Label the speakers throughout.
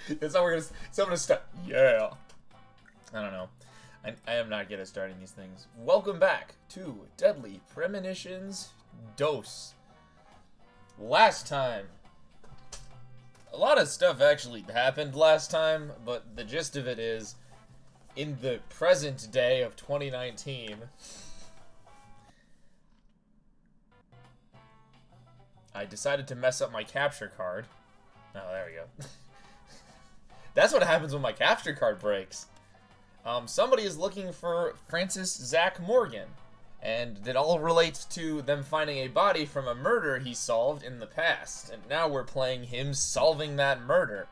Speaker 1: That's how we're gonna. So I'm gonna start. Yeah. I don't know. I am not good at starting these things. Welcome back to Deadly Premonitions Dose. Last time, a lot of stuff actually happened last time, but the gist of it is, in the present day of 2019, I decided to mess up my capture card. Oh, there we go. That's what happens when my capture card breaks. Somebody is looking for Francis Zach Morgan, and it all relates to them finding a body from a murder he solved in the past, and now we're playing him solving that murder.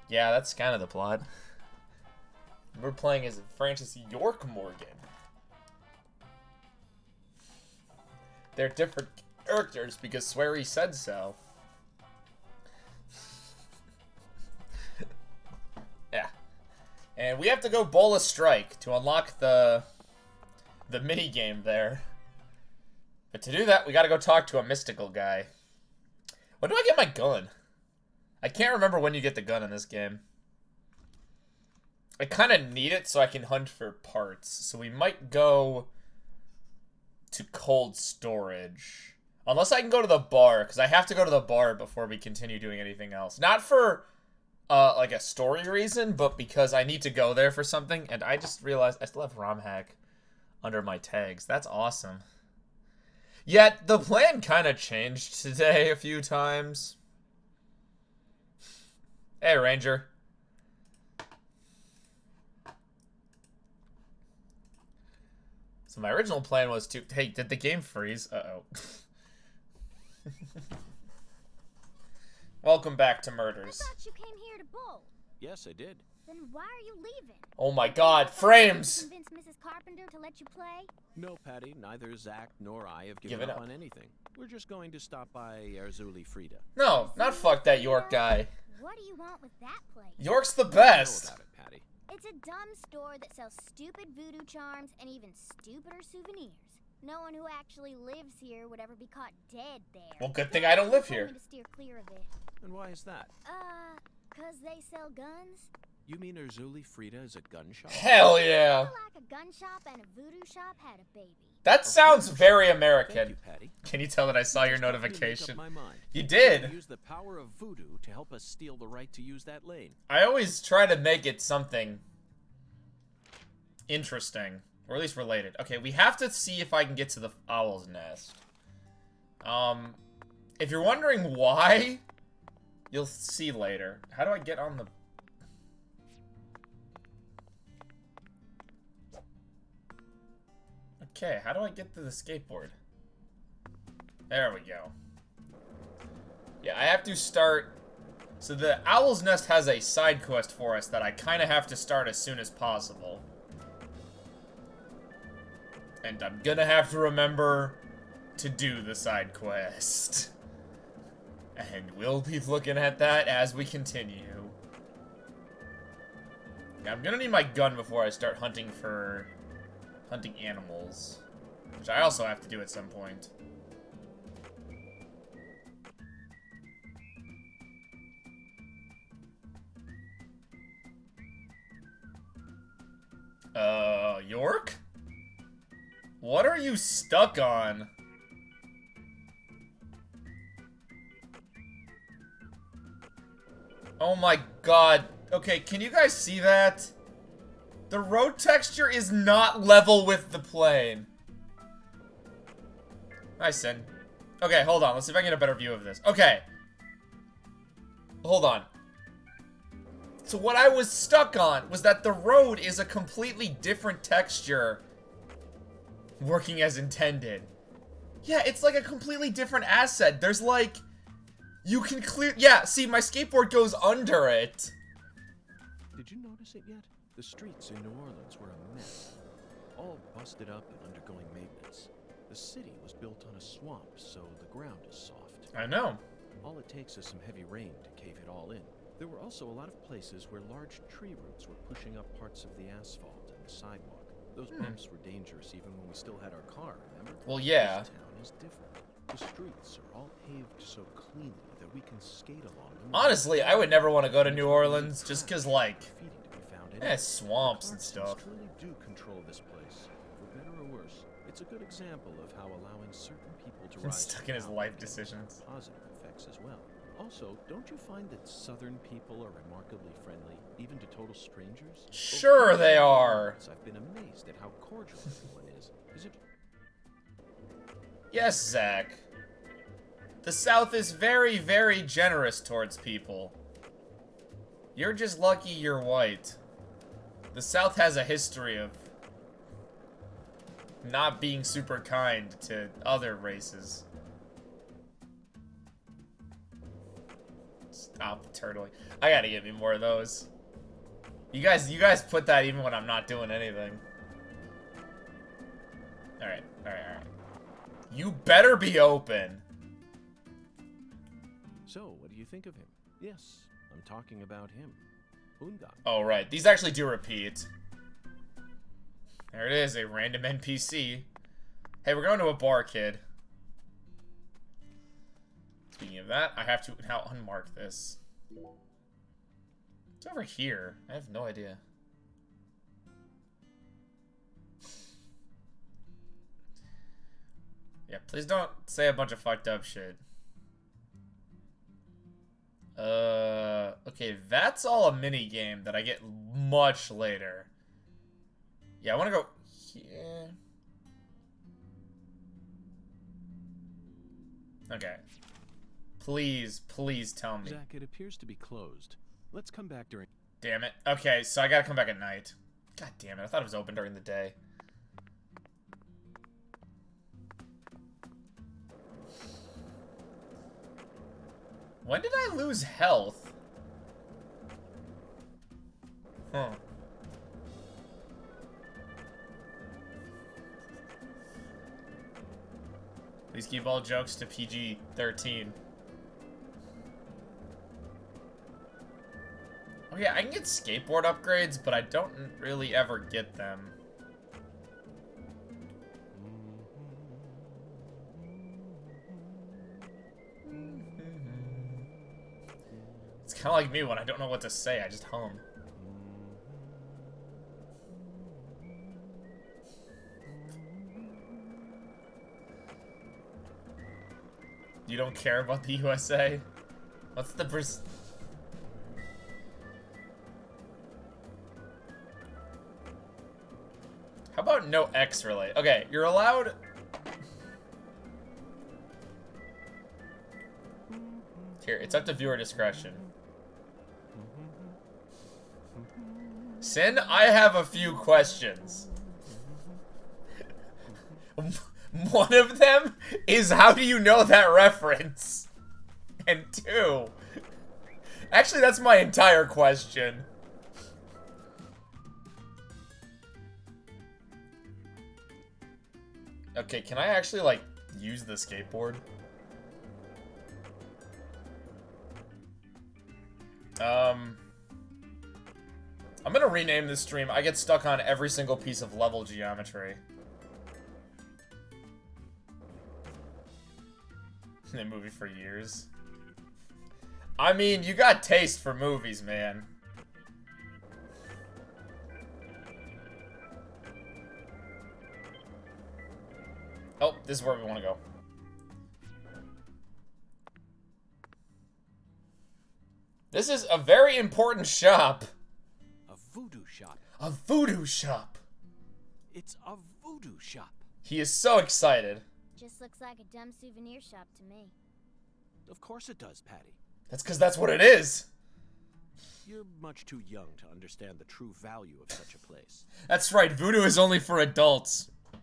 Speaker 1: Yeah, that's kind of the plot. We're playing as Francis York Morgan. They're different characters because Swery said so. Yeah. And we have to go bowl a strike to unlock the mini game there. But to do that, we gotta go talk to a mystical guy. When do I get my gun? I can't remember when you get the gun in this game. I kind of need it so I can hunt for parts. So we might go to cold storage. Unless I can go to the bar, because I have to go to the bar before we continue doing anything else. Not for like a story reason, but because I need to go there for something, and I just realized I still have ROM hack under my tags. That's awesome. Yet, the plan kind of changed today a few times. Hey, Ranger. So my original plan was to... Hey, did the game freeze? Uh-oh. Welcome back to Murders.
Speaker 2: I thought you came here to bowl.
Speaker 3: Yes, I did.
Speaker 2: Then why are you leaving?
Speaker 1: Oh my god, frames!
Speaker 2: Convince Mrs. Carpenter to let you play?
Speaker 3: No, Patty, neither Zach nor I have given up on anything. We're just going to stop by Erzuli Frida.
Speaker 1: No, not fuck that York guy.
Speaker 2: What do you want with that place?
Speaker 1: York's the
Speaker 3: Know
Speaker 1: best!
Speaker 3: about it, Patty.
Speaker 2: It's a dumb store that sells stupid voodoo charms and even stupider souvenirs. No one who actually lives here would ever be caught dead there.
Speaker 1: Well, good thing I don't live here.
Speaker 2: To steer clear of it.
Speaker 3: And why is that?
Speaker 2: 'Cause they sell guns?
Speaker 3: You mean Erzuli Frida is a gun shop?
Speaker 1: Hell
Speaker 2: I
Speaker 1: yeah!
Speaker 2: feel like a gun shop and a voodoo shop had a baby.
Speaker 1: That sounds very
Speaker 3: Thank
Speaker 1: American.
Speaker 3: you, Patty.
Speaker 1: Can you tell that I saw your
Speaker 3: Just helped me make
Speaker 1: notification?
Speaker 3: up my mind.
Speaker 1: You
Speaker 3: We
Speaker 1: did!
Speaker 3: use the power of voodoo to help us steal the right to use that lane.
Speaker 1: I always try to make it something interesting. Or at least related. Okay, we have to see if I can get to the owl's nest. If you're wondering why, you'll see later. How do I get on the... Okay, how do I get to the skateboard? There we go. Yeah, I have to start... So the Owl's Nest has a side quest for us that I kind of have to start as soon as possible. And I'm gonna have to remember to do the side quest. And we'll be looking at that as we continue. Yeah, I'm gonna need my gun before I start hunting animals. Which I also have to do at some point. York? What are you stuck on? Oh my god. Okay, can you guys see that? The road texture is not level with the plane. Nice, Sin. Okay, hold on. Let's see if I can get a better view of this. Okay. Hold on. So what I was stuck on was that the road is a completely different texture working as intended. Yeah, it's like a completely different asset. There's like... You can clear... Yeah, see, my skateboard goes under it.
Speaker 3: Did you notice it yet? The streets in New Orleans were a mess. All busted up and undergoing maintenance. The city was built on a swamp, so the ground is soft.
Speaker 1: I know.
Speaker 3: All it takes is some heavy rain to cave it all in. There were also a lot of places where large tree roots were pushing up parts of the asphalt and the sidewalk. Those bumps were dangerous even when we still had our car, remember?
Speaker 1: Well, yeah.
Speaker 3: This town is different. The streets are all paved so cleanly that we can skate along them.
Speaker 1: Honestly, I would never want to go to New Orleans just because, like,
Speaker 3: Graffiti to be found anywhere.
Speaker 1: swamps and
Speaker 3: Art
Speaker 1: stuff.
Speaker 3: scenes truly do control this place. For better or worse, it's a good example of how allowing certain people to rise
Speaker 1: Stuck
Speaker 3: to
Speaker 1: in his
Speaker 3: power
Speaker 1: life
Speaker 3: can have
Speaker 1: decisions.
Speaker 3: positive effects as well. Also, don't you find that Southern people are remarkably friendly, even to total strangers?
Speaker 1: Sure
Speaker 3: Over
Speaker 1: they
Speaker 3: the
Speaker 1: are.
Speaker 3: years, I've been amazed at how cordial everyone is. Is it?
Speaker 1: Yes, Zach. The South is very, very generous towards people. You're just lucky you're white. The South has a history of not being super kind to other races. Stop turtling. I gotta get me more of those. You guys put that even when I'm not doing anything. Alright. You better be open.
Speaker 3: So, what do you think of him? Yes, I'm talking about him. Ungan.
Speaker 1: Oh, right. These actually do repeat. There it is, a random NPC. Hey, we're going to a bar, kid. Speaking of that, I have to now unmark this. It's over here. I have no idea. Yeah, please don't say a bunch of fucked up shit. Okay, that's all a mini game that I get much later. Yeah, I want to go here. Okay. Please tell me.
Speaker 3: Zach, it appears to be closed. Let's come back during...
Speaker 1: Damn it. Okay, so I gotta come back at night. God damn it, I thought it was open during the day. When did I lose health? Huh. Please keep all jokes to PG-13. Oh yeah, I can get skateboard upgrades, but I don't really ever get them. It's kind of like me when I don't know what to say, I just hum. You don't care about the USA? What's the How about no X relay? Okay, you're allowed... Here, it's up to viewer discretion. Sin, I have a few questions. One of them is, how do you know that reference? And two... Actually, that's my entire question. Okay, can I actually, like, use the skateboard? I'm gonna rename this stream. I get stuck on every single piece of level geometry. The movie for years. I mean, you got taste for movies, man. Oh, this is where we want to go. This is a very important shop.
Speaker 3: A voodoo shop.
Speaker 1: A voodoo shop.
Speaker 3: It's a voodoo shop.
Speaker 1: He is so excited.
Speaker 2: Just looks like a dumb souvenir shop to me.
Speaker 3: Of course it does, Patty.
Speaker 1: That's because that's what it is.
Speaker 3: You're much too young to understand the true value of such a place.
Speaker 1: That's right, voodoo is only for adults. I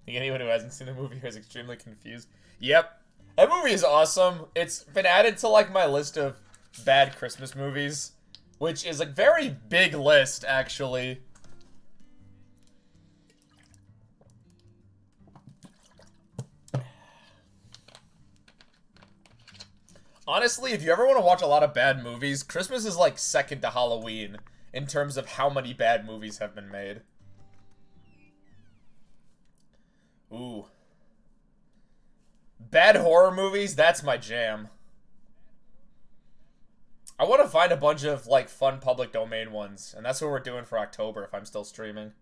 Speaker 1: think anyone who hasn't seen the movie is extremely confused. Yep. That movie is awesome. It's been added to, like, my list of bad Christmas movies, which is a very big list, actually. Honestly, if you ever want to watch a lot of bad movies, Christmas is like second to Halloween in terms of how many bad movies have been made. Ooh. Bad horror movies, that's my jam. I want to find a bunch of, like, fun public domain ones, and that's what we're doing for October if I'm still streaming.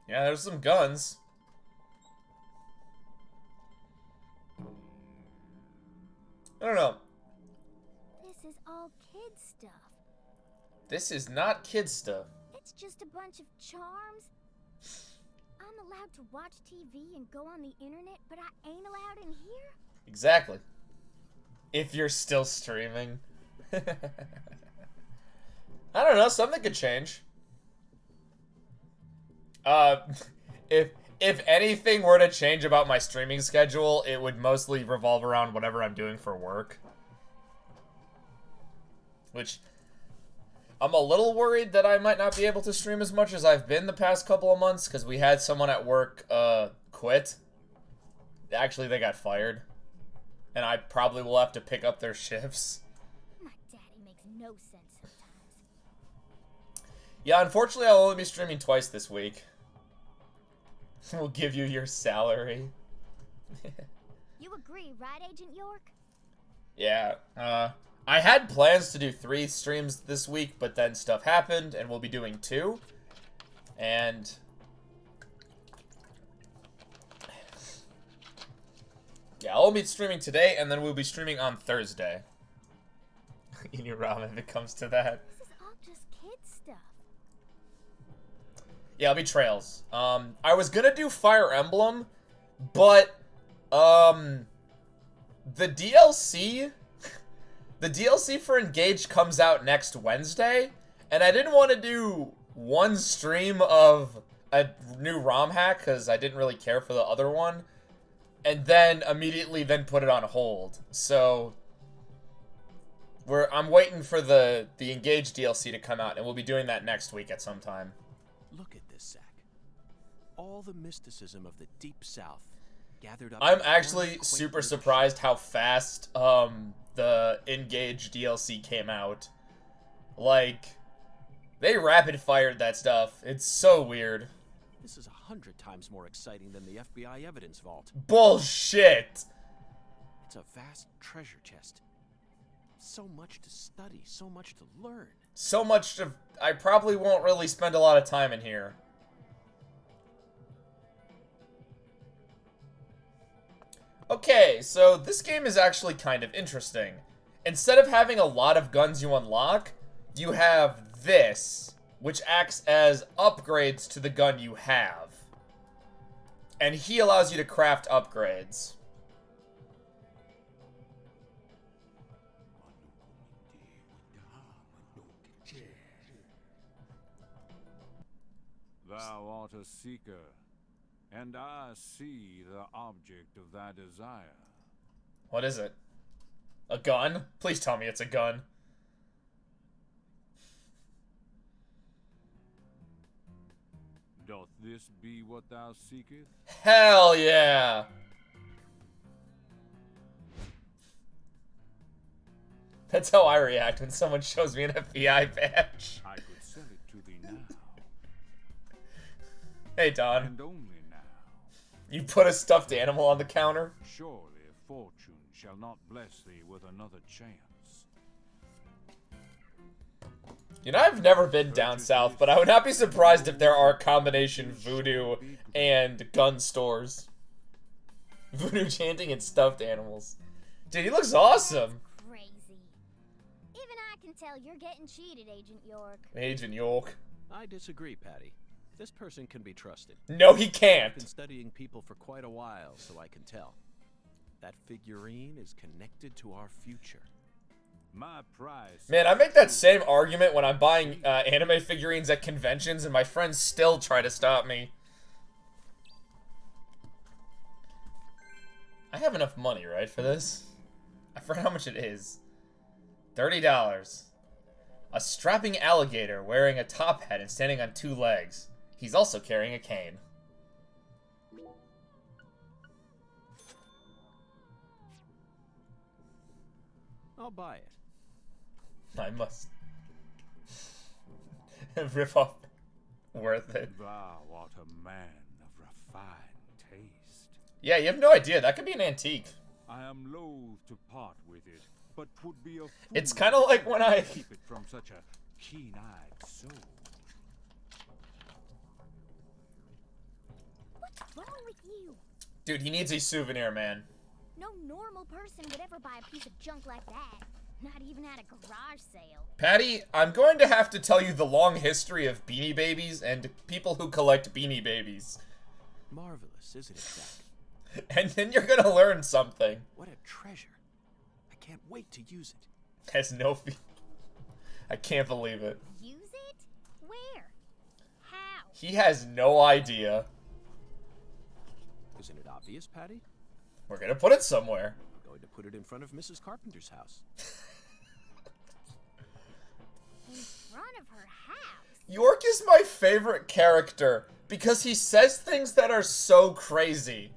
Speaker 1: Yeah, there's some guns. I don't know.
Speaker 2: This is all kid stuff.
Speaker 1: This is not kid stuff.
Speaker 2: It's just a bunch of charms. I'm allowed to watch TV and go on the internet, but I ain't allowed in here?
Speaker 1: Exactly. If you're still streaming. I don't know, something could change. If anything were to change about my streaming schedule, it would mostly revolve around whatever I'm doing for work. Which, I'm a little worried that I might not be able to stream as much as I've been the past couple of months, because we had someone at work, quit. Actually, they got fired. And I probably will have to pick up their shifts.
Speaker 2: My daddy makes no sense sometimes.
Speaker 1: Yeah, unfortunately, I'll only be streaming twice this week. We'll give you your salary.
Speaker 2: You agree, right, Agent York?
Speaker 1: Yeah, I had plans to do 3 streams this week, but then stuff happened, and we'll be doing 2. And yeah, I'll be streaming today, and then we'll be streaming on Thursday. In your ramen, if it comes to that.
Speaker 2: This is all just kid stuff.
Speaker 1: Yeah, it'll be Trails. I was gonna do Fire Emblem, but, the DLC for Engage comes out next Wednesday, and I didn't want to do one stream of a new ROM hack, because I didn't really care for the other one, and then immediately put it on hold. So, I'm waiting for the Engage DLC to come out, and we'll be doing that next week at some time.
Speaker 3: Look at this, Zack. All the mysticism of the Deep South gathered up.
Speaker 1: I'm actually super surprised how fast the Engage DLC came out. Like, they rapid fired that stuff. It's so weird.
Speaker 3: This is 100 times more exciting than the FBI evidence vault.
Speaker 1: Bullshit!
Speaker 3: It's a vast treasure chest. So much to study, so much to learn.
Speaker 1: So much to... I probably won't really spend a lot of time in here. Okay, so this game is actually kind of interesting. Instead of having a lot of guns you unlock, you have this, which acts as upgrades to the gun you have. And he allows you to craft upgrades.
Speaker 4: Thou art a seeker, and I see the object of thy desire.
Speaker 1: What is it? A gun? Please tell me it's a gun.
Speaker 4: Doth this be what thou seekest?
Speaker 1: Hell yeah! That's how I react when someone shows me an FBI badge.
Speaker 4: I could sell it to thee now,
Speaker 1: Hey, Don.
Speaker 4: and only now.
Speaker 1: You put a stuffed animal on the counter?
Speaker 4: Surely fortune shall not bless thee with another chance.
Speaker 1: You know, I've never been down south, but I would not be surprised if there are combination voodoo and gun stores. Voodoo chanting and stuffed animals. Dude, he looks awesome.
Speaker 2: Crazy. Even I can tell you're getting cheated, Agent York.
Speaker 1: Agent York.
Speaker 3: I disagree, Patty. This person can be trusted.
Speaker 1: No, he
Speaker 3: I've
Speaker 1: can't.
Speaker 3: been studying people for quite a while, so I can tell. That figurine is connected to our future.
Speaker 4: My price.
Speaker 1: Man, I make that same argument when I'm buying anime figurines at conventions, and my friends still try to stop me. I have enough money, right, for this? I forgot how much it is. $30. A strapping alligator wearing a top hat and standing on 2 legs. He's also carrying a cane.
Speaker 3: I'll buy it.
Speaker 1: I must. Rip off. Worth it.
Speaker 4: Thou art a man of refined taste.
Speaker 1: Yeah, you have no idea. That could be an antique.
Speaker 4: I am loath to part with it, but 'twould be a
Speaker 1: It's
Speaker 4: fool
Speaker 1: kind of like when I...
Speaker 4: to keep it from such a keen-eyed soul.
Speaker 2: What's wrong with you?
Speaker 1: Dude, he needs a souvenir, man.
Speaker 2: No normal person would ever buy a piece of junk like that. Not even at a garage sale.
Speaker 1: Patty, I'm going to have to tell you the long history of Beanie Babies and people who collect Beanie Babies.
Speaker 3: Marvelous, isn't it, Zach?
Speaker 1: And then you're gonna learn something.
Speaker 3: What a treasure. I can't wait to use it.
Speaker 1: Has no fee. I can't believe it.
Speaker 2: Use it? Where? How?
Speaker 1: He has no idea.
Speaker 3: Isn't it obvious, Patty?
Speaker 1: We're gonna put it somewhere.
Speaker 3: I'm going to put it in front of Mrs. Carpenter's house.
Speaker 2: In front of her house?
Speaker 1: York is my favorite character because he says things that are so crazy.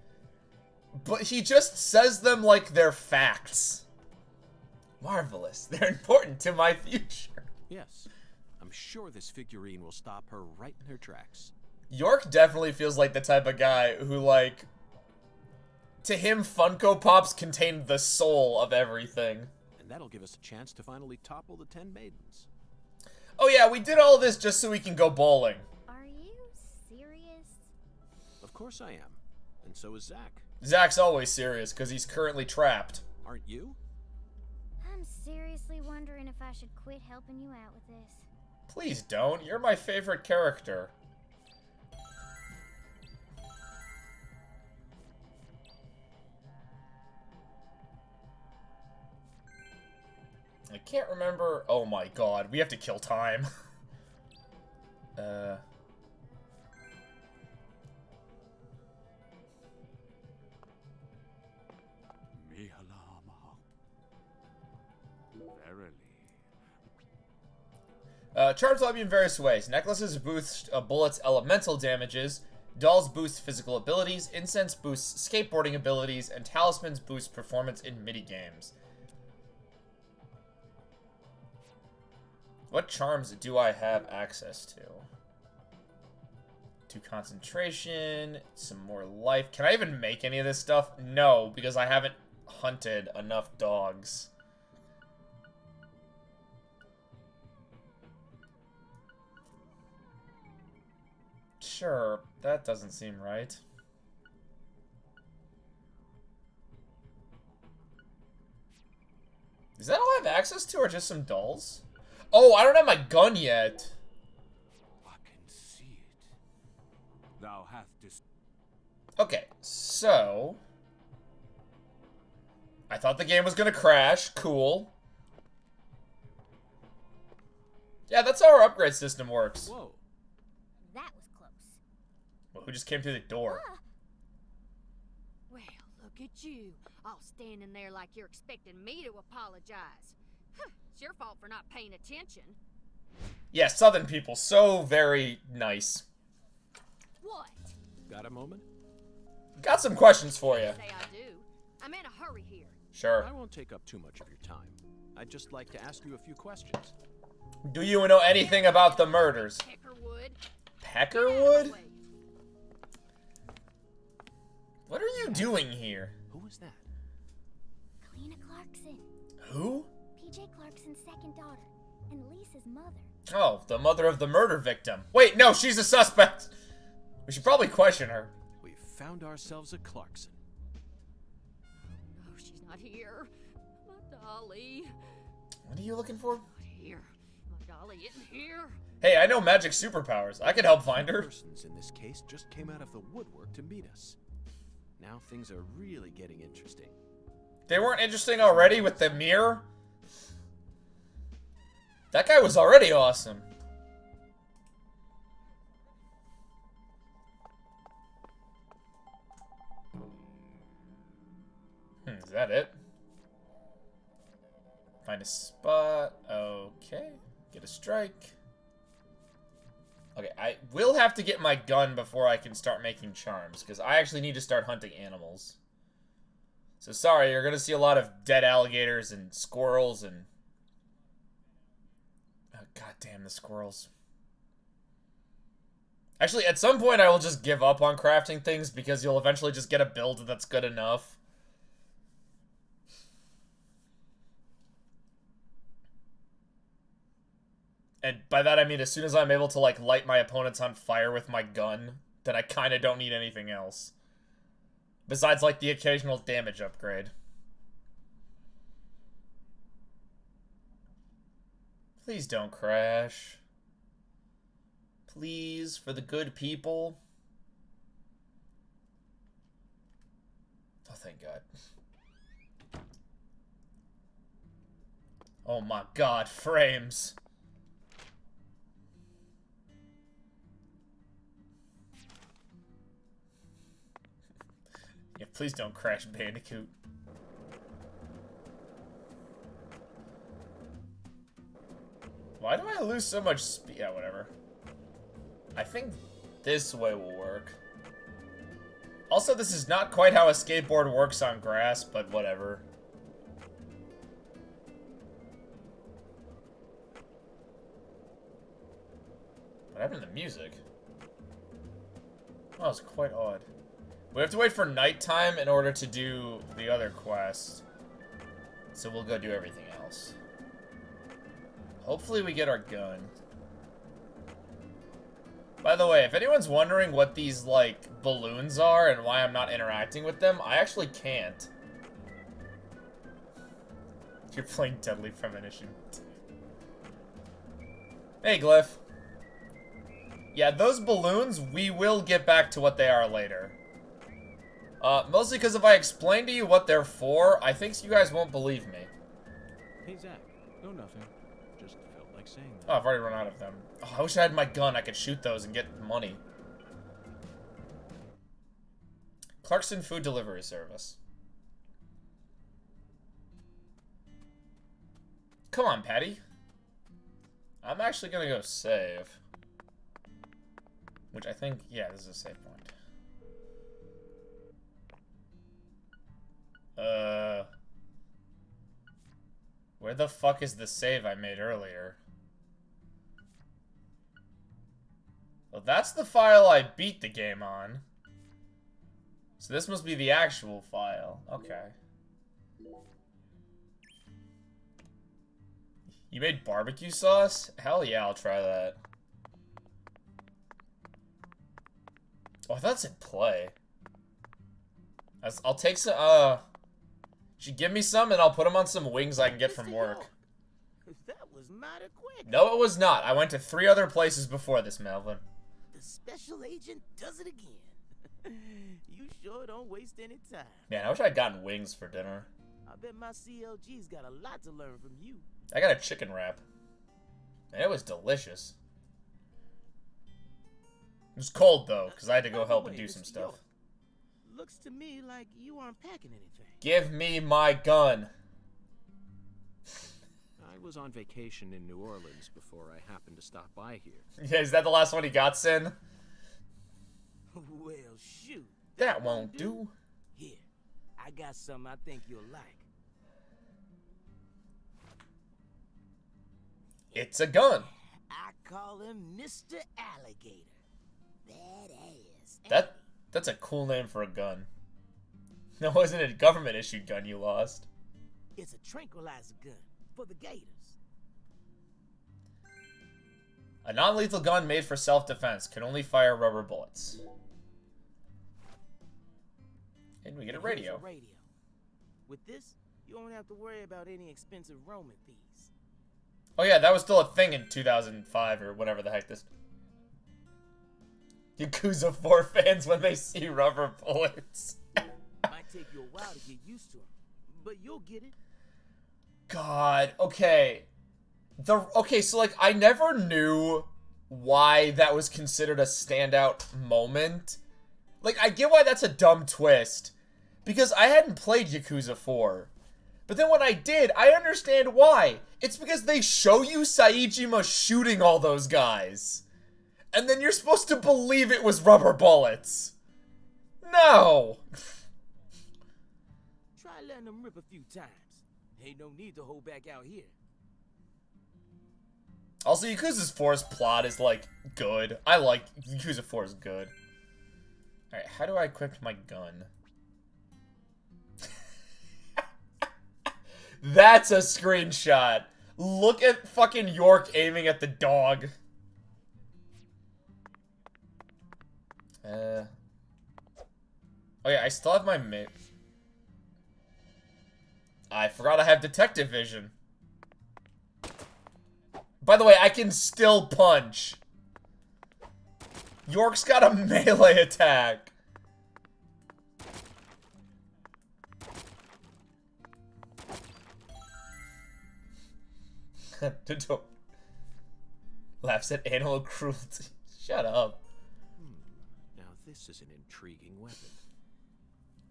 Speaker 1: But he just says them like they're facts. Marvelous. They're important to my future.
Speaker 3: Yes. I'm sure this figurine will stop her right in her tracks.
Speaker 1: York definitely feels like the type of guy who, like, to him, Funko Pops contain the soul of everything.
Speaker 3: And that'll give us a chance to finally topple the 10 maidens.
Speaker 1: Oh yeah, we did all this just so we can go bowling.
Speaker 2: Are you serious?
Speaker 3: Of course I am. And so is Zach.
Speaker 1: Zach's always serious because he's currently trapped.
Speaker 3: Aren't you?
Speaker 2: I'm seriously wondering if I should quit helping you out with this.
Speaker 1: Please don't. You're my favorite character. I can't remember. Oh my god, we have to kill time.
Speaker 4: Verily.
Speaker 1: Charms allow you in various ways. Necklaces boost bullets' elemental damages. Dolls boost physical abilities. Incense boosts skateboarding abilities. And talismans boost performance in minigames. What charms do I have access to? To concentration, some more life. Can I even make any of this stuff? No, because I haven't hunted enough dogs. Sure, that doesn't seem right. Is that all I have access to, or just some dolls? Oh, I don't have my gun yet.
Speaker 4: I can see it. Thou hast
Speaker 1: Okay, so... I thought the game was gonna crash. Cool. Yeah, that's how our upgrade system works.
Speaker 3: Whoa.
Speaker 2: That was close.
Speaker 1: Well, who just came through the door?
Speaker 2: Ah,
Speaker 5: Well, look at you, all standing there like you're expecting me to apologize. Huh, it's your fault for not paying attention.
Speaker 1: Yeah, southern people, so very nice.
Speaker 5: What?
Speaker 3: Got a moment?
Speaker 1: Got some questions for you.
Speaker 5: Say I do. I'm in a hurry here.
Speaker 1: Sure.
Speaker 3: I won't take up too much of your time. I'd just like to ask you a few questions.
Speaker 1: Do you know anything about the murders?
Speaker 5: Peckerwood.
Speaker 1: Peckerwood?
Speaker 5: Wait.
Speaker 1: What are you doing here?
Speaker 3: Who was that?
Speaker 2: Kalina Clarkson.
Speaker 1: Who?
Speaker 2: PJ Clarkson's second daughter. And Lisa's mother.
Speaker 1: Oh, the mother of the murder victim. Wait, no, she's a suspect. We should probably question her.
Speaker 3: We found ourselves a Clarkson.
Speaker 5: No, she's not here. My dolly.
Speaker 1: What are you looking for?
Speaker 5: Not here. My dolly isn't here.
Speaker 1: Hey, I know magic superpowers. I could help find her.
Speaker 3: Persons in this case just came out of the woodwork to meet us. Now things are really getting interesting.
Speaker 1: They weren't interesting already with the mirror? That guy was already awesome. Is that it? Find a spot. Okay. Get a strike. Okay, I will have to get my gun before I can start making charms, because I actually need to start hunting animals. So sorry, you're going to see a lot of dead alligators and squirrels and... Oh, God damn the squirrels. Actually, at some point I will just give up on crafting things because you'll eventually just get a build that's good enough. And by that I mean as soon as I'm able to, like, light my opponents on fire with my gun, then I kind of don't need anything else. Besides, like, the occasional damage upgrade. Please don't crash. Please, for the good people. Oh, thank God. Oh my God, frames. Yeah, please don't crash, Bandicoot. Why do I lose so much speed? Yeah, whatever. I think this way will work. Also, this is not quite how a skateboard works on grass, but whatever. What happened to the music? Oh, it's quite odd. We have to wait for nighttime in order to do the other quest. So we'll go do everything else. Hopefully we get our gun. By the way, if anyone's wondering what these, like, balloons are and why I'm not interacting with them, I actually can't. You're playing Deadly Premonition. Hey, Glyph. Yeah, those balloons, we will get back to what they are later. Mostly because if I explain to you what they're for, I think you guys won't believe me.
Speaker 3: Hey, Zach. No, nothing. Just felt like saying that.
Speaker 1: Oh, I've already run out of them. Oh, I wish I had my gun. I could shoot those and get money. Clarkson Food Delivery Service. Come on, Patty. I'm actually gonna go save. Which I think, yeah, this is a save point. Where the fuck is the save I made earlier? Well, that's the file I beat the game on. So this must be the actual file. Okay. You made barbecue sauce? Hell yeah, I'll try that. Oh, I thought it said play. I'll take some, should give me some and I'll put them on some wings I can get from work.
Speaker 6: That was mighty quick.
Speaker 1: No, it was not. I went to 3 other places before this, Melvin.
Speaker 6: The special agent does it again. You sure don't waste any time.
Speaker 1: Man, I wish I'd gotten wings for dinner.
Speaker 6: I bet my CLG's got a lot to learn from you.
Speaker 1: I got a chicken wrap. And it was delicious. It was cold, though, because I had to go help and do some stuff.
Speaker 6: Looks to me like you aren't packing anything.
Speaker 1: Give me my gun.
Speaker 3: I was on vacation in New Orleans before I happened to stop by here.
Speaker 1: Yeah, is that the last one he got, Sin?
Speaker 6: Well, shoot.
Speaker 1: That won't do.
Speaker 6: Here, I got something I think you'll like.
Speaker 1: It's a gun.
Speaker 6: I call him Mr. Alligator. Badass.
Speaker 1: That's a cool name for a gun. That wasn't a government-issued gun you lost.
Speaker 6: It's a tranquilizer gun for the gators.
Speaker 1: A non-lethal gun made for self-defense. Can only fire rubber bullets. And we get a radio.
Speaker 6: Here's a radio. With this, you won't have to worry about any expensive roaming fees.
Speaker 1: Oh yeah, that was still a thing in 2005 or whatever the heck this... Yakuza 4 fans when they see rubber bullets.
Speaker 6: Might take you a while to get used to them, but you'll get it.
Speaker 1: God, okay. Okay, so like I never knew why that was considered a standout moment. Like I get why that's a dumb twist because I hadn't played Yakuza 4. But then when I did, I understand why. It's because they show you Saejima shooting all those guys. And then you're supposed to believe it was rubber bullets. No.
Speaker 6: Try letting them rip a few times. Ain't no need to hold back out here.
Speaker 1: Also, Yakuza 4's plot is, like, good. I like Yakuza 4 is good. Alright, how do I equip my gun? That's a screenshot. Look at fucking York aiming at the dog. Oh yeah, I still have my I forgot I have detective vision. By the way, I can still punch. York's got a melee attack. Laughs at animal cruelty. Shut up.
Speaker 3: Now this is an intriguing weapon.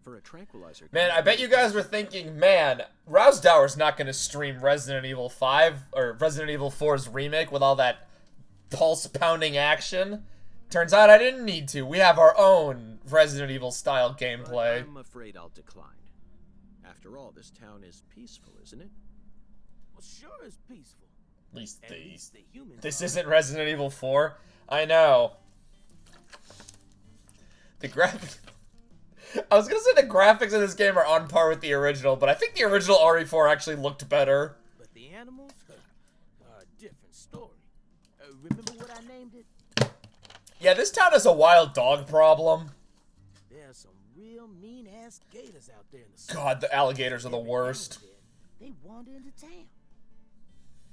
Speaker 3: For a tranquilizer...
Speaker 1: Man, I bet you guys were thinking, man, Rousdower's not going to stream Resident Evil 5, or Resident Evil 4's remake with all that pulse-pounding action. Turns out I didn't need to. We have our own Resident Evil-style gameplay.
Speaker 3: But I'm afraid I'll decline. After all, this town is peaceful, isn't it?
Speaker 6: Well, sure it's peaceful.
Speaker 1: At least
Speaker 6: At least the humans
Speaker 1: this
Speaker 6: are.
Speaker 1: isn't Resident Evil 4. I know. The graphics... I was gonna say the graphics in this game are on par with the original, but I think the original RE4 actually looked better.
Speaker 6: But the animals are a different story. Remember what I named it?
Speaker 1: Yeah, this town has a wild dog problem.
Speaker 6: There's some real mean-ass gators out there in the
Speaker 1: God, the alligators are the
Speaker 6: Every
Speaker 1: worst.
Speaker 6: now and then, they wander into town.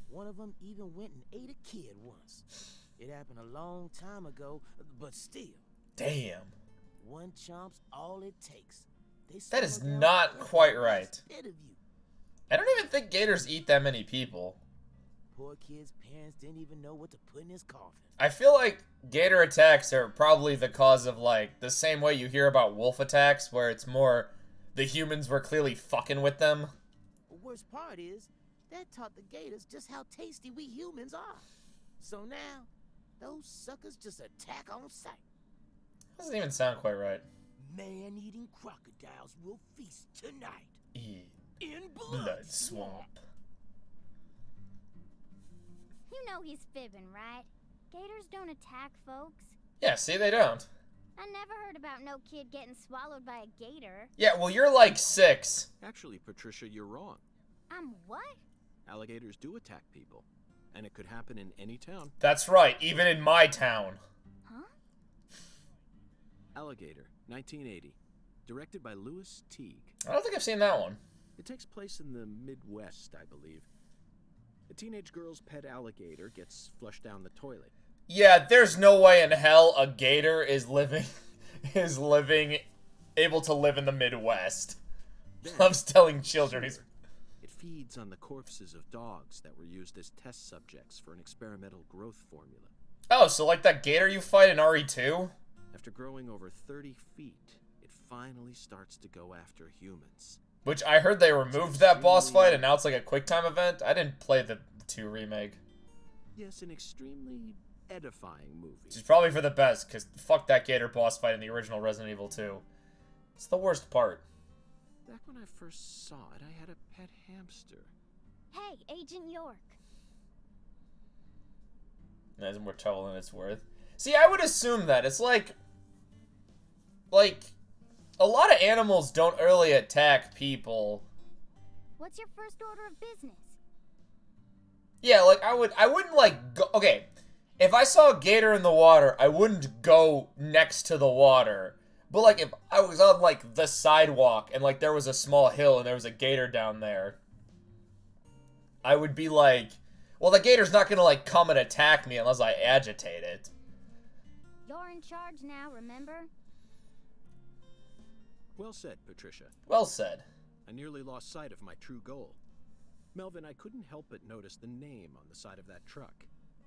Speaker 6: One of them even went and ate a kid once. It happened a long time ago, but still.
Speaker 1: Damn.
Speaker 6: One chomp's all it takes. They
Speaker 1: That is
Speaker 6: swallow down
Speaker 1: not
Speaker 6: every
Speaker 1: quite
Speaker 6: last
Speaker 1: right.
Speaker 6: bit of you.
Speaker 1: I don't even think gators eat that many people.
Speaker 6: Poor kid's parents didn't even know what to put in his coffin.
Speaker 1: I feel like gator attacks are probably the cause of, like, the same way you hear about wolf attacks, where it's more the humans were clearly fucking with them.
Speaker 6: The worst part is, that taught the gators just how tasty we humans are. So now, those suckers just attack on sight.
Speaker 1: Doesn't even sound quite right.
Speaker 6: Man-eating crocodiles will feast tonight
Speaker 1: Eat
Speaker 6: in
Speaker 1: blood swamp.
Speaker 2: You know he's fibbing, right? Gators don't attack folks.
Speaker 1: Yeah, see, they don't.
Speaker 2: I never heard about no kid getting swallowed by a gator.
Speaker 1: Yeah, well, you're like 6.
Speaker 3: Actually, Patricia, you're wrong.
Speaker 2: I'm what?
Speaker 3: Alligators do attack people. And it could happen in any town.
Speaker 1: That's right, even in my town.
Speaker 2: Huh?
Speaker 3: Alligator, 1980. Directed by Louis Teague.
Speaker 1: I don't think I've seen that one.
Speaker 3: It takes place in the Midwest, I believe. A teenage girl's pet alligator gets flushed down the toilet.
Speaker 1: Yeah, there's no way in hell a gator is able to live in the Midwest.
Speaker 3: Then,
Speaker 1: Loves telling children he's...
Speaker 3: It feeds on the corpses of dogs that were used as test subjects for an experimental growth formula.
Speaker 1: Oh, so like that gator you fight in RE2?
Speaker 3: After growing over 30 feet, it finally starts to go after humans.
Speaker 1: Which I heard they removed that boss fight and now it's like a QuickTime event. I didn't play the 2 remake.
Speaker 3: Yes, an extremely edifying movie.
Speaker 1: Which is probably for the best, because fuck that gator boss fight in the original Resident Evil 2. It's the worst part.
Speaker 3: Back when I first saw it, I had a pet hamster.
Speaker 2: Hey, Agent York.
Speaker 1: That's more trouble than it's worth. See, I would assume that. It's like, a lot of animals don't really attack people.
Speaker 2: What's your first order of business?
Speaker 1: Yeah, like, I wouldn't, like, go, okay, if I saw a gator in the water, I wouldn't go next to the water. But, like, if I was on, like, the sidewalk and, like, there was a small hill and there was a gator down there, I would be like, well, the gator's not gonna, like, come and attack me unless I agitate it.
Speaker 2: You're in charge now, remember?
Speaker 3: Well said, Patricia.
Speaker 1: Well said.
Speaker 3: I nearly lost sight of my true goal. Melvin, I couldn't help but notice the name on the side of that truck.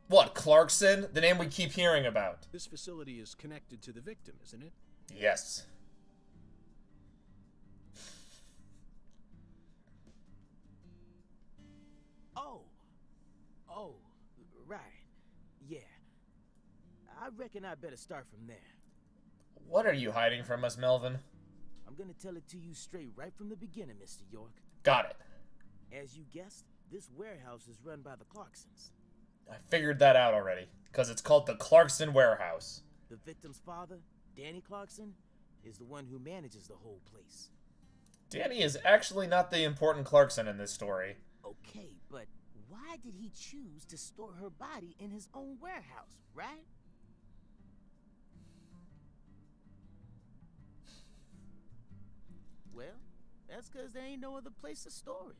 Speaker 1: What, Clarkson? The name we keep hearing about.
Speaker 3: This facility is connected to the victim, isn't it?
Speaker 1: Yes.
Speaker 6: Oh, right. Yeah. I reckon I better start from there.
Speaker 1: What are you hiding from us, Melvin?
Speaker 6: I'm gonna tell it to you straight right from the beginning, Mr. York.
Speaker 1: Got it.
Speaker 6: As you guessed, this warehouse is run by the Clarksons.
Speaker 1: I figured that out already. Because it's called the Clarkson Warehouse.
Speaker 6: The victim's father, Danny Clarkson, is the one who manages the whole place.
Speaker 1: Danny is actually not the important Clarkson in this story.
Speaker 6: Okay, but why did he choose to store her body in his own warehouse, right? Well, that's because there ain't no other place to store it.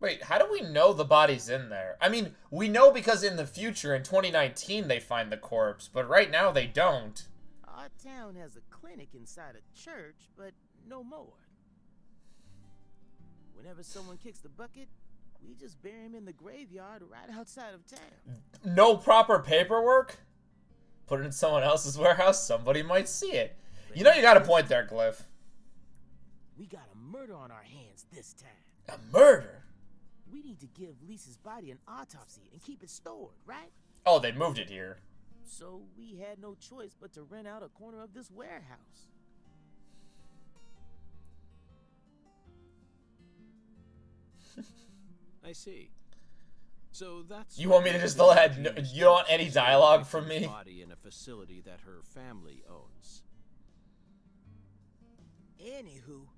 Speaker 1: Wait, how do we know the body's in there? I mean, we know because in the future, in 2019, they find the corpse, but right now they don't.
Speaker 6: Our town has a clinic inside a church, but no more. Whenever someone kicks the bucket, we just bury him in the graveyard right outside of town.
Speaker 1: No proper paperwork? Put it in someone else's warehouse, somebody might see it. You know you got a point there, Glyph.
Speaker 6: We got a murder on our hands this time.
Speaker 1: A murder?
Speaker 6: We need to give Lisa's body an autopsy and keep it stored, right?
Speaker 1: Oh, they moved it here.
Speaker 6: So we had no choice but to rent out a corner of this warehouse.
Speaker 3: I see. So that's...
Speaker 1: You want me to just let... You don't want any dialogue from me?
Speaker 3: Body in a facility that her family owns.
Speaker 6: Anywho,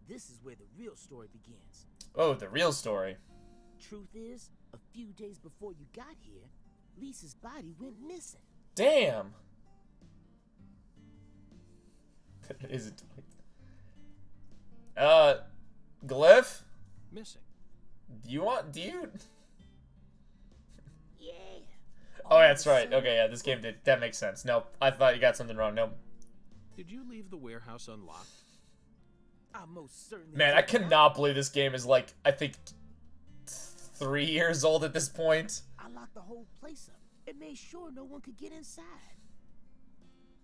Speaker 6: this is where the real story begins.
Speaker 1: Oh, the real story.
Speaker 6: Truth is, a few days before you got here, Lisa's body went missing.
Speaker 1: Damn. Is it... Glyph?
Speaker 3: Missing.
Speaker 1: Do you...
Speaker 6: Yeah.
Speaker 1: Oh, that's right. Okay, yeah, this game did... That makes sense. Nope, I thought you got something wrong. Nope.
Speaker 3: Did you leave the warehouse unlocked?
Speaker 6: I most certainly
Speaker 1: Man,
Speaker 6: did
Speaker 1: I
Speaker 6: not.
Speaker 1: cannot believe this game is like, I think, 3 years old at this point.
Speaker 6: I locked the whole place up and made sure no one could get inside.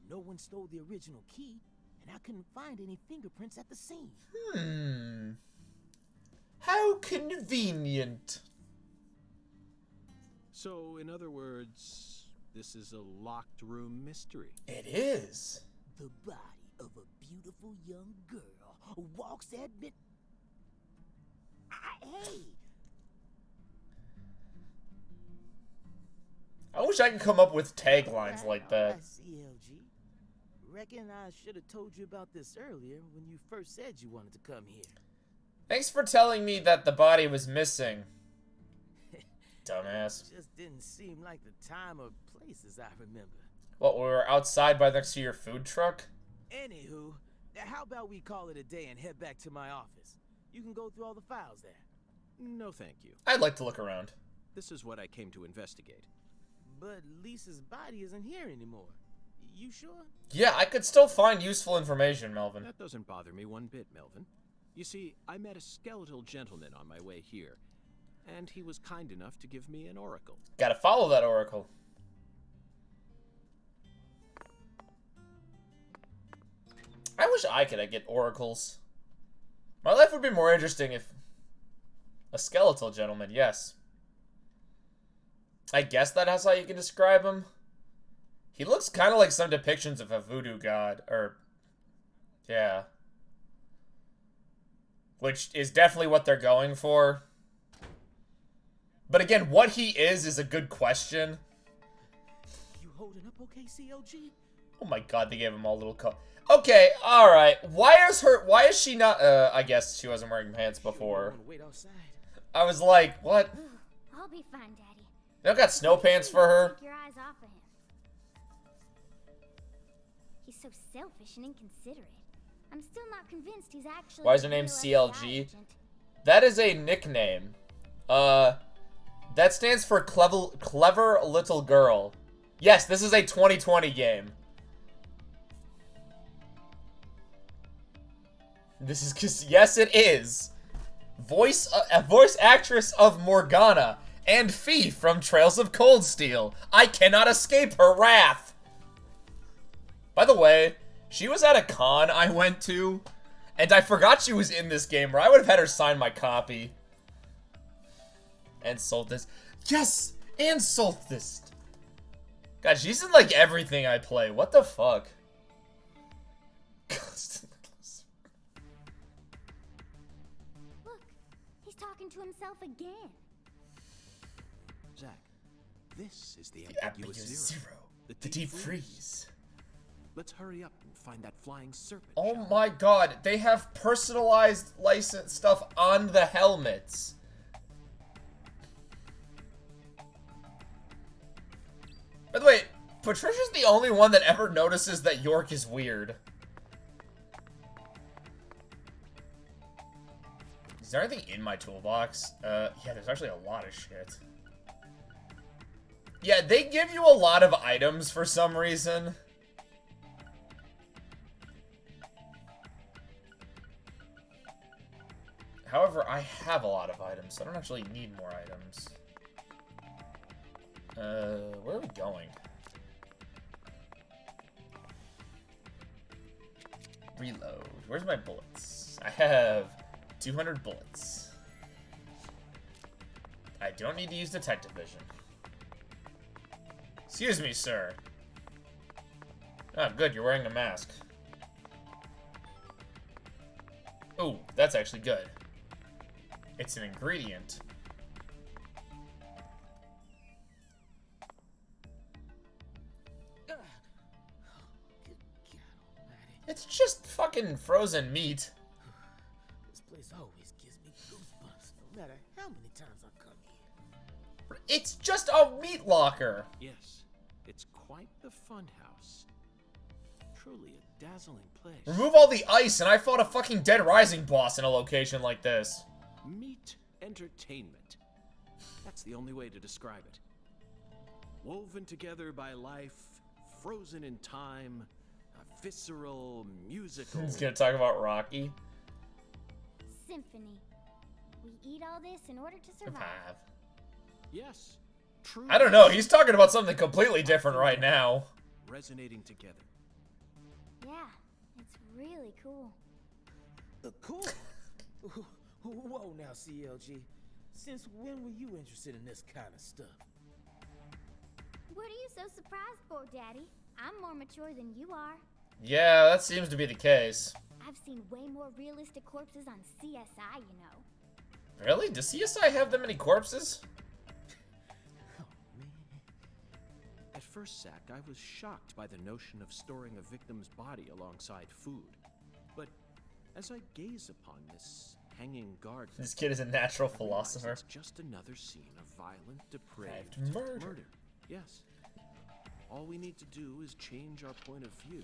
Speaker 6: No one stole the original key, and I couldn't find any fingerprints at the scene.
Speaker 1: How convenient.
Speaker 3: So, in other words, this is a locked room mystery.
Speaker 1: It is.
Speaker 6: The body of a beautiful young girl walks at mid... Hey!
Speaker 1: I wish I could come up with taglines like that.
Speaker 6: CLG. Reckon I should have told you about this earlier when you first said you wanted to come here.
Speaker 1: Thanks for telling me that the body was missing. Dumbass.
Speaker 6: Just didn't seem like the time or place as I remember.
Speaker 1: What, we were outside by next to your food truck?
Speaker 6: Anywho, how about we call it a day and head back to my office? You can go through all the files there.
Speaker 3: No, thank you.
Speaker 1: I'd like to look around.
Speaker 3: This is what I came to investigate.
Speaker 6: But Lisa's body isn't here anymore. You sure?
Speaker 1: Yeah, I could still find useful information, Melvin.
Speaker 3: That doesn't bother me one bit, Melvin. You see, I met a skeletal gentleman on my way here, and he was kind enough to give me an oracle.
Speaker 1: Gotta follow that oracle. I wish I could get oracles. My life would be more interesting if... A skeletal gentleman, yes. I guess that's how you can describe him. He looks kind of like some depictions of a voodoo god, or... Yeah. Which is definitely what they're going for. But again, what he is a good question.
Speaker 6: You holding up okay, CLG?
Speaker 1: Oh my god, they gave him all little Okay, alright. Why is she not, I guess she wasn't wearing pants before.
Speaker 6: Wait outside.
Speaker 1: I was like, what?
Speaker 2: I'll be fine, Daddy.
Speaker 1: You don't got snow pants for her?
Speaker 2: Take your eyes off of him. He's so selfish and inconsiderate. I'm still not convinced he's actually...
Speaker 1: Why is her name
Speaker 2: a
Speaker 1: CLG?
Speaker 2: agent.
Speaker 1: That is a nickname. That stands for clever little girl. Yes, this is a 2020 game. This is because, yes, it is. Voice actress of Morgana and Fee from Trails of Cold Steel. I cannot escape her wrath. By the way, she was at a con I went to, and I forgot she was in this game, or I would have had her sign my copy. And Solstice. Yes! And Solstice! God, she's in, like, everything I play. What the fuck?
Speaker 2: Look, he's talking to himself again.
Speaker 3: Zach, This is the
Speaker 1: The
Speaker 3: ambiguous
Speaker 1: ambiguous
Speaker 3: zero.
Speaker 1: zero. The deep freeze.
Speaker 3: Let's hurry up and find that flying serpent.
Speaker 1: Oh
Speaker 3: shall we?
Speaker 1: my god, they have personalized license stuff on the helmets. By the way, Patricia's the only one that ever notices that York is weird. Is there anything in my toolbox? Yeah, there's actually a lot of shit. Yeah, they give you a lot of items for some reason. However, I have a lot of items, so I don't actually need more items. Where are we going? Reload. Where's my bullets? I have 200 bullets. I don't need to use detective vision. Excuse me, sir. Oh, good, you're wearing a mask. Ooh, that's actually good. It's an ingredient.
Speaker 6: Good God almighty.
Speaker 1: It's just fucking frozen meat.
Speaker 6: This place always gives me goosebumps, no matter how many times I come here.
Speaker 1: It's just a meat locker.
Speaker 3: Yes, it's quite the fun house. Truly a dazzling place.
Speaker 1: Remove all the ice and I fought a fucking Dead Rising boss in a location like this.
Speaker 3: Meat entertainment. That's the only way to describe it. Woven together by life, frozen in time, a visceral, musical.
Speaker 1: He's gonna talk about Rocky.
Speaker 2: Symphony. We eat all this in order to survive.
Speaker 3: Yes, true.
Speaker 1: I don't know, he's talking about something completely different right now.
Speaker 3: Resonating together.
Speaker 2: Yeah, it's really cool.
Speaker 6: Cool. Whoa now, CLG. Since when were you interested in this kind of stuff?
Speaker 2: What are you so surprised for, Daddy? I'm more mature than you are.
Speaker 1: Yeah, that seems to be the case.
Speaker 2: I've seen way more realistic corpses on CSI, you know.
Speaker 1: Really? Does CSI have that many corpses?
Speaker 6: Oh, man.
Speaker 3: At first, Zach, I was shocked by the notion of storing a victim's body alongside food. But as I gaze upon this hanging garden,
Speaker 1: This kid is a natural
Speaker 3: I realize
Speaker 1: philosopher.
Speaker 3: it's just another scene of violent, depraved
Speaker 1: Murder.
Speaker 3: Yes. All we need to do is change our point of view,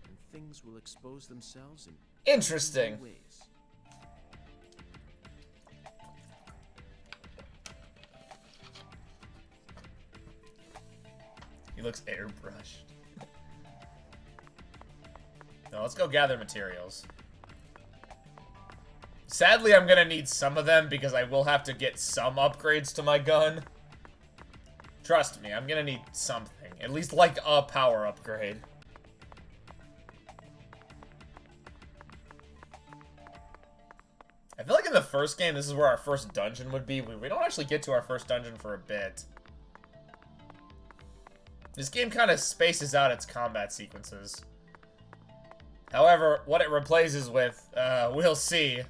Speaker 3: and things will expose themselves in
Speaker 1: Interesting.
Speaker 3: new ways.
Speaker 1: He looks airbrushed. No, let's go gather materials. Sadly, I'm gonna need some of them because I will have to get some upgrades to my gun. Trust me, I'm gonna need something. At least like a power upgrade. I feel like in the first game, this is where our first dungeon would be. We don't actually get to our first dungeon for a bit. This game kind of spaces out its combat sequences. However, what it replaces with, we'll see.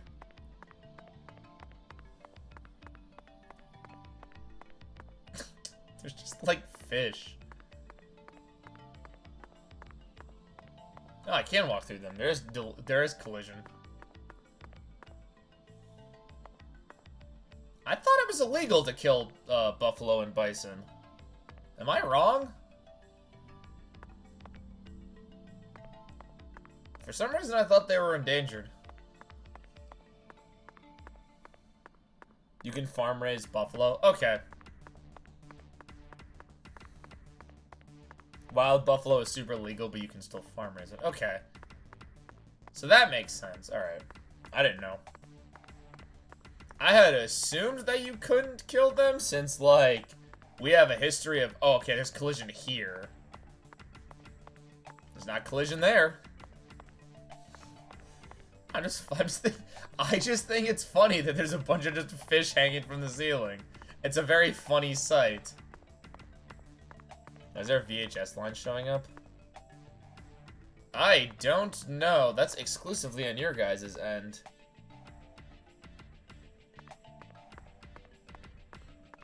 Speaker 1: There's just, like, fish. Oh, I can walk through them. There is collision. I thought it was illegal to kill, buffalo and bison. Am I wrong? For some reason, I thought they were endangered. You can farm raise buffalo? Okay. Wild buffalo is super legal, but you can still farm raise it. Okay. So that makes sense. Alright. I didn't know. I had assumed that you couldn't kill them since, like, we have a history of... Oh, okay, there's collision here. There's not collision there. I just think it's funny that there's a bunch of just fish hanging from the ceiling. It's a very funny sight. Is there a VHS line showing up? I don't know. That's exclusively on your guys' end.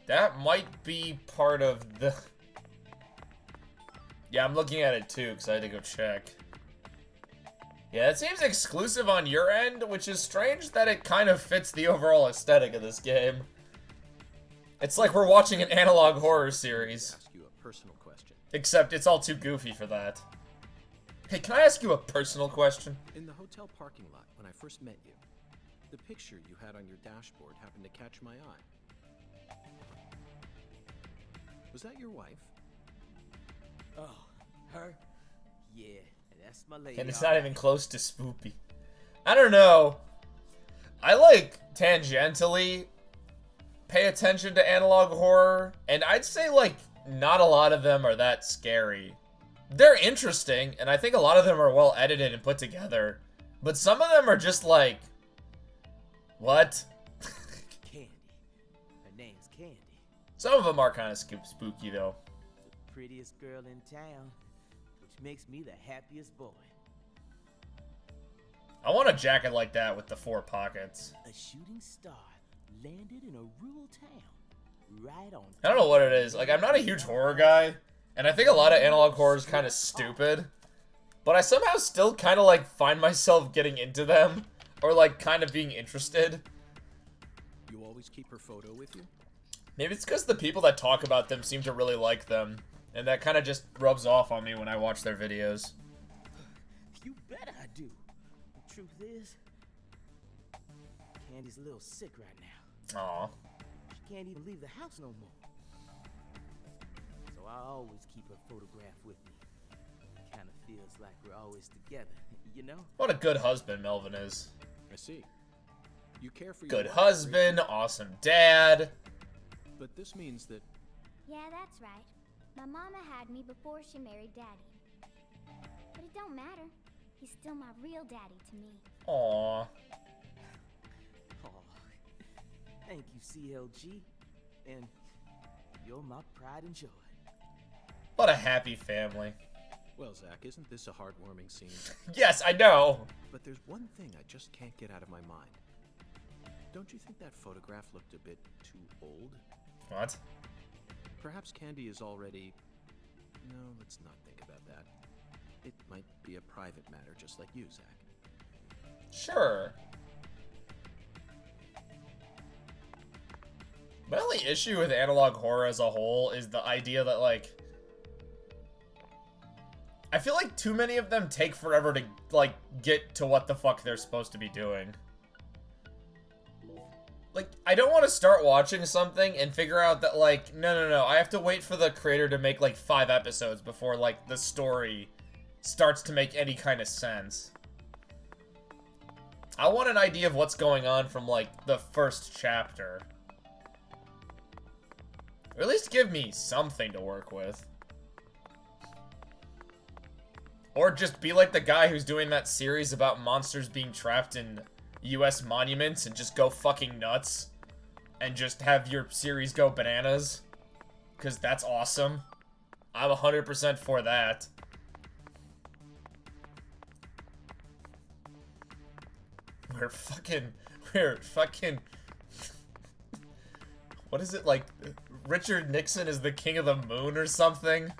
Speaker 1: That might be part of the... Yeah, I'm looking at it too, because I had to go check. Yeah, it seems exclusive on your end, which is strange that it kind of fits the overall aesthetic of this game. It's like we're watching an analog horror series.
Speaker 3: Ask you a personal question.
Speaker 1: Except it's all too goofy for that. Hey, can I ask you a personal question?
Speaker 3: In the hotel parking lot, when I first met you, the picture you had on your dashboard happened to catch my eye. Was that your wife?
Speaker 6: Oh, her? Yeah, that's my lady.
Speaker 1: And it's not even close to spoopy. I don't know. I like tangentially pay attention to analog horror, and I'd say like not a lot of them are that scary. They're interesting, and I think a lot of them are well edited and put together, but some of them are just like, what?
Speaker 6: Candy. Her name's Candy.
Speaker 1: Some of them are kind of spooky though.
Speaker 6: The prettiest girl in town, which makes me the happiest boy.
Speaker 1: I want a jacket like that with the 4 pockets.
Speaker 6: A shooting star landed in a rural town. Right on.
Speaker 1: I don't know what it is. Like, I'm not a huge horror guy, and I think a lot of analog horror is kind of stupid, but I somehow still kind of like find myself getting into them, or like kind of being interested.
Speaker 3: You always keep her photo with you?
Speaker 1: Maybe it's because the people that talk about them seem to really like them, and that kind of just rubs off on me when I watch their videos.
Speaker 6: You bet I do. The truth is, Candy's a little sick right now.
Speaker 1: Aw.
Speaker 6: She can't even leave the house no more. So I always keep her photograph with me. Kind of feels like we're always together, you know?
Speaker 1: What a good husband Melvin is.
Speaker 3: I see. You care for your
Speaker 1: Good
Speaker 3: wife,
Speaker 1: husband, awesome dad.
Speaker 3: but this means that
Speaker 2: Yeah, that's right. My mama had me before she married Daddy. But it don't matter. He's still my real daddy to me.
Speaker 1: Aw.
Speaker 6: Oh, thank you, CLG. And you're my pride and joy.
Speaker 1: What a happy family.
Speaker 3: well, Zach, isn't this a heartwarming scene?
Speaker 1: Yes, I know.
Speaker 3: But there's one thing I just can't get out of my mind. Don't you think that photograph looked a bit too old?
Speaker 1: What?
Speaker 3: Perhaps Candy is already... No, let's not think about that. It might be a private matter, just like you, Zach.
Speaker 1: Sure. My only issue with analog horror as a whole is the idea that, like, I feel like too many of them take forever to, like, get to what the fuck they're supposed to be doing. Like, I don't want to start watching something and figure out that, like, no, I have to wait for the creator to make, like, 5 episodes before, like, the story starts to make any kind of sense. I want an idea of what's going on from, like, the first chapter. Or at least give me something to work with. Or just be like the guy who's doing that series about monsters being trapped in US monuments and just go fucking nuts. And just have your series go bananas. Because that's awesome. I'm 100% for that. We're fucking... What is it, like, Richard Nixon is the king of the moon or something?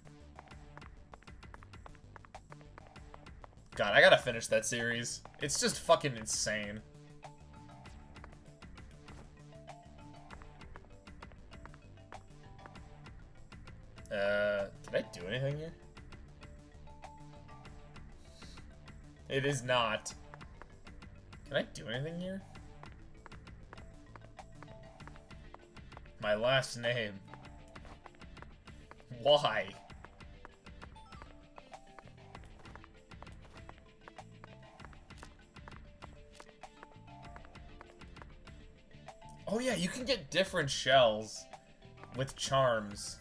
Speaker 1: God, I gotta finish that series. It's just fucking insane. Did I do anything here? It is not. Can I do anything here? My last name. Why? Oh yeah, you can get different shells with charms.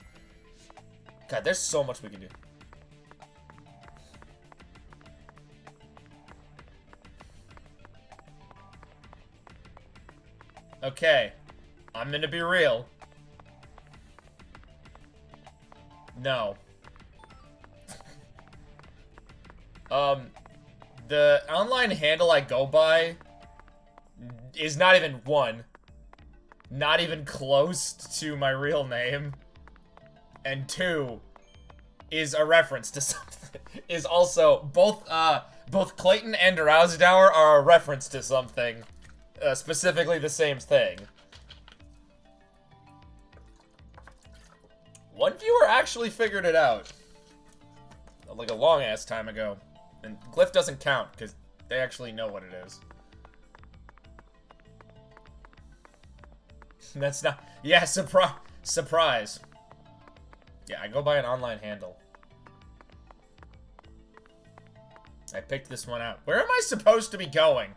Speaker 1: God, there's so much we can do. Okay. I'm gonna be real. No. The online handle I go by is not even 1. not even close to my real name. And 2 is a reference to something. Is also both Clayton and Rousdower are a reference to something. Specifically the same thing. One viewer actually figured it out. Like a long ass time ago. And Glyph doesn't count, because they actually know what it is. That's not... Yeah, surprise. Yeah, I go by an online handle. I picked this one out. Where am I supposed to be going?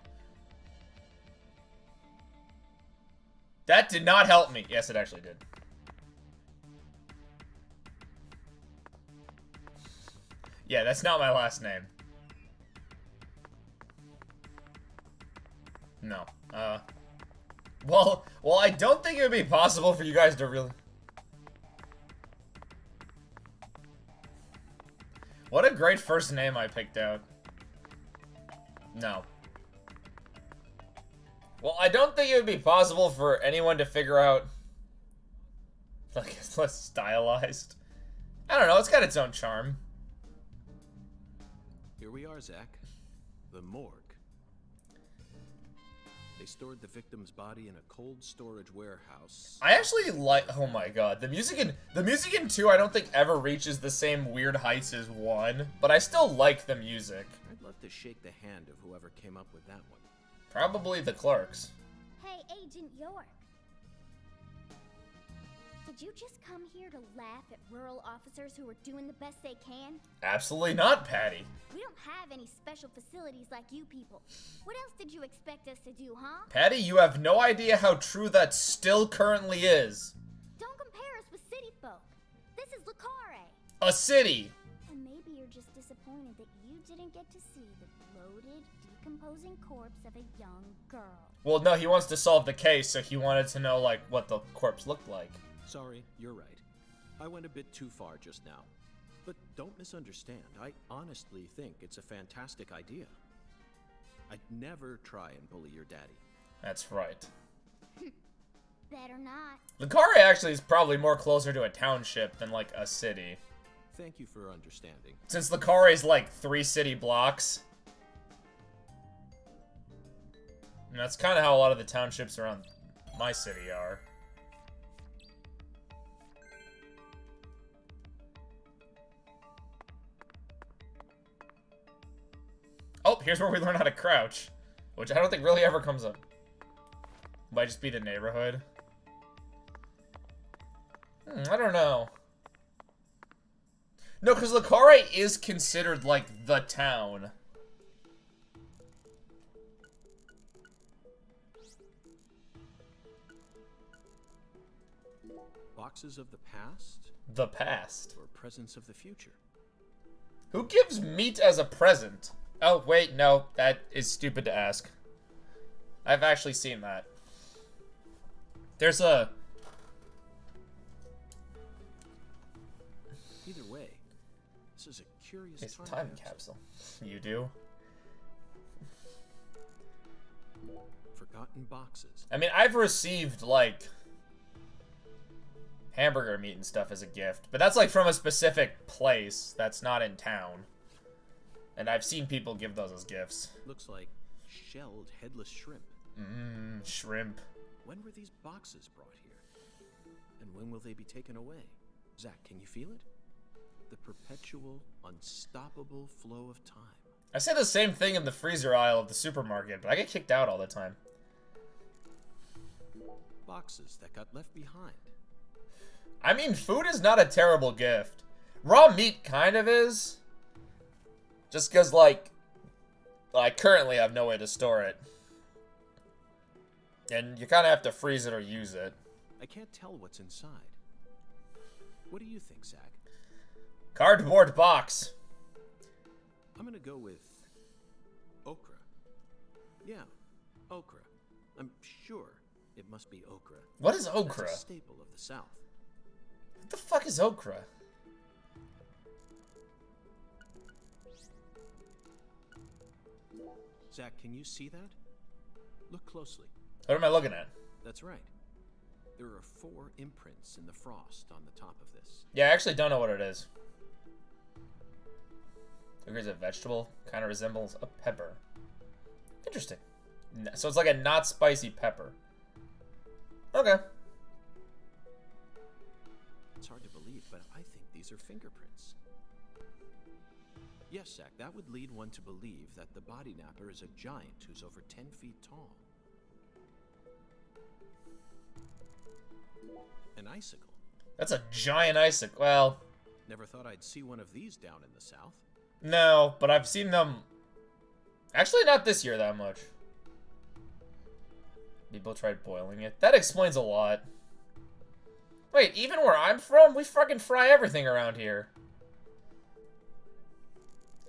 Speaker 1: That did not help me. Yes, it actually did. Yeah, that's not my last name. No. Well, I don't think it would be possible for you guys to really... What a great first name I picked out. No. Well, I don't think it would be possible for anyone to figure out... Like, it's less stylized. I don't know, it's got its own charm.
Speaker 3: Here we are, Zach. The morgue. They stored the victim's body in a cold storage warehouse.
Speaker 1: I actually like... Oh my god. The music in 2 I don't think ever reaches the same weird heights as 1. But I still like the music.
Speaker 3: I'd love to shake the hand of whoever came up with that one.
Speaker 1: Probably the clerks.
Speaker 2: Hey, Agent York. Did you just come here to laugh at rural officers who are doing the best they can?
Speaker 1: Absolutely not, Patty.
Speaker 2: We don't have any special facilities like you people. What else did you expect us to do, huh?
Speaker 1: Patty, you have no idea how true that still currently is.
Speaker 2: Don't compare us with city folk. This is Lucare.
Speaker 1: A city.
Speaker 2: And maybe you're just disappointed that you didn't get to see the bloated, decomposing corpse of a young girl.
Speaker 1: Well, no, he wants to solve the case, so he wanted to know, like, what the corpse looked like.
Speaker 3: Sorry, you're right. I went a bit too far just now. But don't misunderstand. I honestly think it's a fantastic idea. I'd never try and bully your daddy.
Speaker 1: That's right.
Speaker 2: Better not.
Speaker 1: Lucare actually is probably more closer to a township than, like, a city.
Speaker 3: Thank you for understanding.
Speaker 1: Since Lucare is, like, 3 city blocks. And that's kind of how a lot of the townships around my city are. Oh, here's where we learn how to crouch. Which I don't think really ever comes up. Might just be the neighborhood. I don't know. No, because Lucare is considered, like, the town.
Speaker 3: Boxes of the past?
Speaker 1: The past.
Speaker 3: Or presents of the future?
Speaker 1: Who gives meat as a present? Oh, wait, no. That is stupid to ask. I've actually seen that. There's a...
Speaker 3: Either way, this is a curious
Speaker 1: It's a time capsule. You do?
Speaker 3: Forgotten boxes.
Speaker 1: I mean, I've received, like, hamburger meat and stuff as a gift. But that's, like, from a specific place that's not in town. And I've seen people give those as gifts.
Speaker 3: Looks like shelled headless shrimp.
Speaker 1: Shrimp.
Speaker 3: When were these boxes brought here? And when will they be taken away? Zach, can you feel it? The perpetual, unstoppable flow of time.
Speaker 1: I say the same thing in the freezer aisle of the supermarket, but I get kicked out all the time.
Speaker 3: Boxes that got left behind.
Speaker 1: I mean, food is not a terrible gift. Raw meat kind of is. Just because, like, I currently have no way to store it. And you kind of have to freeze it or use it.
Speaker 3: I can't tell what's inside. What do you think, Zach?
Speaker 1: Cardboard box.
Speaker 3: I'm gonna go with okra. Yeah, okra. I'm sure it must be okra.
Speaker 1: What is okra?
Speaker 3: That's a staple of the South.
Speaker 1: What the fuck is okra?
Speaker 3: Zach, can you see that? Look closely.
Speaker 1: What am I looking at?
Speaker 3: That's right. There are 4 imprints in the frost on the top of this.
Speaker 1: Yeah, I actually don't know what it is. Here's a vegetable. Kind of resembles a pepper. Interesting. So it's like a not spicy pepper. Okay.
Speaker 3: It's hard to believe, but I think these are fingerprints. Yes, Zach, that would lead one to believe that the body napper is a giant who's over 10 feet tall. An icicle.
Speaker 1: That's a giant icicle. Well,
Speaker 3: Never thought I'd see one of these down in the south.
Speaker 1: no, but I've seen them. Actually, not this year that much. People tried boiling it. That explains a lot. Wait, even where I'm from, we fucking fry everything around here.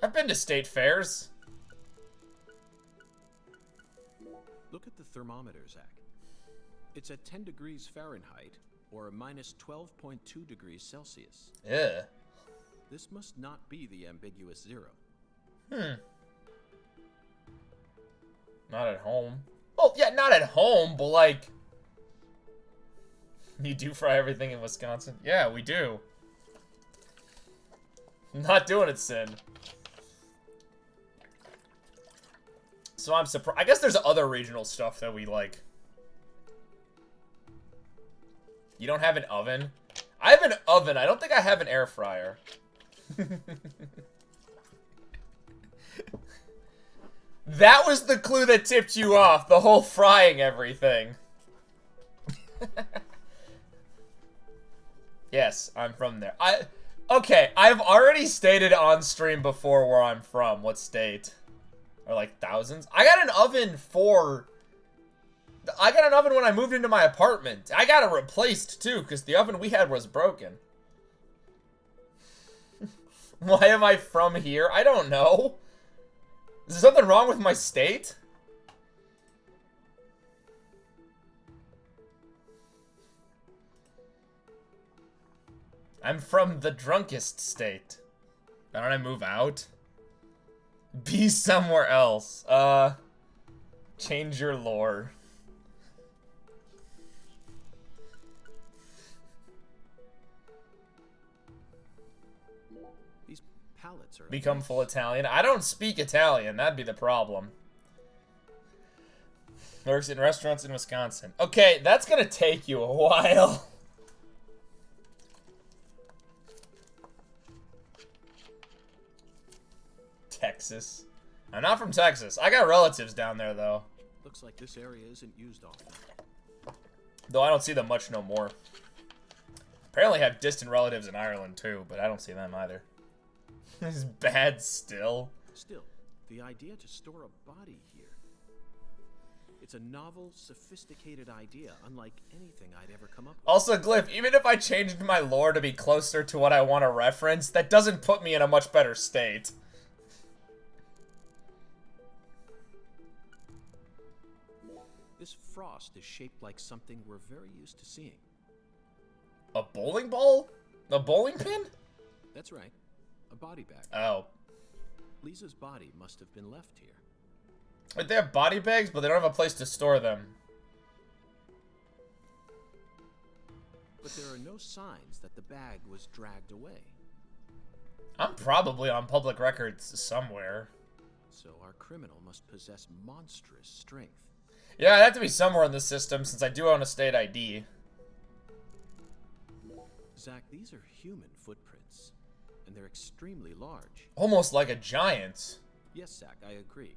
Speaker 1: I've been to state fairs.
Speaker 3: Look at the thermometer, Zach. It's at 10 degrees Fahrenheit, or a minus 12.2 degrees Celsius.
Speaker 1: Yeah.
Speaker 3: This must not be the ambiguous 0.
Speaker 1: Not at home. Well, yeah, not at home, but like... You do fry everything in Wisconsin? Yeah, we do. Not doing it, Sin. So I'm surprised. I guess there's other regional stuff that we like. You don't have an oven? I have an oven. I don't think I have an air fryer. That was the clue that tipped you off. The whole frying everything. Yes, I'm from there. Okay, I've already stated on stream before where I'm from. What state? Or like thousands? I got an oven when I moved into my apartment. I got it replaced too, because the oven we had was broken. Why am I from here? I don't know. Is there something wrong with my state? I'm from the drunkest state. Why don't I move out? Be somewhere else. Change your lore.
Speaker 3: These pallets are...
Speaker 1: Become full Italian. I don't speak Italian. That'd be the problem. Works in restaurants in Wisconsin. Okay, that's gonna take you a while. Texas. I'm not from Texas. I got relatives down there, though.
Speaker 3: Looks like this area isn't used often.
Speaker 1: Though I don't see them much no more. Apparently have distant relatives in Ireland, too, but I don't see them either. This is bad still.
Speaker 3: Still, the idea to store a body here. It's a novel, sophisticated idea, unlike anything I'd ever come up with.
Speaker 1: Also, Glyph, even if I changed my lore to be closer to what I want to reference, that doesn't put me in a much better state.
Speaker 3: This frost is shaped like something we're very used to seeing.
Speaker 1: A bowling ball? A bowling pin?
Speaker 3: That's right. A body bag.
Speaker 1: Oh.
Speaker 3: Lisa's body must have been left here.
Speaker 1: Wait, they have body bags, but they don't have a place to store them.
Speaker 3: But there are no signs that the bag was dragged away.
Speaker 1: I'm probably on public records somewhere.
Speaker 3: So our criminal must possess monstrous strength.
Speaker 1: Yeah, I'd have to be somewhere in the system since I do own a state ID.
Speaker 3: Zach, these are human footprints, and they're extremely large.
Speaker 1: Almost like a giant.
Speaker 3: Yes, Zach, I agree.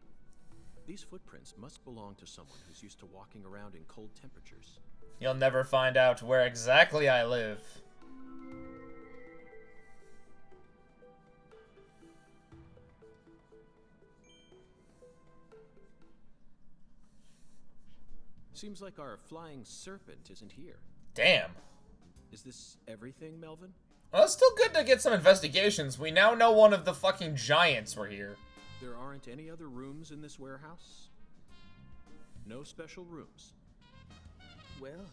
Speaker 3: These footprints must belong to someone who's used to walking around in cold temperatures.
Speaker 1: You'll never find out where exactly I live.
Speaker 3: Seems like our flying serpent isn't here.
Speaker 1: Damn.
Speaker 3: Is this everything, Melvin?
Speaker 1: Well, it's still good to get some investigations. We now know one of the fucking giants were here.
Speaker 3: There aren't any other rooms in this warehouse? No special rooms?
Speaker 6: Well,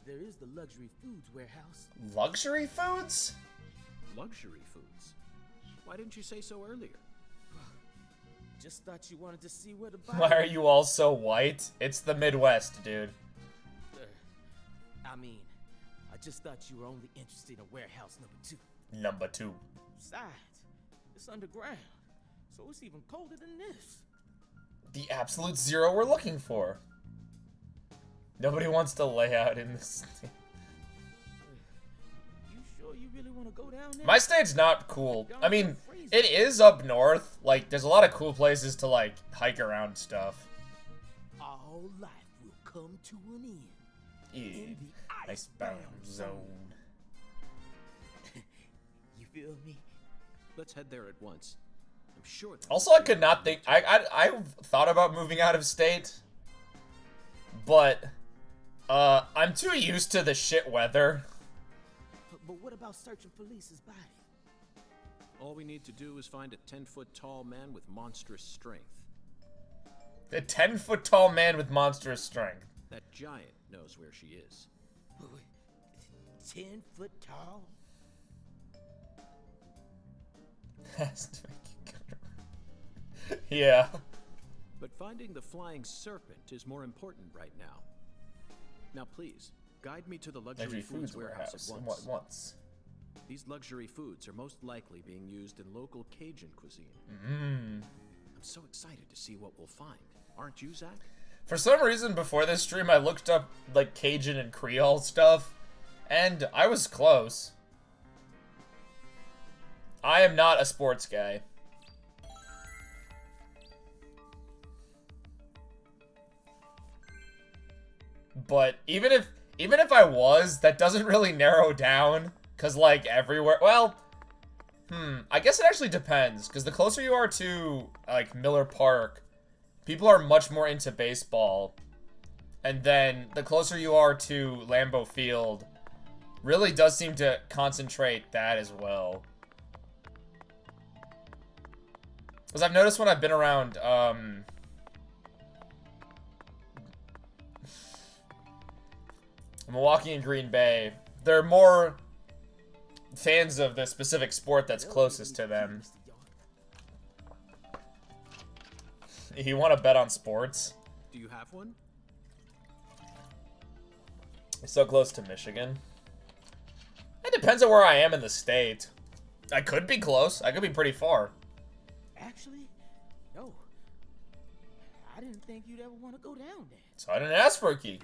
Speaker 6: there is the luxury foods warehouse.
Speaker 1: Luxury foods?
Speaker 3: Luxury foods? Why didn't you say so earlier?
Speaker 6: Just thought you wanted to see where the body...
Speaker 1: Why are you all so white? It's the Midwest, dude.
Speaker 6: I'll I mean, I just thought you were only interested in warehouse number 2.
Speaker 1: Number 2.
Speaker 6: Besides, it's underground, so it's even colder than this.
Speaker 1: The absolute zero we're looking for. Nobody wants to lay out in this.
Speaker 6: You sure you really want to go down there?
Speaker 1: My state's not cool. I mean, it is up north. Like, there's a lot of cool places to, like, hike around stuff.
Speaker 6: All life will come to an end.
Speaker 1: In
Speaker 6: the
Speaker 1: icebound zone.
Speaker 6: You feel me?
Speaker 3: Let's head there at once. I'm sure.
Speaker 1: Also, I could not think. I've thought about moving out of state, but I'm too used to the shit weather.
Speaker 6: But what about searching for Lisa's body?
Speaker 3: All we need to do is find a 10-foot tall man with monstrous strength.
Speaker 1: A 10-foot tall man with monstrous strength.
Speaker 3: That giant knows where she is.
Speaker 6: 10 foot tall?
Speaker 1: Has to make it yeah.
Speaker 3: But finding the flying serpent is more important right now. Now please, guide me to the luxury foods warehouse at once. These luxury foods are most likely being used in local Cajun cuisine. I'm so excited to see what we'll find. Aren't you, Zach?
Speaker 1: For some reason, before this stream, I looked up, like, Cajun and Creole stuff, and I was close. I am not a sports guy. But even if I was, that doesn't really narrow down, because, like, everywhere, well, I guess it actually depends, because the closer you are to, like, Miller Park, people are much more into baseball. And then the closer you are to Lambeau Field, really does seem to concentrate that as well. Because I've noticed when I've been around, Milwaukee and Green Bay, they're more fans of the specific sport that's closest to them. You want to bet on sports?
Speaker 3: Do you have one?
Speaker 1: So close to Michigan. It depends on where I am in the state. I could be close. I could be pretty far.
Speaker 6: Actually, no. I didn't think you'd ever want to go down there.
Speaker 1: So I didn't ask for a key.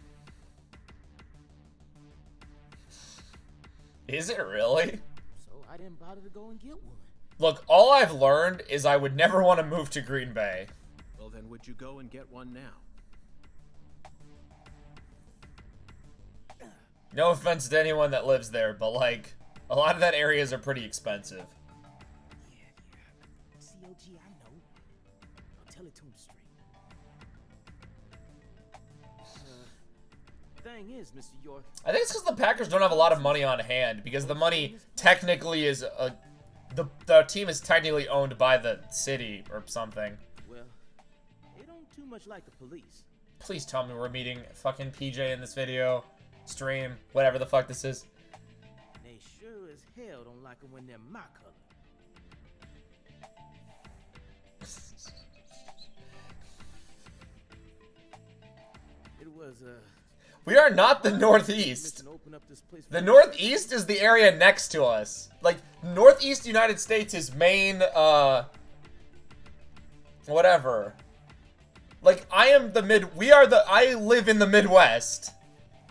Speaker 1: Is it really?
Speaker 6: So I didn't bother to go and get one.
Speaker 1: Look, all I've learned is I would never want to move to Green Bay.
Speaker 3: Well, then would you go and get one now?
Speaker 1: No offense to anyone that lives there, but, like, a lot of that areas are pretty expensive.
Speaker 6: Yeah. COG, I know. I'll tell it to him straight. Thing is, Mr. York.
Speaker 1: I think it's because the Packers don't have a lot of money on hand, because the money technically is the team is technically owned by the city or something.
Speaker 6: Well, they don't too much like the police.
Speaker 1: Please tell me we're meeting fucking PJ in this video, stream, whatever the fuck this is.
Speaker 6: They sure as hell don't like them when they're my color. It was,
Speaker 1: We are not the Northeast. The Northeast is the area next to us. Like, Northeast United States is Maine, whatever. Like, I live in the Midwest.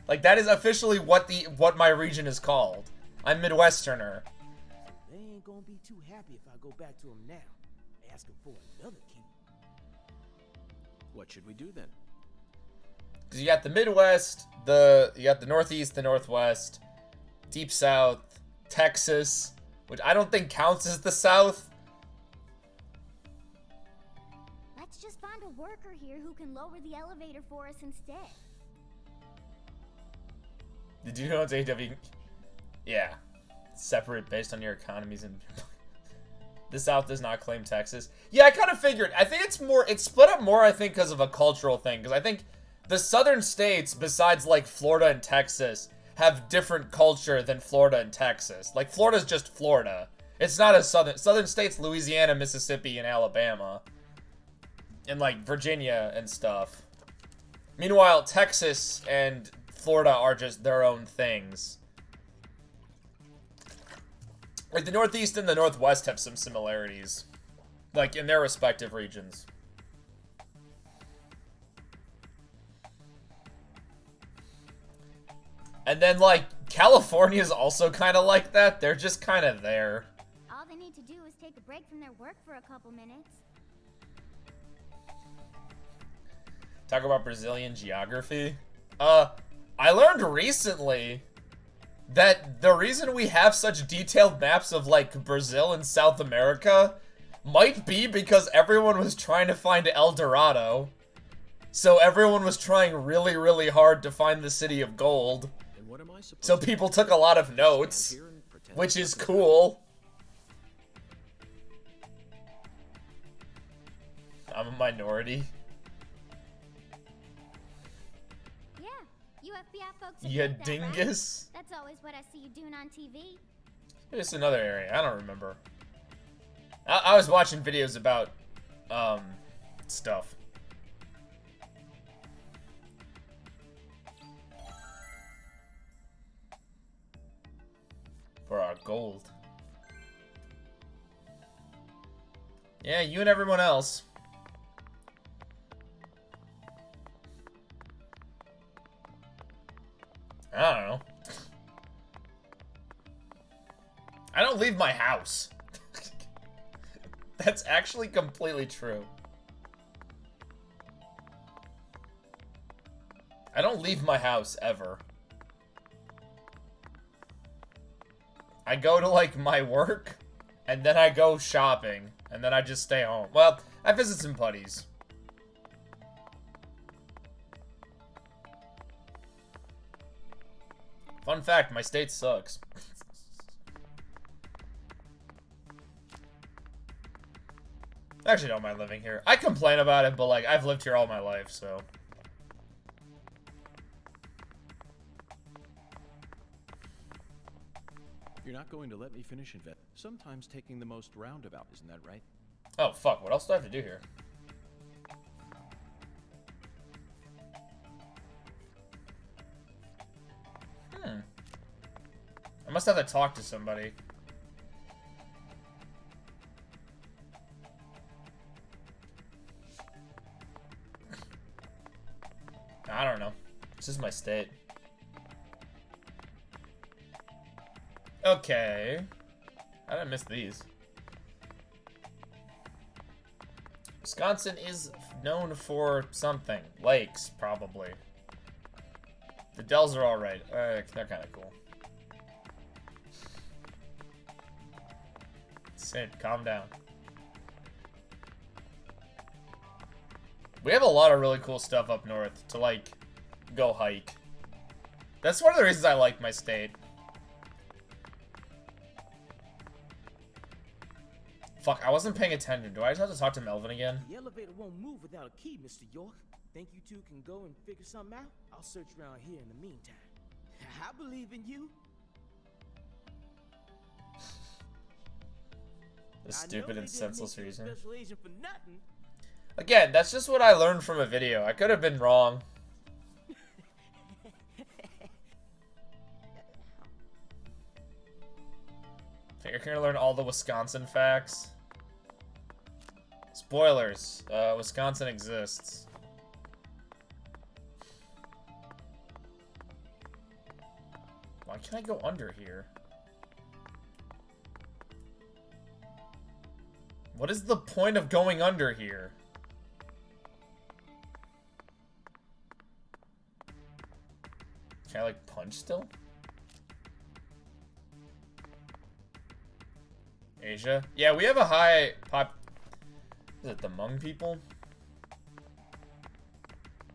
Speaker 1: Like, that is officially what my region is called. I'm Midwesterner.
Speaker 6: They ain't gonna be too happy if I go back to them now, asking for another key.
Speaker 3: What should we do then?
Speaker 1: Because you got the Midwest, you got the Northeast, the Northwest, Deep South, Texas, which I don't think counts as the South.
Speaker 2: Let's just find a worker here who can lower the elevator for us instead.
Speaker 1: Did you know it's AW? Yeah. Separate based on your economies and... The South does not claim Texas. Yeah, I kind of figured. I think it's split up more, I think, because of a cultural thing. Because I think the southern states, besides, like, Florida and Texas, have different culture than Florida and Texas. Like, Florida's just Florida. It's not as southern states, Louisiana, Mississippi, and Alabama. And, like, Virginia and stuff. Meanwhile, Texas and Florida are just their own things. Like, the Northeast and the Northwest have some similarities. Like, in their respective regions. And then, like, California is also kind of like that. They're just kind of there.
Speaker 2: All they need to do is take a break from their work for a couple minutes.
Speaker 1: Talk about Brazilian geography. I learned recently that the reason we have such detailed maps of, like, Brazil and South America might be because everyone was trying to find El Dorado. So everyone was trying really, really hard to find the city of gold.
Speaker 3: And what am I supposed
Speaker 1: So
Speaker 3: to
Speaker 1: people
Speaker 3: do?
Speaker 1: took a lot of
Speaker 3: Stand
Speaker 1: notes,
Speaker 3: here and pretend
Speaker 1: which
Speaker 3: it's
Speaker 1: is
Speaker 3: nothing
Speaker 1: cool. I'm a minority.
Speaker 2: Yeah, you FBI folks are
Speaker 1: You
Speaker 2: good, that, right?
Speaker 1: dingus.
Speaker 2: That's always what I see you doing on TV.
Speaker 1: It's another area. I don't remember. I was watching videos about, stuff. For our gold. Yeah, you and everyone else. I don't know. I don't leave my house. That's actually completely true. I don't leave my house ever. I go to, like, my work, and then I go shopping, and then I just stay home. Well, I visit some buddies. Fun fact, my state sucks. I actually don't mind living here. I complain about it, but, like, I've lived here all my life, so.
Speaker 3: You're not going to let me finish sometimes taking the most roundabout, isn't that right?
Speaker 1: Oh, fuck. What else do I have to do here? I must have to talk to somebody. I don't know. This is my state. Okay. I didn't miss these. Wisconsin is known for something. Lakes, probably. The Dells are alright. They're kind of cool. Sid, calm down. We have a lot of really cool stuff up north to, like, go hike. That's one of the reasons I like my state. Fuck, I wasn't paying attention. Do I just have to talk to Melvin again?
Speaker 6: The elevator won't move without a key, Mr. York. Think you two can go and figure something out? I'll search around here in the meantime. I believe in you.
Speaker 1: The stupid and senseless reason.
Speaker 6: Special agent for nothing.
Speaker 1: Again, that's just what I learned from a video. I could have been wrong. You're gonna learn all the Wisconsin facts. Spoilers. Wisconsin exists. Why can't I go under here? What is the point of going under here? Can I, like, punch still? Asia? Yeah, we have a high Is it the Hmong people?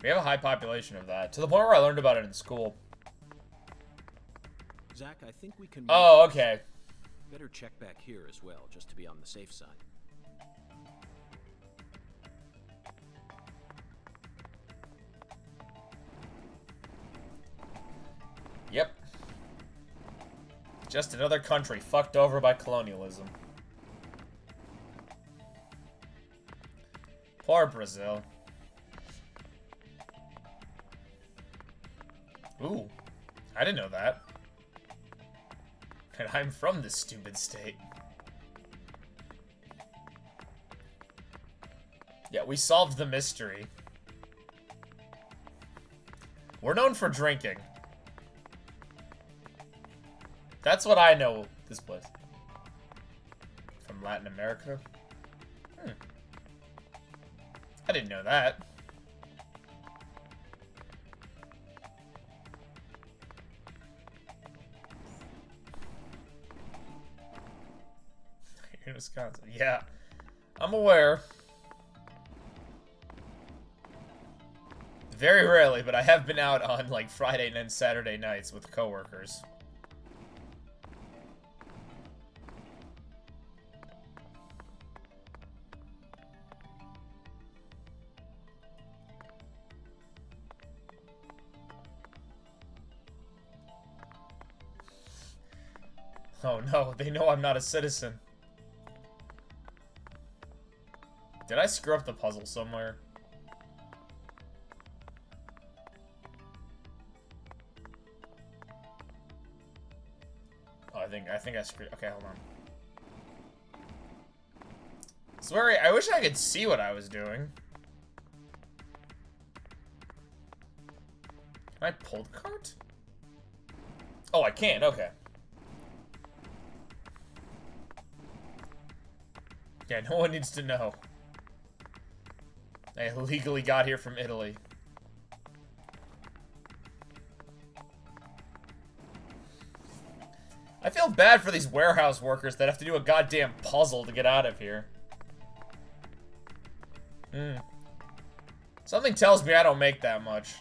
Speaker 1: We have a high population of that. To the point where I learned about it in school.
Speaker 3: Zach, I think we can...
Speaker 1: Oh, okay.
Speaker 3: Better check back here as well, just to be on the safe side.
Speaker 1: Yep. Just another country fucked over by colonialism. Poor Brazil. Ooh. I didn't know that. And I'm from this stupid state. Yeah, we solved the mystery. We're known for drinking. That's what I know this place. From Latin America? I didn't know that. You're in Wisconsin. Yeah, I'm aware. Very rarely, but I have been out on like Friday and Saturday nights with coworkers. Oh no, they know I'm not a citizen. Did I screw up the puzzle somewhere? Oh, I think I screwed. Okay, hold on. Sweary, I wish I could see what I was doing. Can I pull the cart? Oh, I can't. Okay. Yeah, no one needs to know. I illegally got here from Italy. I feel bad for these warehouse workers that have to do a goddamn puzzle to get out of here. Something tells me I don't make that much.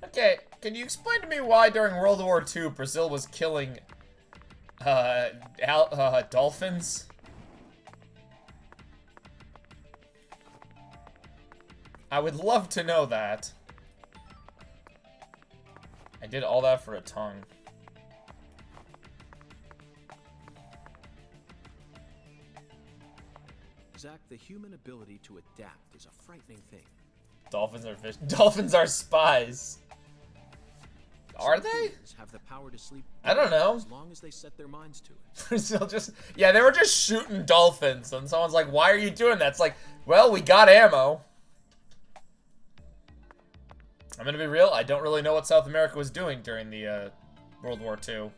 Speaker 1: Okay, can you explain to me why during World War II Brazil was killing dolphins? I would love to know that. I did all that for a tongue.
Speaker 3: Zach, the human ability to adapt is a frightening thing.
Speaker 1: Dolphins are fish. Dolphins are spies. Are they?
Speaker 3: Humans have the power to sleep.
Speaker 1: I don't know.
Speaker 3: As long as they set their minds to it.
Speaker 1: Brazil just, yeah, they were just shooting dolphins, and someone's like, "Why are you doing that?" It's like, well, we got ammo. I'm gonna be real. I don't really know what South America was doing during the World War II.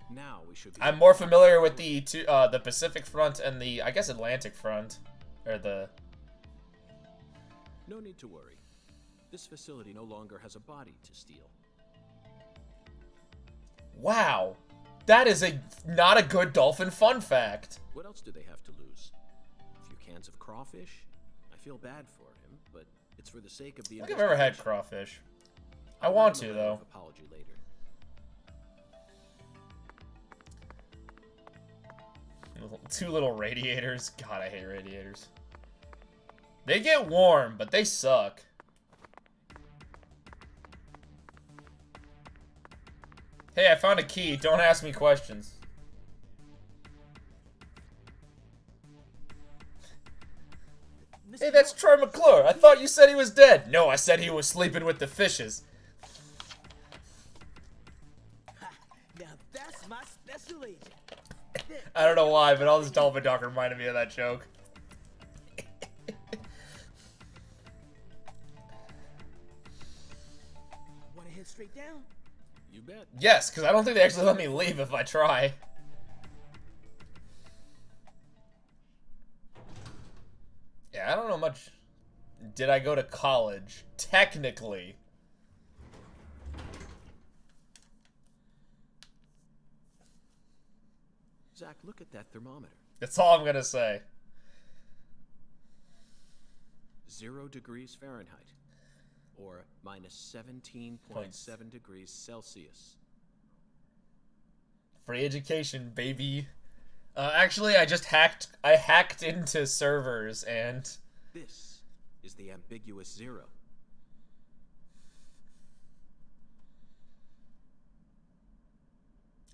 Speaker 3: Now we should be.
Speaker 1: I'm more familiar with the Pacific Front and the, I guess, Atlantic Front, or the.
Speaker 3: No need to worry. This facility no longer has a body to steal.
Speaker 1: Wow, that is not a good dolphin fun fact.
Speaker 3: What else do they have to lose? A few cans of crawfish? I feel bad for him, but it's for the sake of the
Speaker 1: I don't think I've ever had crawfish. I want to, though.
Speaker 3: Apology later.
Speaker 1: Two little radiators. God, I hate radiators. They get warm, but they suck. Hey, I found a key. Don't ask me questions. Hey, that's Troy McClure. I thought you said he was dead. No, I said he was sleeping with the fishes.
Speaker 6: Now that's my special agent.
Speaker 1: I don't know why, but all this dolphin talk reminded me of that joke.
Speaker 6: Wanna head straight down?
Speaker 3: You bet.
Speaker 1: Yes, because I don't think they actually let me leave if I try. Yeah, I don't know much. Did I go to college? Technically.
Speaker 3: Zach, look at that thermometer.
Speaker 1: That's all I'm gonna say.
Speaker 3: 0 degrees Fahrenheit. Or minus 17.7 degrees Celsius.
Speaker 1: Free education, baby. Actually, I hacked into servers and...
Speaker 3: This is the ambiguous 0.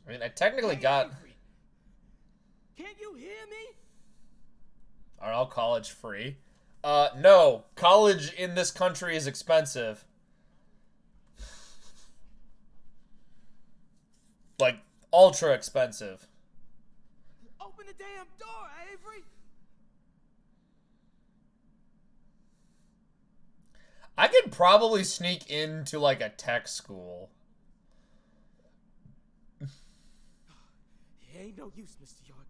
Speaker 1: I mean, I technically got...
Speaker 6: Can't you hear me?
Speaker 1: Are all college free? No. College in this country is expensive. Like, ultra expensive.
Speaker 6: Open the damn door, Avery!
Speaker 1: I could probably sneak into, like, a tech school.
Speaker 6: It ain't no use, Mr. York.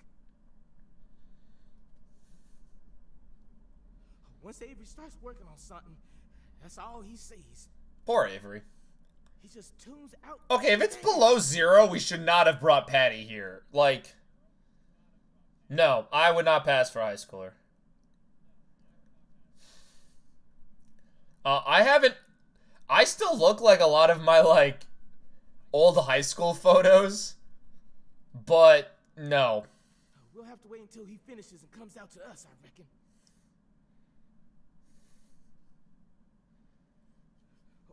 Speaker 6: Once Avery starts working on something, that's all he sees.
Speaker 1: Poor Avery.
Speaker 6: He just tunes out.
Speaker 1: Okay, if it's below 0, we should not have brought Patty here. Like, no, I would not pass for high schooler. I still look like a lot of my, like, old high school photos, but no.
Speaker 6: We'll have to wait until he finishes and comes out to us, I reckon.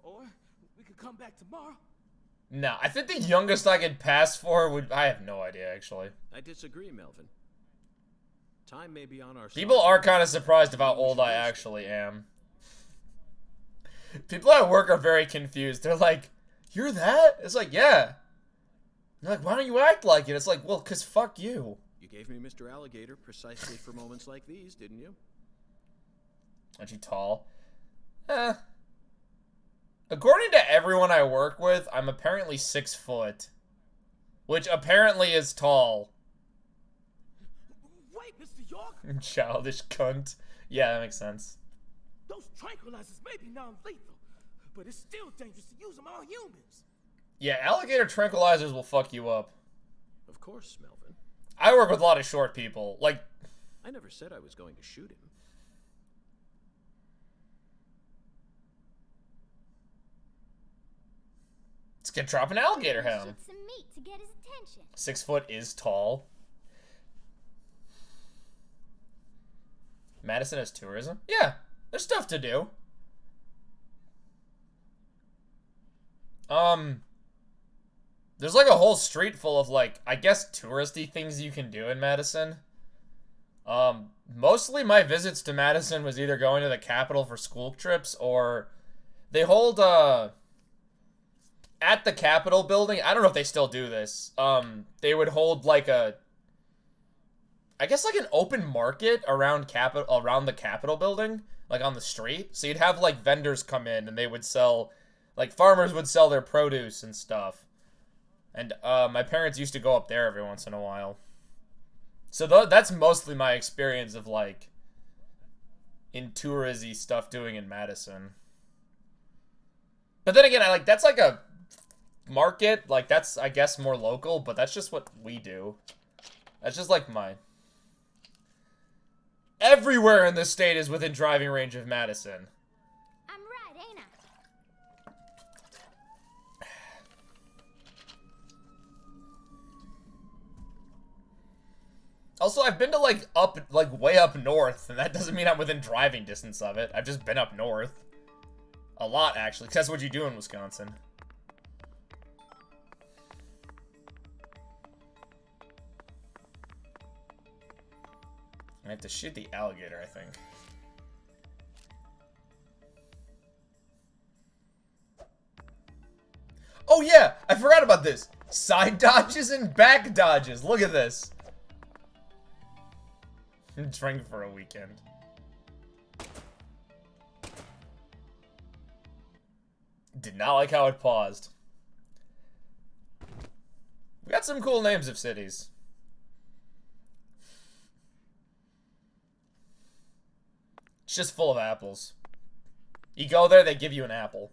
Speaker 6: Or we could come back tomorrow.
Speaker 1: No, I think the youngest I could pass for would... I have no idea, actually.
Speaker 3: I disagree, Melvin. Time may be on our side.
Speaker 1: People are kind of surprised about how old I actually am. People at work are very confused. They're like, you're that? It's like, yeah. They're like, why don't you act like it? It's like, well, because fuck you.
Speaker 3: You gave me Mr. Alligator precisely for moments like these, didn't you?
Speaker 1: Aren't you tall? According to everyone I work with, I'm apparently 6 foot. Which apparently is tall.
Speaker 6: Wait, Mr. York!
Speaker 1: Childish cunt. Yeah, that makes sense.
Speaker 6: Those tranquilizers may be non-lethal, but it's still dangerous to use them on humans.
Speaker 1: Yeah, alligator tranquilizers will fuck you up.
Speaker 3: Of course, Melvin.
Speaker 1: I work with a lot of short people. Like,
Speaker 3: I never said I was going to shoot him.
Speaker 1: let's get drop an alligator hound.
Speaker 2: Shoot some meat to get his attention.
Speaker 1: 6 foot is tall. Madison has tourism? Yeah, there's stuff to do. There's like a whole street full of like, I guess touristy things you can do in Madison. Mostly my visits to Madison was either going to the Capitol for school trips or they hold, at the Capitol building, I don't know if they still do this, they would hold like a, I guess like an open market around the Capitol building, like on the street. So you'd have like vendors come in and they would sell, like farmers would sell their produce and stuff. And my parents used to go up there every once in a while. So that's mostly my experience of like in touristy stuff doing in Madison. But then again, that's like a market, like that's I guess more local, but that's just what we do. That's just like mine. Everywhere in this state is within driving range of Madison.
Speaker 2: I'm right, ain't I?
Speaker 1: Also, I've been to like way up north, and that doesn't mean I'm within driving distance of it. I've just been up north. A lot, actually, because that's what you do in Wisconsin. I have to shoot the alligator, I think. Oh yeah, I forgot about this. Side dodges and back dodges. Look at this. Drink for a weekend. Did not like how it paused. We got some cool names of cities. It's just full of apples. You go there, they give you an apple.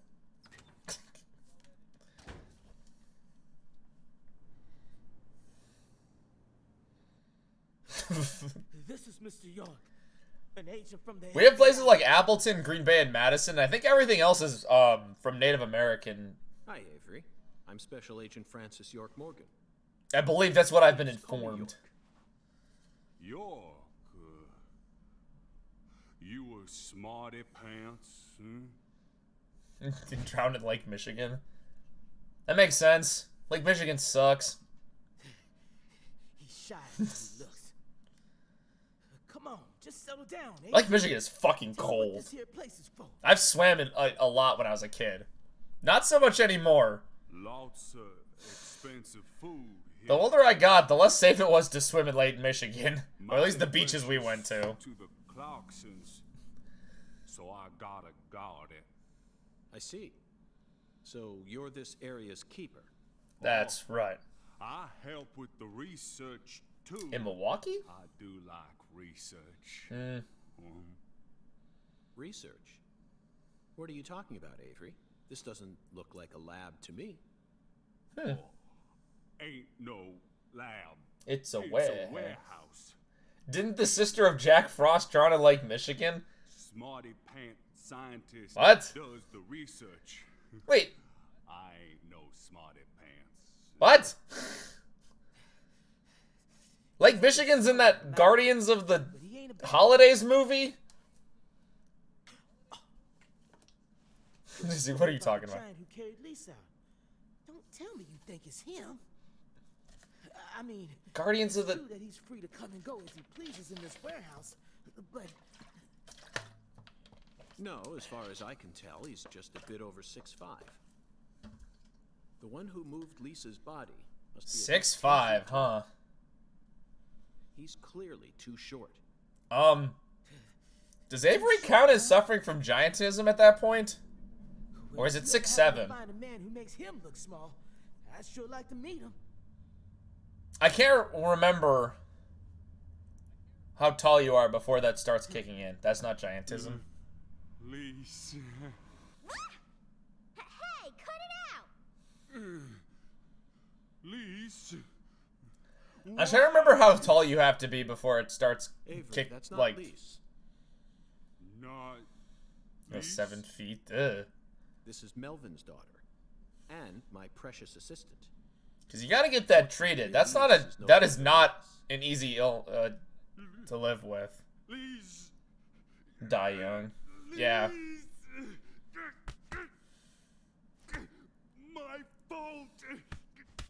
Speaker 6: This is Mr. York, an agent from the...
Speaker 1: We have places like Appleton, Green Bay, and Madison. I think everything else is from Native American.
Speaker 3: Hi, Avery. I'm Special Agent Francis York Morgan.
Speaker 1: I believe that's what I've been
Speaker 3: Just call me
Speaker 1: informed.
Speaker 4: York, you a smarty pants,
Speaker 1: Drowned in Lake Michigan. That makes sense. Lake Michigan sucks.
Speaker 6: He's shy as he looks. Come on, just settle down, eh?
Speaker 1: Lake Michigan is fucking
Speaker 6: Tell me what
Speaker 1: cold.
Speaker 6: this here place is for.
Speaker 1: I've swam in a lot when I was a kid. Not so much anymore.
Speaker 4: Lots of expensive food here.
Speaker 1: The older I got, the less safe it was to swim in Lake Michigan. Or at least the beaches we went to.
Speaker 4: To the Clarksons, so I gotta guard it.
Speaker 3: I see. So you're this area's keeper.
Speaker 1: That's right.
Speaker 4: I help with the research too.
Speaker 1: In Milwaukee?
Speaker 4: I do like research.
Speaker 3: Research? What are you talking about, Avery? This doesn't look like a lab to me.
Speaker 4: Ain't no lab.
Speaker 1: It's a
Speaker 4: It's
Speaker 1: warehouse.
Speaker 4: a warehouse.
Speaker 1: Didn't the sister of Jack Frost drown in Lake Michigan?
Speaker 4: Smarty pants scientist
Speaker 1: What?
Speaker 4: does the research.
Speaker 1: Wait,
Speaker 4: I ain't no smarty pants.
Speaker 1: what? Lake Michigan's in that Guardians of the
Speaker 6: But he ain't a bad
Speaker 1: Holidays movie? What are you talking about?
Speaker 6: giant who carried Lisa out. Don't tell me you think it's him. I mean,
Speaker 1: Guardians of
Speaker 6: it's
Speaker 1: the...
Speaker 6: true that he's free to come and go as he pleases in this warehouse, but
Speaker 3: No, as far as I can tell, he's just a bit over 6'5". The one who moved Lisa's body must be about
Speaker 1: 6'5", huh?
Speaker 3: He's clearly too short.
Speaker 1: Does Avery count as suffering from giantism at that point? Or is it
Speaker 6: if you ever happen to
Speaker 1: 6'7"?
Speaker 6: find a man who makes him look small, I'd sure like to meet him.
Speaker 1: I can't remember how tall you are before that starts kicking in. That's not giantism.
Speaker 4: Lisa.
Speaker 2: Hey, cut it out!
Speaker 4: Lisa.
Speaker 1: I'm trying to remember how tall you have to be before it starts
Speaker 3: Avery,
Speaker 1: kick
Speaker 3: that's not
Speaker 1: like
Speaker 3: Lise.
Speaker 4: Not.
Speaker 1: 7 feet. Ugh.
Speaker 3: This is Melvin's daughter, and my precious assistant.
Speaker 1: Because you gotta get that treated. That is not an easy ill to live with.
Speaker 4: Lisa.
Speaker 1: Die young. Yeah.
Speaker 4: My fault.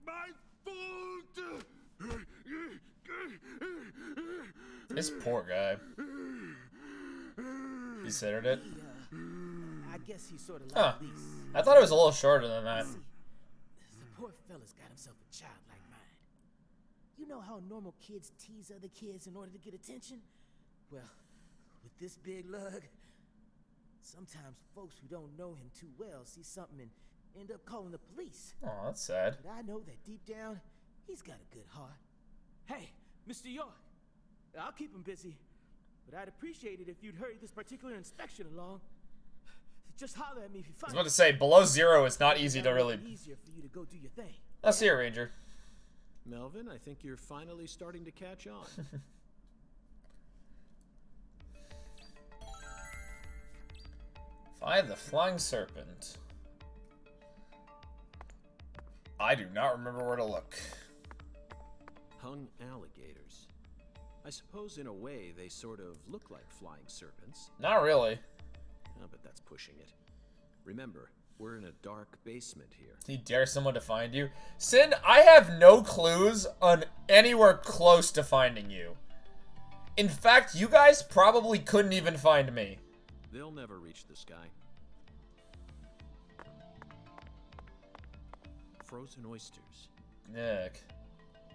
Speaker 4: My fault.
Speaker 1: This poor guy. Considered it.
Speaker 6: I guess he's sort of
Speaker 1: Huh.
Speaker 6: like Lisa.
Speaker 1: I thought it was a little shorter than that.
Speaker 6: See, the poor fella's got himself a childlike mind. You know how normal kids tease other kids in order to get attention? Well, with this big lug, sometimes folks who don't know him too well see something and end up calling the police.
Speaker 1: Oh, that's sad.
Speaker 6: But I know that deep down, he's got a good heart. Hey, Mr. York, I'll keep him busy, but I'd appreciate it if you'd hurry this particular inspection along. Just holler at me if you
Speaker 1: I was
Speaker 6: find
Speaker 1: about to say, below 0 is not easy to really...
Speaker 6: easier for you to go do your thing.
Speaker 1: I'll see you, Ranger.
Speaker 3: Melvin, I think you're finally starting to catch on.
Speaker 1: Find the Flying Serpent. I do not remember where to look.
Speaker 3: Hung alligators. I suppose in a way they sort of look like flying serpents.
Speaker 1: Not really.
Speaker 3: Oh, but that's pushing it. Remember, we're in a dark basement here.
Speaker 1: Do you dare someone to find you? Sin, I have no clues on anywhere close to finding you. In fact, you guys probably couldn't even find me.
Speaker 3: They'll never reach the sky. Frozen oysters.
Speaker 1: Nick.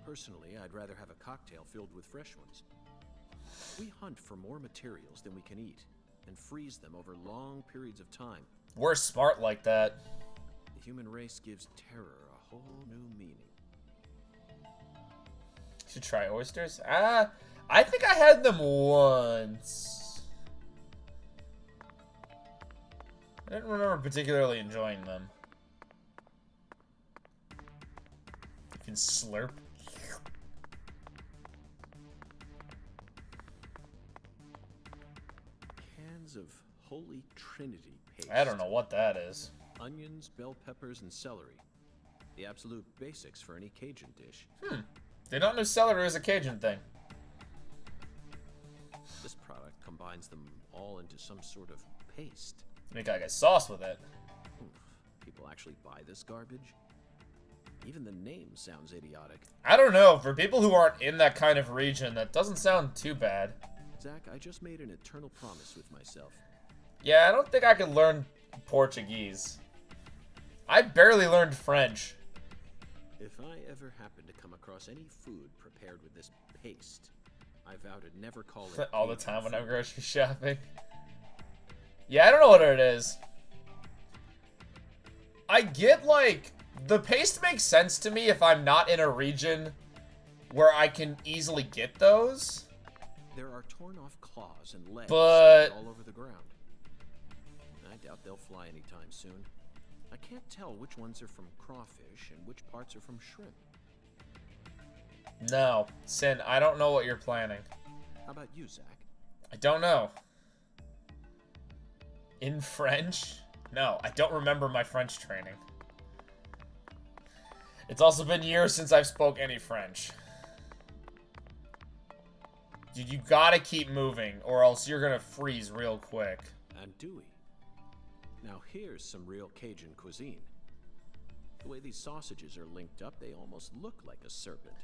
Speaker 3: Personally, I'd rather have a cocktail filled with fresh ones. We hunt for more materials than we can eat, and freeze them over long periods of time.
Speaker 1: We're smart like that.
Speaker 3: The human race gives terror a whole new meaning.
Speaker 1: Should try oysters? I think I had them once. I didn't remember particularly enjoying them. You can slurp.
Speaker 3: Cans of Holy Trinity paste.
Speaker 1: I don't know what that is.
Speaker 3: Onions, bell peppers, and celery. The absolute basics for any Cajun dish.
Speaker 1: Did not know celery was a Cajun thing.
Speaker 3: This product combines them all into some sort of paste.
Speaker 1: Make like a sauce with it.
Speaker 3: Oof, people actually buy this garbage? Even the name sounds idiotic.
Speaker 1: I don't know. For people who aren't in that kind of region, that doesn't sound too bad.
Speaker 3: Zach, I just made an eternal promise with myself.
Speaker 1: Yeah, I don't think I could learn Portuguese. I barely learned French.
Speaker 3: If I ever happen to come across any food prepared with this paste, I vow to never call it
Speaker 1: All the
Speaker 3: Cajun
Speaker 1: time when
Speaker 3: food.
Speaker 1: I'm grocery shopping. Yeah, I don't know what it is. I get, like, the paste makes sense to me if I'm not in a region where I can easily get those.
Speaker 3: There are torn off claws and legs
Speaker 1: But-
Speaker 3: scattered all over the ground. I doubt they'll fly anytime soon. I can't tell which ones are from crawfish and which parts are from shrimp.
Speaker 1: No, Sin, I don't know what you're planning.
Speaker 3: How about you, Zach?
Speaker 1: I don't know. In French? No, I don't remember my French training. It's also been years since I've spoke any French. Dude, you gotta keep moving, or else you're gonna freeze real quick.
Speaker 3: And Dewey. Now here's some real Cajun cuisine. The way these sausages are linked up, they almost look like a serpent.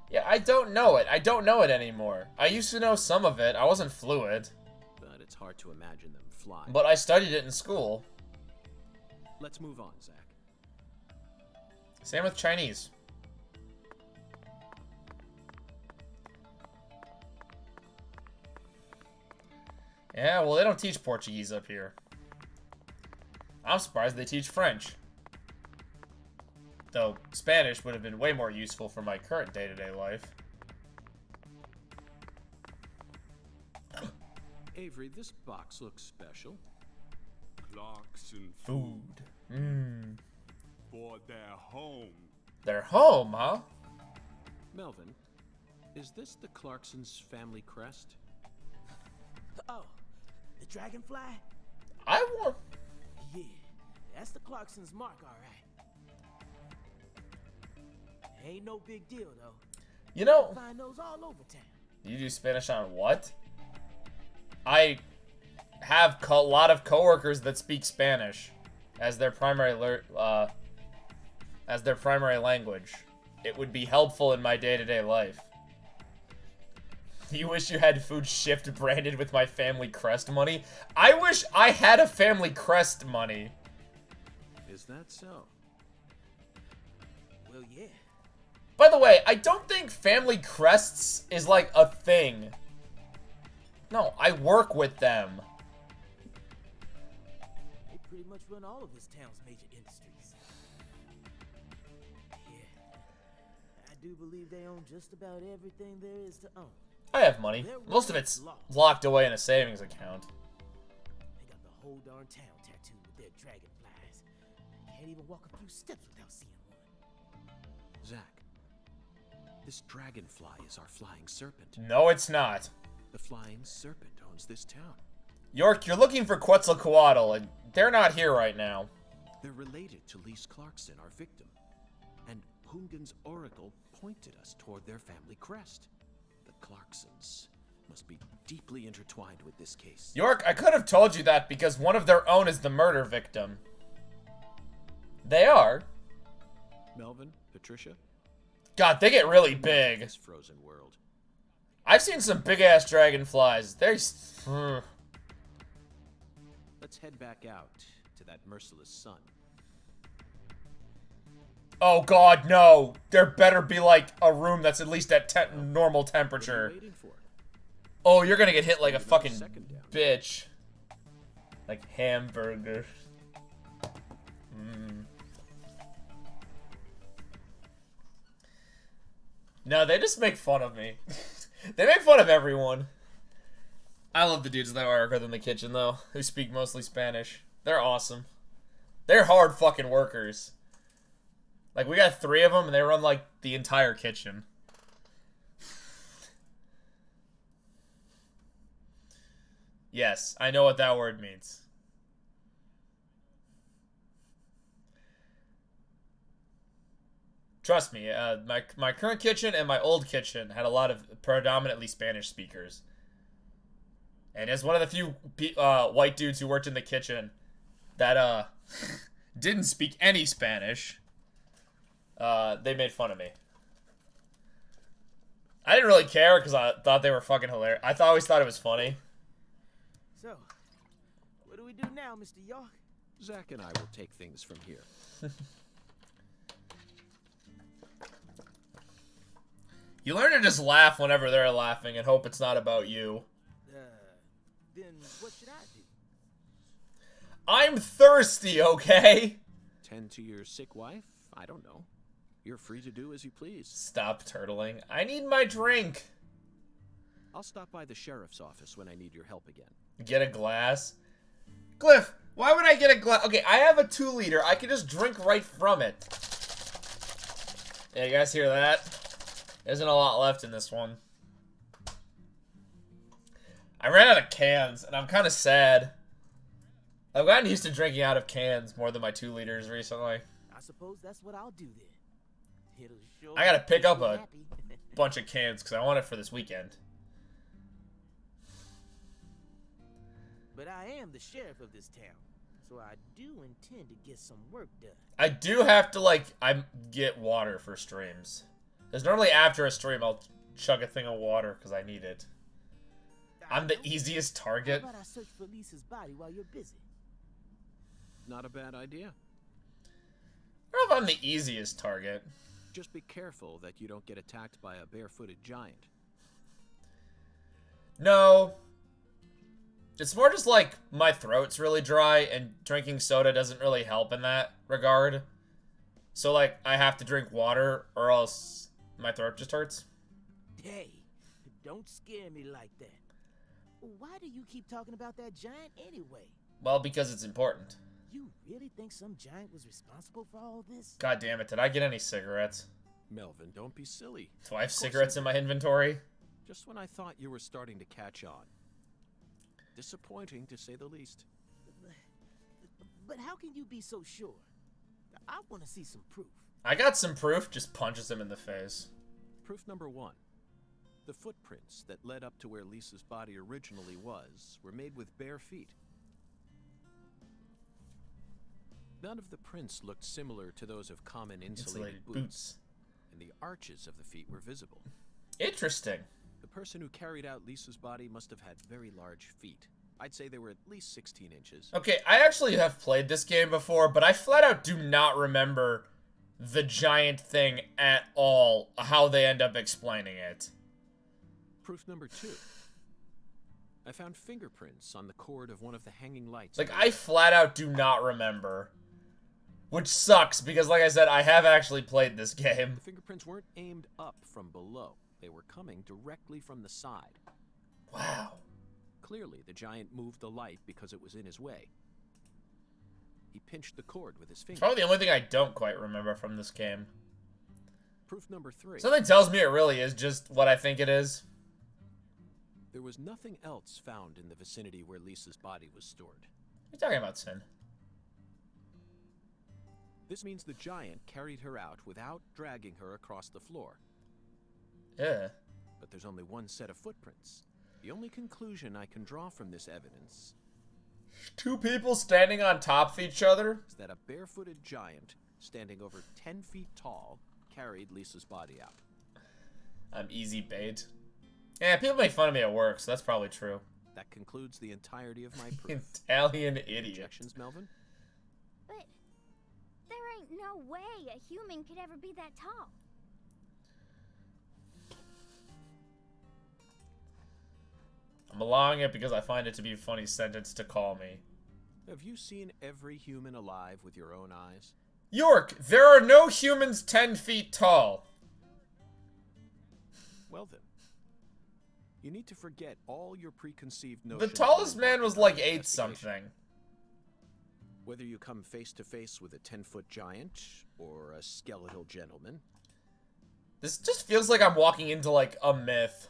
Speaker 1: Yeah, I don't know it. I don't know it anymore. I used to know some of it. I wasn't fluent.
Speaker 3: But it's hard to imagine them flying.
Speaker 1: But I studied it in school.
Speaker 3: Let's move on, Zach.
Speaker 1: Same with Chinese. Yeah, well, they don't teach Portuguese up here. I'm surprised they teach French. Though, Spanish would have been way more useful for my current day-to-day life.
Speaker 3: Avery, this box looks special.
Speaker 4: Clarkson
Speaker 1: Food. Mmm.
Speaker 4: for their home.
Speaker 1: They're home, huh?
Speaker 3: Melvin, is this the Clarksons' family crest?
Speaker 6: Oh, the dragonfly?
Speaker 1: I want...
Speaker 6: Yeah, that's the Clarkson's mark, all right. Ain't no big deal, though.
Speaker 1: You know...
Speaker 6: Find those all over town.
Speaker 1: You do Spanish on what? I have a lot of coworkers that speak Spanish as their primary language. It would be helpful in my day-to-day life. You wish you had food shipped branded with my family crest money? I wish I had a family crest money.
Speaker 3: Is that so?
Speaker 6: Well, yeah.
Speaker 1: By the way, I don't think family crests is like a thing. No, I work with them.
Speaker 6: They pretty much run all of this town's major industries. Yeah. I do believe they own just about everything there is to own.
Speaker 1: I have money. Most of it's locked away in a savings account.
Speaker 6: They got the whole darn town tattooed with their dragonflies. Can't even walk a few steps without seeing one.
Speaker 3: Zach, this dragonfly is our flying serpent.
Speaker 1: No, it's not.
Speaker 3: The flying serpent owns this town.
Speaker 1: York, you're looking for Quetzalcoatl, and they're not here right now.
Speaker 3: They're related to Lise Clarkson, our victim. And Hungan's oracle pointed us toward their family crest. The Clarksons must be deeply intertwined with this case.
Speaker 1: York, I could have told you that because one of their own is the murder victim. They are.
Speaker 3: Melvin, Patricia,
Speaker 1: God, they get really big.
Speaker 3: this frozen world.
Speaker 1: I've seen some big-ass dragonflies. They're...
Speaker 3: Let's head back out to that merciless sun.
Speaker 1: Oh god, no. There better be, like, a room that's at least at normal
Speaker 3: What are
Speaker 1: temperature.
Speaker 3: you waiting for?
Speaker 1: Oh, you're gonna get hit like a
Speaker 3: Another
Speaker 1: fucking
Speaker 3: second down.
Speaker 1: bitch. Like hamburger. No, they just make fun of me. They make fun of everyone. I love the dudes that work in the kitchen, though, who speak mostly Spanish. They're awesome. They're hard fucking workers. Like, we got 3 of them, and they run, like, the entire kitchen. Yes, I know what that word means. Trust me, my current kitchen and my old kitchen had a lot of predominantly Spanish speakers. And as one of the few white dudes who worked in the kitchen that didn't speak any Spanish, they made fun of me. I didn't really care because I thought they were fucking hilarious. I always thought it was funny.
Speaker 6: So, what do we do now, Mr. York?
Speaker 3: Zack and I will take things from here.
Speaker 1: You learn to just laugh whenever they're laughing and hope it's not about you.
Speaker 6: Then what should I do?
Speaker 1: I'm thirsty, okay?
Speaker 3: Tend to your sick wife? I don't know. You're free to do as you please.
Speaker 1: Stop turtling. I need my drink.
Speaker 3: I'll stop by the sheriff's office when I need your help again.
Speaker 1: Get a glass. Cliff, why would I get a glass? Okay, I have a 2-liter. I can just drink right from it. Yeah, you guys hear that? There isn't a lot left in this one. I ran out of cans, and I'm kind of sad. I've gotten used to drinking out of cans more than my 2 liters recently.
Speaker 6: I suppose that's what I'll do then. It'll sure
Speaker 1: I gotta pick up
Speaker 6: make
Speaker 1: a
Speaker 6: me happy.
Speaker 1: bunch of cans because I want it for this weekend.
Speaker 6: But I am the sheriff of this town, so I do intend to get some work done.
Speaker 1: I do have to, like, get water for streams. Because normally after a stream, I'll chug a thing of water because I need it. I'm the easiest target.
Speaker 6: How about I search for Lisa's body while you're busy?
Speaker 3: Not a bad idea.
Speaker 1: I don't know if I'm the easiest target.
Speaker 3: Just be careful that you don't get attacked by a barefooted giant.
Speaker 1: No. It's more just like my throat's really dry and drinking soda doesn't really help in that regard. So like I have to drink water or else my throat just hurts.
Speaker 6: Hey, don't scare me like that. Why do you keep talking about that giant anyway?
Speaker 1: Well, because it's important.
Speaker 6: You really think some giant was responsible for all this?
Speaker 1: God damn it, did I get any cigarettes?
Speaker 3: Melvin, don't be silly.
Speaker 1: Do I have
Speaker 3: Of course
Speaker 1: cigarettes
Speaker 3: I
Speaker 1: in my inventory?
Speaker 3: Just when I thought you were starting to catch on. Disappointing, to say the least.
Speaker 6: But how can you be so sure? I want to see some proof.
Speaker 1: I got some proof, just punches him in the face.
Speaker 3: Proof number 1. The footprints that led up to where Lisa's body originally was were made with bare feet. None of the prints looked similar to those of common insulated boots, and the arches of the feet were visible.
Speaker 1: Interesting.
Speaker 3: The person who carried out Lisa's body must have had very large feet. I'd say they were at least 16 inches.
Speaker 1: Okay, I actually have played this game before, but I flat out do not remember the giant thing at all, how they end up explaining it.
Speaker 3: Proof number 2. I found fingerprints on the cord of one of the hanging lights.
Speaker 1: Like, I flat out do not remember. Which sucks, because like I said, I have actually played this game.
Speaker 3: The fingerprints weren't aimed up from below. They were coming directly from the side.
Speaker 1: Wow.
Speaker 3: Clearly, the giant moved the light because it was in his way. He pinched the cord with his
Speaker 1: It's
Speaker 3: finger.
Speaker 1: probably the only thing I don't quite remember from this game.
Speaker 3: Proof number 3.
Speaker 1: Something tells me it really is just what I think it is.
Speaker 3: There was nothing else found in the vicinity where Lisa's body was stored.
Speaker 1: What are you talking about, Sin?
Speaker 3: This means the giant carried her out without dragging her across the floor.
Speaker 1: Yeah.
Speaker 3: But there's only one set of footprints. The only conclusion I can draw from this evidence
Speaker 1: 2 people standing on top of each other?
Speaker 3: is that a barefooted giant standing over 10 feet tall carried Lisa's body out.
Speaker 1: I'm easy bait. Yeah, people make fun of me at work, so that's probably true.
Speaker 3: That concludes the entirety of my proof.
Speaker 1: Italian idiot.
Speaker 3: Objections, Melvin?
Speaker 2: But there ain't no way a human could ever be that tall.
Speaker 1: I'm allowing it because I find it to be a funny sentence to call me.
Speaker 3: Have you seen every human alive with your own eyes?
Speaker 1: York, there are no humans 10 feet tall.
Speaker 3: Well then. You need to forget all your preconceived
Speaker 1: The
Speaker 3: notions.
Speaker 1: tallest
Speaker 3: when
Speaker 1: man
Speaker 3: embarking
Speaker 1: was
Speaker 3: on
Speaker 1: like
Speaker 3: an
Speaker 1: 8
Speaker 3: investigation.
Speaker 1: something.
Speaker 3: Whether you come face to face with a 10-foot giant or a skeletal gentleman,
Speaker 1: This just feels like I'm walking into like a myth.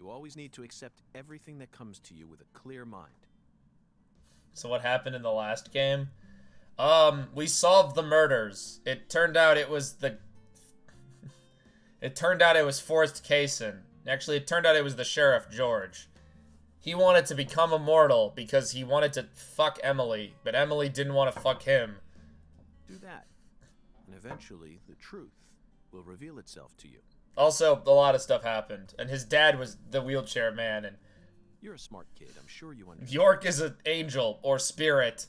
Speaker 3: you always need to accept everything that comes to you with a clear mind.
Speaker 1: So what happened in the last game? We solved the murders. It turned out it was the... It turned out it was Forrest Kaysen. Actually, it turned out it was the Sheriff George. He wanted to become immortal because he wanted to fuck Emily, but Emily didn't want to fuck him.
Speaker 3: Do that, and eventually the truth will will reveal itself to you.
Speaker 1: Also, a lot of stuff happened, and his dad was the wheelchair man, and
Speaker 3: You're a smart kid. I'm sure you understand.
Speaker 1: York is an angel or spirit.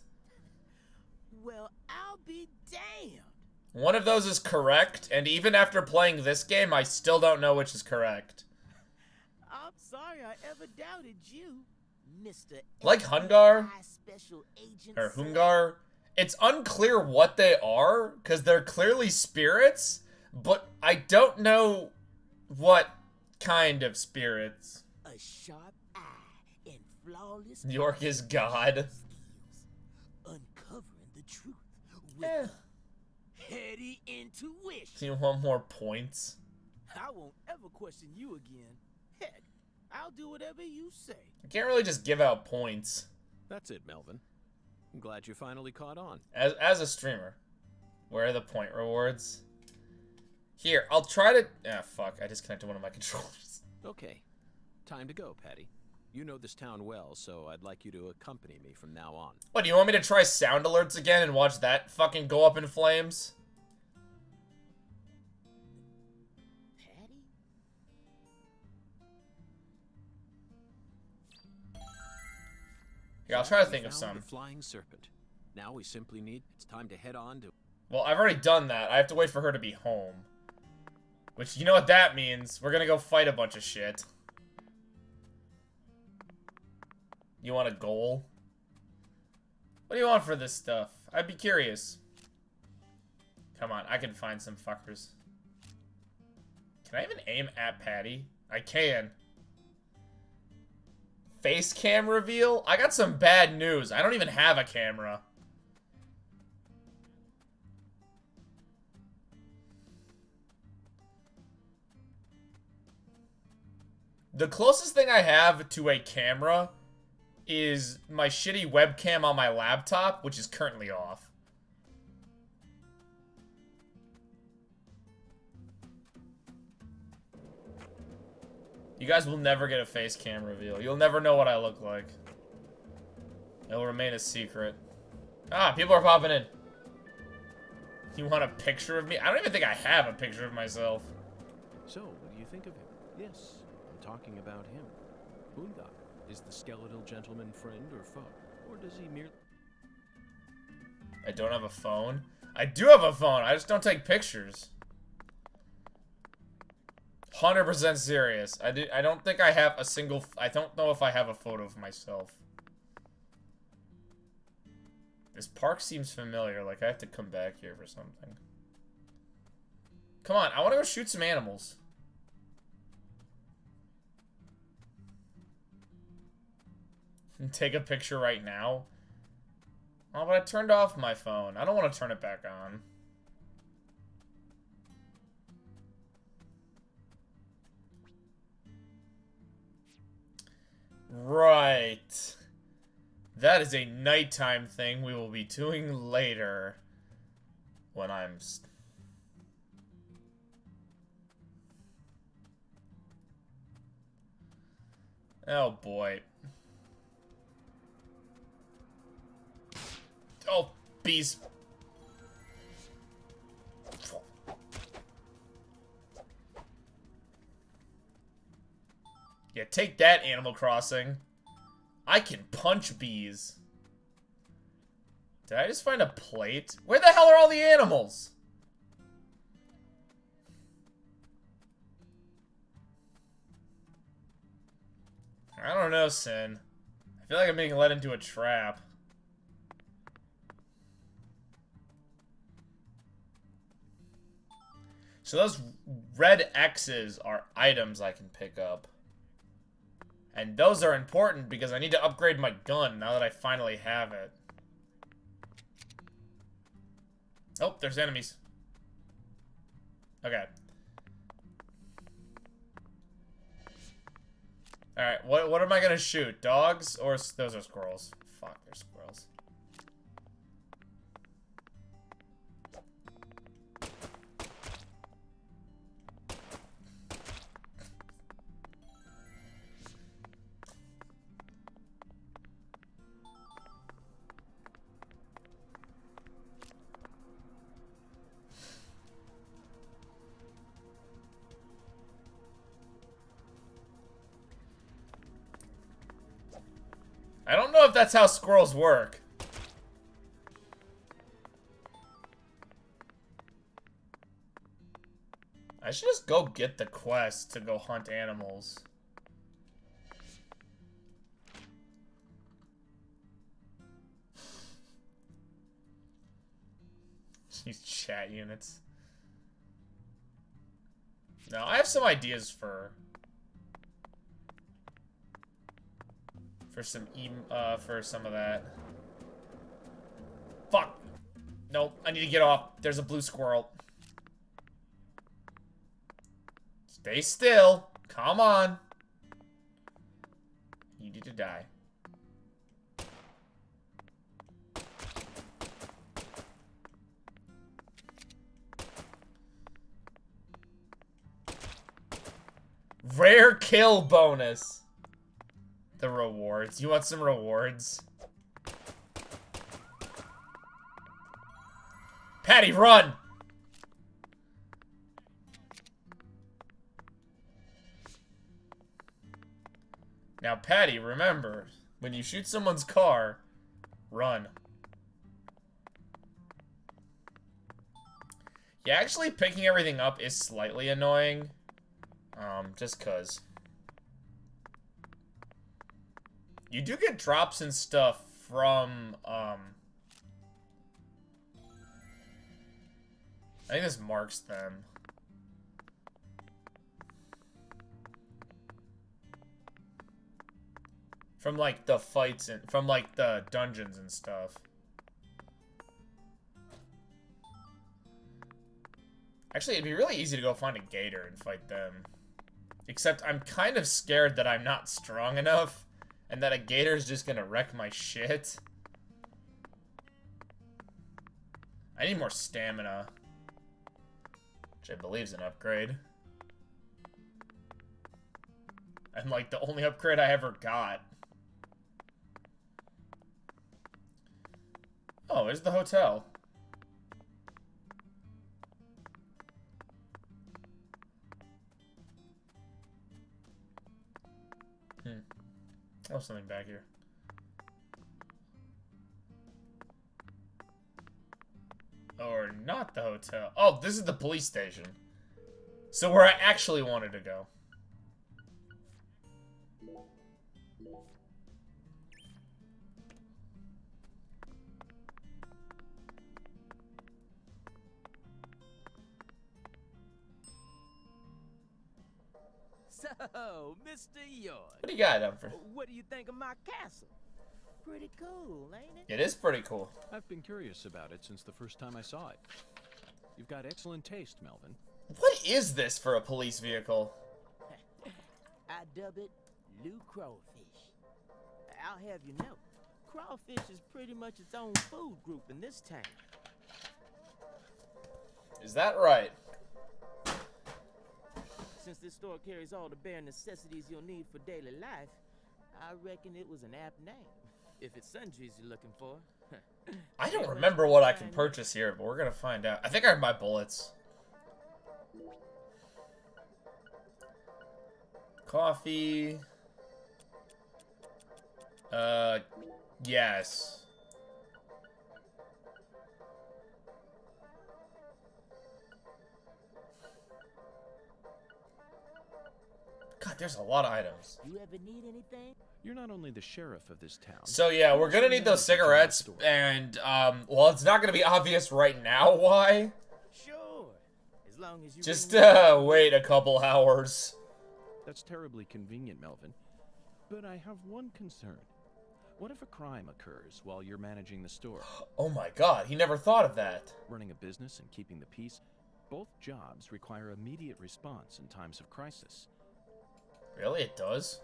Speaker 6: Well, I'll be damned.
Speaker 1: One of those is correct, and even after playing this game, I still don't know which is correct.
Speaker 6: I'm sorry I ever doubted you, Mr.
Speaker 1: Like Hungar?
Speaker 6: FBI Special Agent
Speaker 1: Or
Speaker 6: Select.
Speaker 1: Hungar. It's unclear what they are, because they're clearly spirits, but I don't know what kind of spirits.
Speaker 6: A sharp eye and flawless
Speaker 1: York is God.
Speaker 6: skills, uncovering the truth with
Speaker 1: Eh.
Speaker 6: a heady intuition.
Speaker 1: Do you want more points?
Speaker 6: I won't ever question you again. Heck, I'll do whatever you say.
Speaker 1: I can't really just give out points
Speaker 3: That's it, Melvin. I'm glad you finally caught on.
Speaker 1: as a streamer. Where are the point rewards? Here, I'll try to... Ah, fuck. I disconnected one of my controllers.
Speaker 3: Okay, time to go, Patty. You know this town well, so I'd like you to accompany me from now on.
Speaker 1: What, do you want me to try sound alerts again and watch that fucking go up in flames?
Speaker 6: Patty?
Speaker 1: Here, I'll try to
Speaker 3: We
Speaker 1: think of
Speaker 3: found
Speaker 1: some.
Speaker 3: the flying serpent. Now we simply need... It's time to head on to...
Speaker 1: Well, I've already done that. I have to wait for her to be home. Which, you know what that means. We're gonna go fight a bunch of shit. You want a goal? What do you want for this stuff? I'd be curious. Come on, I can find some fuckers. Can I even aim at Patty? I can. Face cam reveal? I got some bad news. I don't even have a camera. The closest thing I have to a camera is my shitty webcam on my laptop, which is currently off. You guys will never get a face cam reveal. You'll never know what I look like. It'll remain a secret. Ah, people are popping in. You want a picture of me? I don't even think I have a picture of myself.
Speaker 3: So, what do you think of him? Yes, I'm talking about him. Boondock. Is the skeletal gentleman friend or foe? Or does he merely...
Speaker 1: I don't have a phone. I do have a phone. I just don't take pictures. 100% serious. I don't think I have a single... I don't know if I have a photo of myself. This park seems familiar. Like, I have to come back here for something. Come on. I want to go shoot some animals. And take a picture right now. Oh, but I turned off my phone. I don't want to turn it back on. Right. That is a nighttime thing we will be doing later. When I'm... Oh, boy. Oh, bees. Yeah, take that, Animal Crossing. I can punch bees. Did I just find a plate? Where the hell are all the animals? I don't know, Sin. I feel like I'm being led into a trap. So those red X's are items I can pick up. And those are important because I need to upgrade my gun now that I finally have it. Oh, there's enemies. Okay. Alright, what am I gonna shoot? Dogs? Or those are squirrels? Fuck, they're squirrels. if that's how squirrels work. I should just go get the quest to go hunt animals. These chat units. No, I have some ideas for some of that. Fuck. Nope, I need to get off. There's a blue squirrel. Stay still. Come on. You need to die. Rare kill bonus. The rewards. You want some rewards? Patty, run! Now, Patty, remember, when you shoot someone's car, run. Yeah, actually picking everything up is slightly annoying. Just cause. You do get drops and stuff from, I think this marks them. From, like, the fights and, from, like, the dungeons and stuff. Actually, it'd be really easy to go find a gator and fight them. Except I'm kind of scared that I'm not strong enough, and that a gator's just gonna wreck my shit. I need more stamina. Which I believe is an upgrade. And, like, the only upgrade I ever got. Oh, there's the hotel. Oh, something back here. Or not the hotel. Oh, this is the police station. So where I actually wanted to go.
Speaker 6: So, Mr. York.
Speaker 1: What do you got, Umfer?
Speaker 6: What do you think of my castle? Pretty cool, ain't it?
Speaker 1: It is pretty cool.
Speaker 3: I've been curious about it since the first time I saw it. You've got excellent taste, Melvin.
Speaker 1: What is this for a police vehicle?
Speaker 6: I dub it Lou Crawfish. I'll have you know, crawfish is pretty much its own food group in this town.
Speaker 1: Is that right?
Speaker 6: Since this store carries all the bare necessities you'll need for daily life, I reckon it was an apt name. If it's sundries you're looking for.
Speaker 1: I don't remember what I can purchase here, but we're gonna find out. I think I have my bullets. Coffee. Yes. God, there's a lot of items.
Speaker 6: You ever need anything?
Speaker 3: You're not only the sheriff of this town.
Speaker 1: So yeah, we're gonna need those cigarettes, and well, it's not gonna be obvious right now why.
Speaker 6: Sure. As long as you
Speaker 1: Just wait a couple hours.
Speaker 3: That's terribly convenient, Melvin. But I have one concern. What if a crime occurs while you're managing the store?
Speaker 1: Oh my God, he never thought of that.
Speaker 3: Running a business and keeping the peace, both jobs require immediate response in times of crisis.
Speaker 1: Really, it does?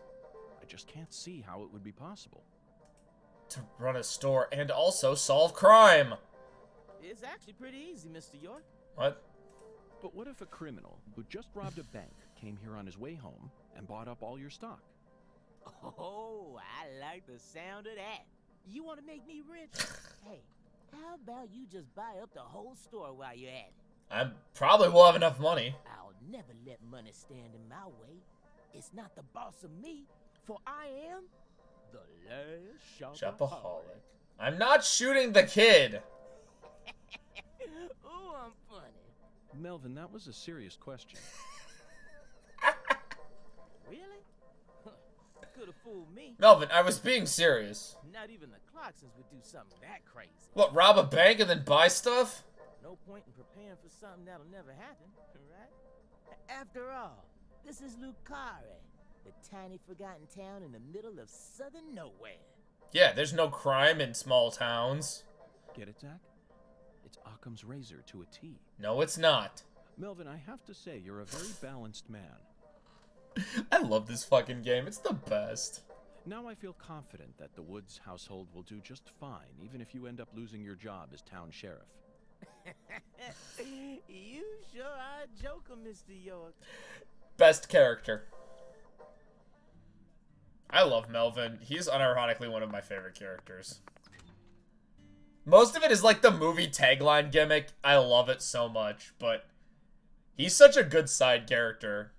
Speaker 3: I just can't see how it would be possible.
Speaker 1: To run a store and also solve crime.
Speaker 6: It's actually pretty easy, Mr. York.
Speaker 1: What?
Speaker 3: But what if a criminal who just robbed a bank came here on his way home and bought up all your stock?
Speaker 6: Oh, I like the sound of that. You want to make me rich? Hey, how about you just buy up the whole store while you're at it?
Speaker 1: I probably will have enough money.
Speaker 6: I'll never let money stand in my way. It's not the boss of me, for I am The last
Speaker 1: Shopaholic. I'm not shooting the kid.
Speaker 6: Ooh, I'm funny.
Speaker 3: Melvin, that was a serious question.
Speaker 6: Really? Could have fooled me.
Speaker 1: Melvin, I was being serious.
Speaker 6: Not even the Clarksons would do something that crazy.
Speaker 1: What, rob a bank and then buy stuff?
Speaker 6: No point in preparing for something that'll never happen, right? After all, this is Lucare, the tiny forgotten town in the middle of southern nowhere.
Speaker 1: Yeah, there's no crime in small towns.
Speaker 3: Get it, Zach? It's Occam's razor to a T.
Speaker 1: No, it's not.
Speaker 3: Melvin, I have to say, you're a very balanced man.
Speaker 1: I love this fucking game. It's the best.
Speaker 3: Now I feel confident that the Woods household will do just fine, even if you end up losing your job as town sheriff.
Speaker 6: You sure are a joker, Mr. York.
Speaker 1: Best character. I love Melvin. He's unironically one of my favorite characters. Most of it is like the movie tagline gimmick. I love it so much, but he's such a good side character.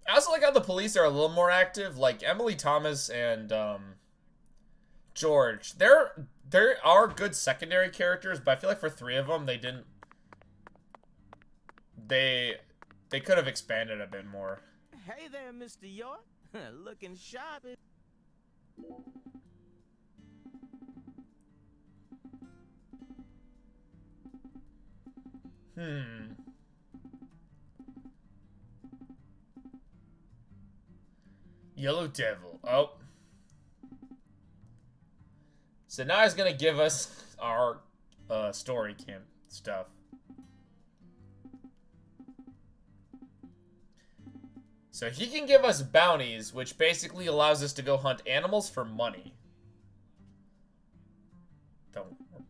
Speaker 1: I also like how the police are a little more active. Like Emily Thomas and George. There are good secondary characters, but I feel like for three of them, they didn't. They could have expanded a bit more.
Speaker 6: Hey there, Mr. York. Looking sharp.
Speaker 1: Yellow Devil. Oh. So now he's gonna give us our story camp stuff. So he can give us bounties, which basically allows us to go hunt animals for money. Don't work.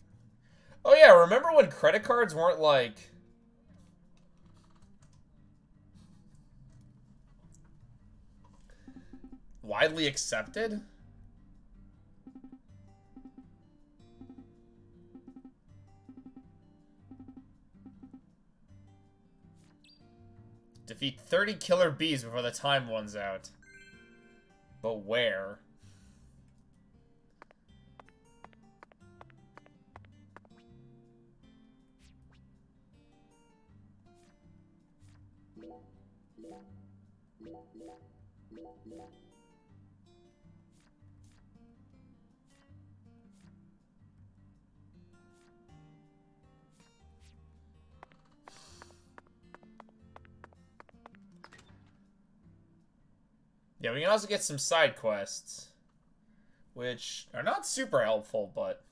Speaker 1: Oh yeah, remember when credit cards weren't like widely accepted? Defeat 30 killer bees before the time runs out. But where? Yeah, we can also get some side quests, which are not super helpful, but...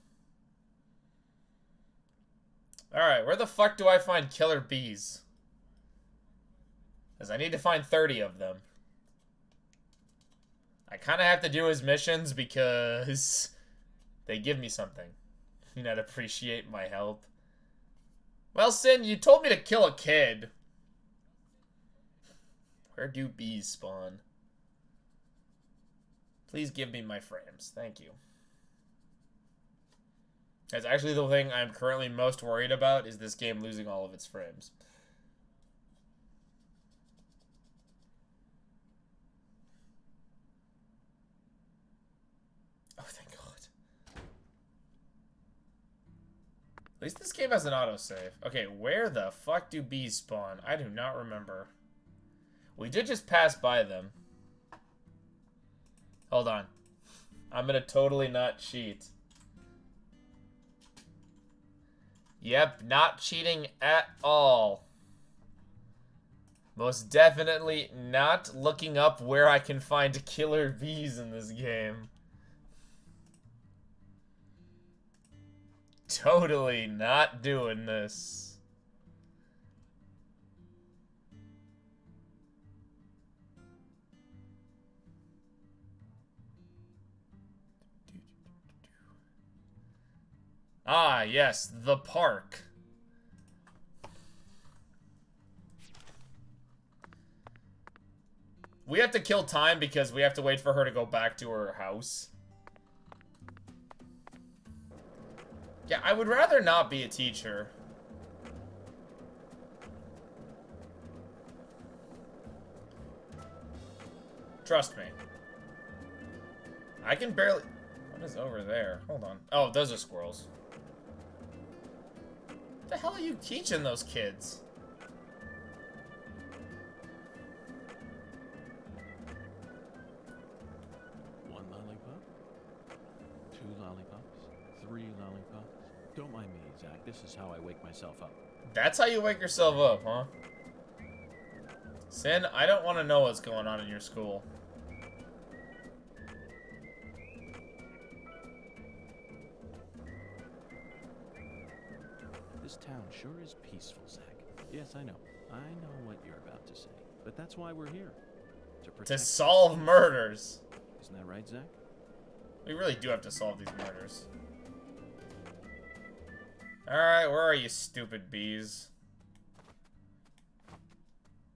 Speaker 1: Alright, where the fuck do I find killer bees? Because I need to find 30 of them. I kind of have to do his missions because they give me something. You not appreciate my help. Well, Sin, you told me to kill a kid. Where do bees spawn? Please give me my frames. Thank you. That's actually the thing I'm currently most worried about, is this game losing all of its frames. Oh, thank God. At least this game has an autosave. Okay, where the fuck do bees spawn? I do not remember. We did just pass by them. Hold on. I'm gonna totally not cheat. Yep, not cheating at all. Most definitely not looking up where I can find killer bees in this game. Totally not doing this. Ah, yes, the park. We have to kill time because we have to wait for her to go back to her house. Yeah, I would rather not be a teacher. Trust me. I can barely... What is over there? Hold on. Oh, those are squirrels. What the hell are you teaching those kids?
Speaker 3: One lollipop, 2 lollipops, 3 lollipops. Don't mind me, Zach. This is how I wake myself up.
Speaker 1: That's how you wake yourself up, huh? Sin, I don't want to know what's going on in your school.
Speaker 3: This town sure is peaceful, Zach. Yes, I know. I know what you're about to say. But that's why we're here. To protect...
Speaker 1: To solve murders.
Speaker 3: Isn't that right, Zach?
Speaker 1: We really do have to solve these murders. Alright, where are you, stupid bees?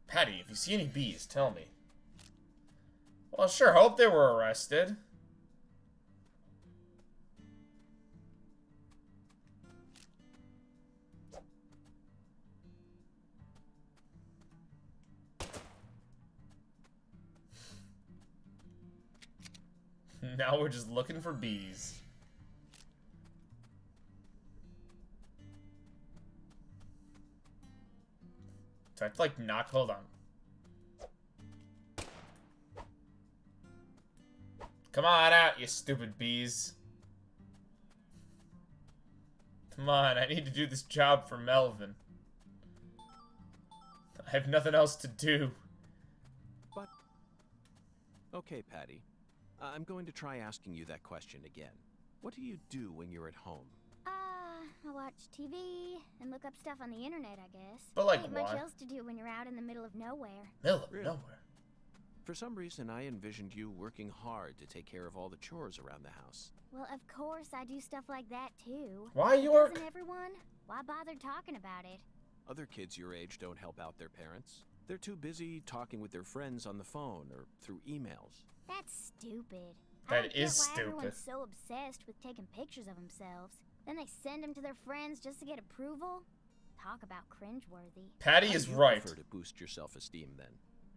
Speaker 1: Patty, if you see any bees, tell me. Well, sure hope they were arrested. Now we're just looking for bees. So I have to, like, knock... Hold on. Come on out, you stupid bees. Come on, I need to do this job for Melvin. I have nothing else to do.
Speaker 3: But... Okay, Patty. I'm going to try asking you that question again. What do you do when you're at home?
Speaker 2: I watch TV and look up stuff on the internet, I guess.
Speaker 1: But, like,
Speaker 2: Ain't
Speaker 1: why?
Speaker 2: much else to do when you're out in the middle of nowhere.
Speaker 1: Middle of
Speaker 3: Really?
Speaker 1: nowhere.
Speaker 3: For some reason, I envisioned you working hard to take care of all the chores around the house.
Speaker 2: Well, of course I do stuff like that, too.
Speaker 1: Why, York?
Speaker 2: Doesn't everyone? Why bother talking about it?
Speaker 3: Other kids your age don't help out their parents. They're too busy talking with their friends on the phone or through emails.
Speaker 2: That's stupid.
Speaker 1: That
Speaker 2: I don't
Speaker 1: is
Speaker 2: get why
Speaker 1: stupid.
Speaker 2: everyone's so obsessed with taking pictures of themselves. Then they send them to their friends just to get approval. Talk about cringeworthy.
Speaker 1: Patty
Speaker 3: How
Speaker 1: is
Speaker 3: do you
Speaker 1: right.
Speaker 3: prefer to boost your self-esteem, then?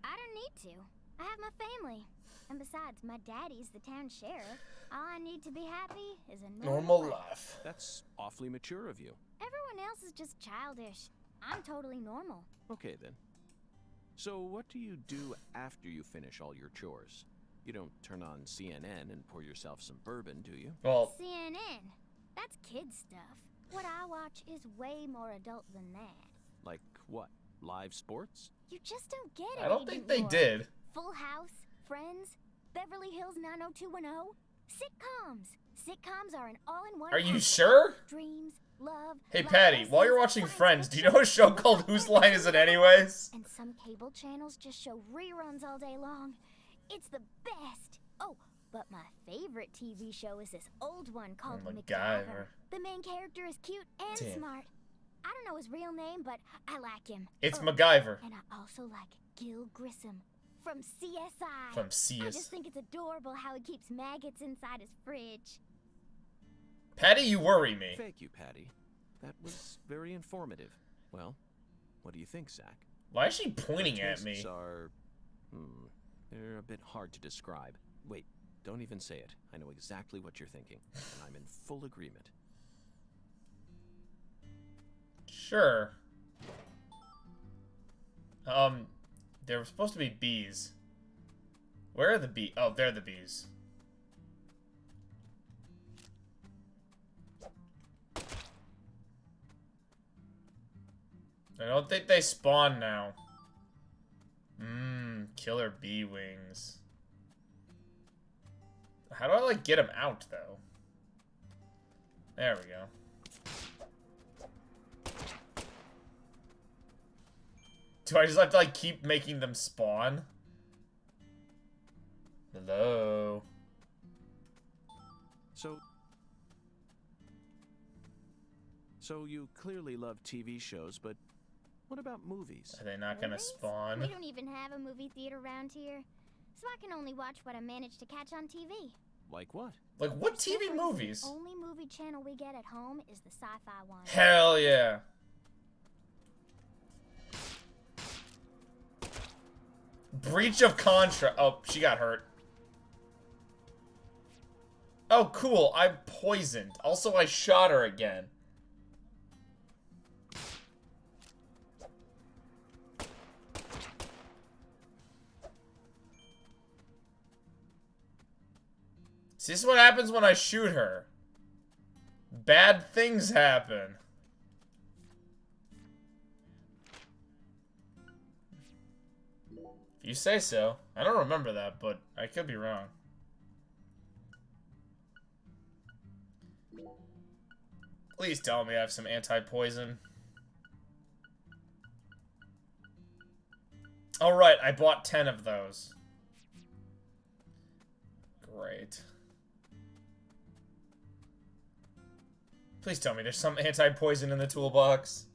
Speaker 2: I don't need to. I have my family. And besides, my daddy's the town sheriff. All I need to be happy is a normal
Speaker 1: Normal
Speaker 2: life.
Speaker 1: life.
Speaker 3: That's awfully mature of you.
Speaker 2: Everyone else is just childish. I'm totally normal.
Speaker 3: Okay, then. So what do you do after you finish all your chores? You don't turn on CNN and pour yourself some bourbon, do you?
Speaker 1: Well,
Speaker 2: CNN. That's kid stuff. What I watch is way more adult than that.
Speaker 3: Like what? Live sports?
Speaker 2: You just don't get it.
Speaker 1: I don't think they did.
Speaker 2: Full House, Friends, Beverly Hills 90210, sitcoms. Sitcoms are an all-in-one.
Speaker 1: Are you
Speaker 2: package.
Speaker 1: sure?
Speaker 2: Dreams, love.
Speaker 1: Hey,
Speaker 2: life
Speaker 1: Patty, while you're
Speaker 2: lessons,
Speaker 1: watching
Speaker 2: science
Speaker 1: Friends, do you
Speaker 2: fiction,
Speaker 1: know a show called Whose Line Is It Anyways?
Speaker 2: And some cable channels just show reruns all day long. It's the best. Oh, but my favorite TV show is this old one called
Speaker 1: MacGyver.
Speaker 2: MacGyver. The main character is cute and
Speaker 1: Damn.
Speaker 2: smart. I don't know his real name, but I like him.
Speaker 1: It's
Speaker 2: Oh,
Speaker 1: MacGyver.
Speaker 2: And I also like Gil Grissom from CSI.
Speaker 1: From
Speaker 2: I
Speaker 1: CS.
Speaker 2: just think it's adorable how he keeps maggots inside his fridge.
Speaker 1: Patty, you worry me.
Speaker 3: Thank you, Patty. That was very informative. Well, what do you think, Zach?
Speaker 1: Why is she pointing at me?
Speaker 3: Tastes are... they're a bit hard to describe. Wait, don't even say it. I know exactly what you're thinking, and I'm in full agreement.
Speaker 1: Sure. There were supposed to be bees. Where are the bees? Oh, they're the bees. I don't think they spawn now. Killer bee wings. How do I, like, get them out, though? There we go. Do I just have to, like, keep making them spawn? Hello?
Speaker 3: So you clearly love TV shows, but what about movies?
Speaker 1: Are they not gonna
Speaker 2: Movies?
Speaker 1: spawn?
Speaker 2: We don't even have a movie theater around here, so I can only watch what I manage to catch on TV.
Speaker 3: Like what?
Speaker 1: Like, what TV
Speaker 2: For
Speaker 1: movies?
Speaker 2: The only movie channel we get at home is the sci-fi one.
Speaker 1: Hell yeah. Breach of contract. Oh, she got hurt. Oh, cool. I'm poisoned. Also, I shot her again. See, this is what happens when I shoot her. Bad things happen. If you say so. I don't remember that, but I could be wrong. Please tell me I have some anti-poison. Alright, I bought 10 of those. Great. Please tell me there's some anti-poison in the toolbox.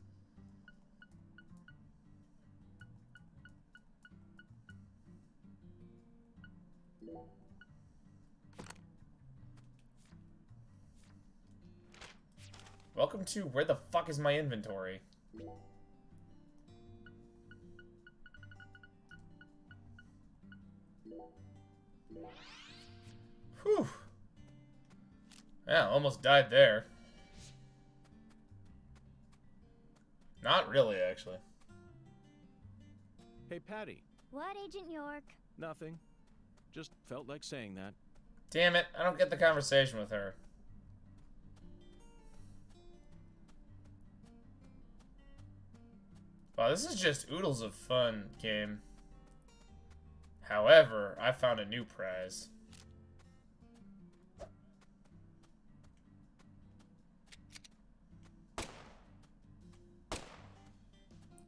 Speaker 1: Welcome to where the fuck is my inventory? Whew. Yeah, almost died there. Not really, actually.
Speaker 3: Hey, Patty.
Speaker 2: What, Agent York?
Speaker 3: Nothing. Just felt like saying that.
Speaker 1: Damn it, I don't get the conversation with her. Wow, this is just oodles of fun game. However, I found a new prize.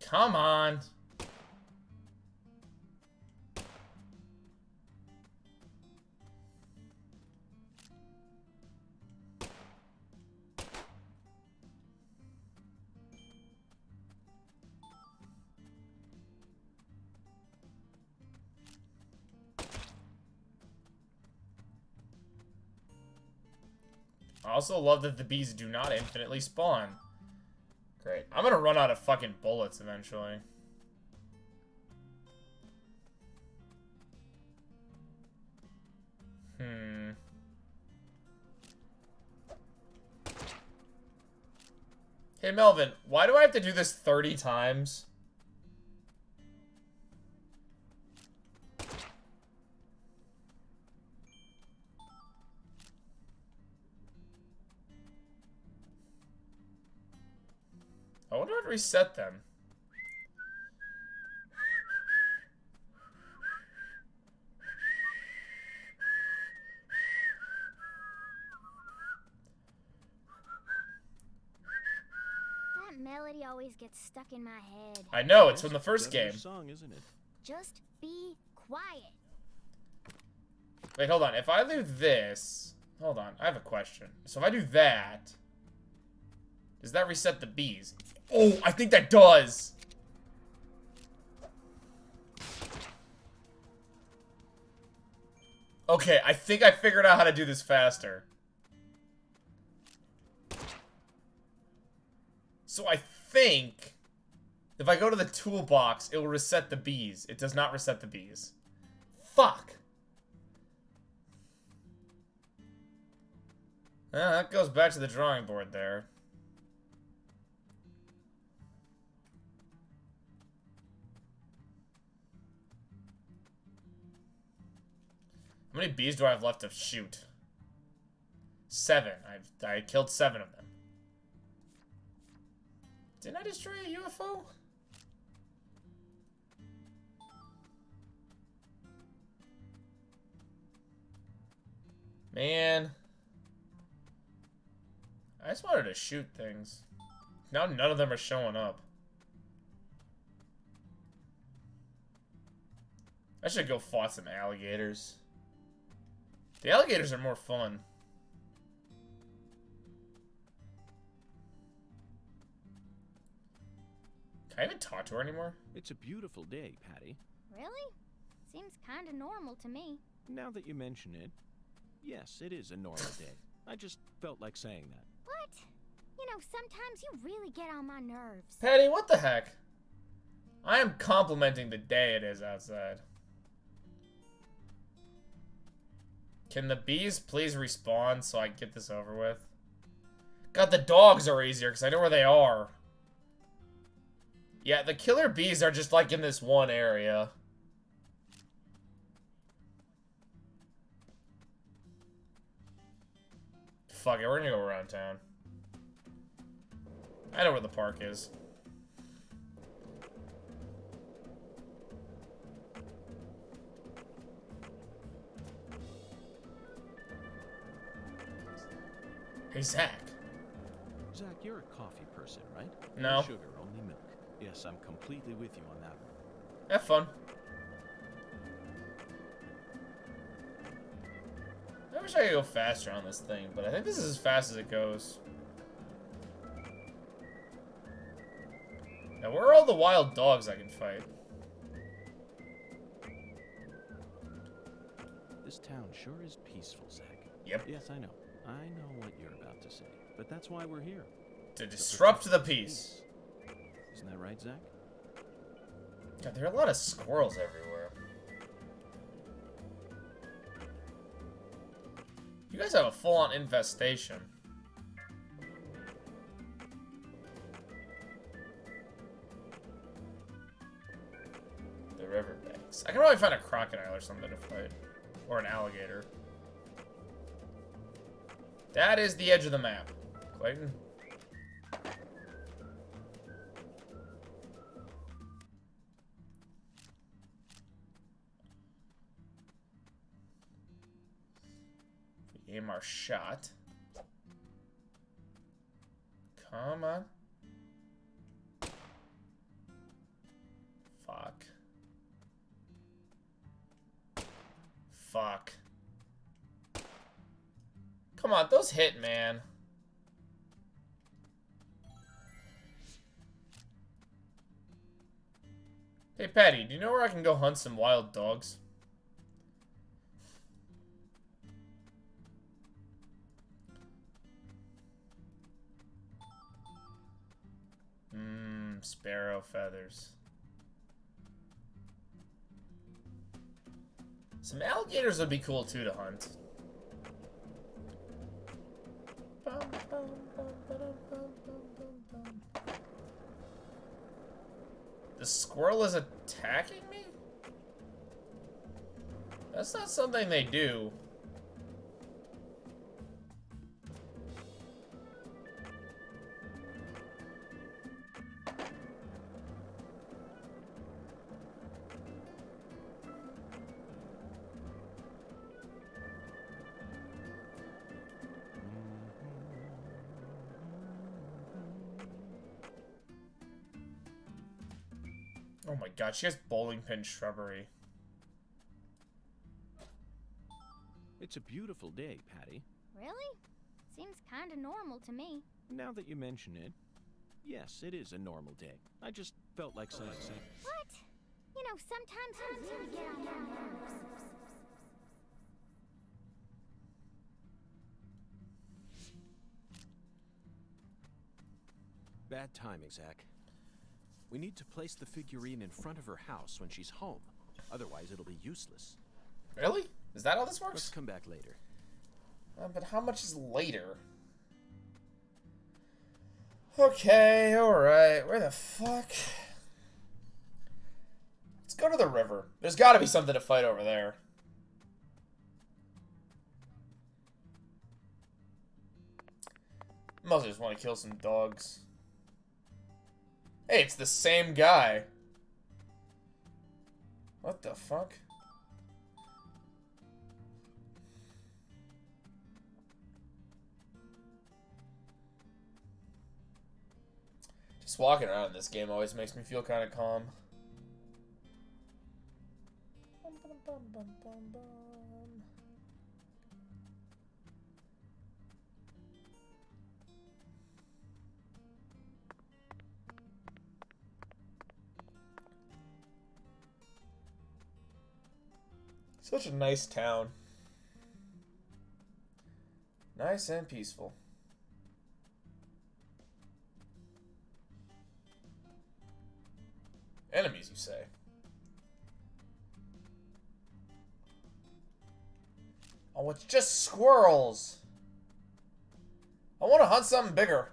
Speaker 1: Come on. I also love that the bees do not infinitely spawn. Great. I'm gonna run out of fucking bullets eventually. Hey, Melvin, why do I have to do this 30 times? I wonder what reset them.
Speaker 2: That melody always gets stuck in my head.
Speaker 1: I know, it's from the first game.
Speaker 3: Song, isn't it?
Speaker 2: Just be quiet.
Speaker 1: Wait, hold on. If I do this... Hold on, I have a question. So if I do that... Does that reset the bees? Oh, I think that does! Okay, I think I figured out how to do this faster. So I think... If I go to the toolbox, it will reset the bees. It does not reset the bees. Fuck! That goes back to the drawing board there. How many bees do I have left to shoot? 7. I killed 7 of them. Didn't I destroy a UFO? Man. I just wanted to shoot things. Now none of them are showing up. I should go fight some alligators. The alligators are more fun. Can I even talk to her anymore?
Speaker 3: It's a beautiful day, Patty.
Speaker 2: Really? Seems kinda normal to me.
Speaker 3: Now that you mention it, yes, it is a normal day. I just felt like saying that.
Speaker 2: What? You know, sometimes you really get on my nerves.
Speaker 1: Patty, what the heck? I am complimenting the day it is outside. Can the bees please respawn so I can get this over with? God, the dogs are easier because I know where they are. Yeah, the killer bees are just like in this one area. Fuck it, we're gonna go around town. I know where the park is. Hey, Zach.
Speaker 3: Zach, you're a coffee person, right?
Speaker 1: No.
Speaker 3: No sugar, only milk. Yes, I'm completely with you on that one.
Speaker 1: Have fun. I wish I could go faster on this thing, but I think this is as fast as it goes. Now, where are all the wild dogs I can fight?
Speaker 3: This town sure is peaceful, Zach.
Speaker 1: Yep.
Speaker 3: Yes, I know. I know what you're about to say. But that's why we're here.
Speaker 1: To disrupt the peace.
Speaker 3: Isn't that right, Zach?
Speaker 1: God, there are a lot of squirrels everywhere. You guys have a full-on infestation. The riverbanks. I can probably find a crocodile or something to fight. Or an alligator. That is the edge of the map. Clayton. We aim our shot. Come on. Fuck. Fuck. Come on, those hit, man. Hey, Patty, do you know where I can go hunt some wild dogs? Sparrow feathers. Some alligators would be cool, too, to hunt. The squirrel is attacking me? That's not something they do. Oh my god, she has bowling pin shrubbery.
Speaker 3: It's a beautiful day, Patty.
Speaker 2: Really? Seems kinda normal to me.
Speaker 3: Now that you mention it, yes, it is a normal day. I just felt like saying.
Speaker 2: What? You know, sometimes you really get on my nerves.
Speaker 3: Bad timing, Zach. We need to place the figurine in front of her house when she's home. Otherwise, it'll be useless.
Speaker 1: Really? Is that how this works?
Speaker 3: Let's come back later.
Speaker 1: But how much is later? Okay, alright. Where the fuck? Let's go to the river. There's gotta be something to fight over there. Mostly just want to kill some dogs. Hey, it's the same guy. What the fuck? Just walking around in this game always makes me feel kind of calm. Such a nice town. Nice and peaceful. Enemies, you say? Oh, it's just squirrels. I want to hunt something bigger.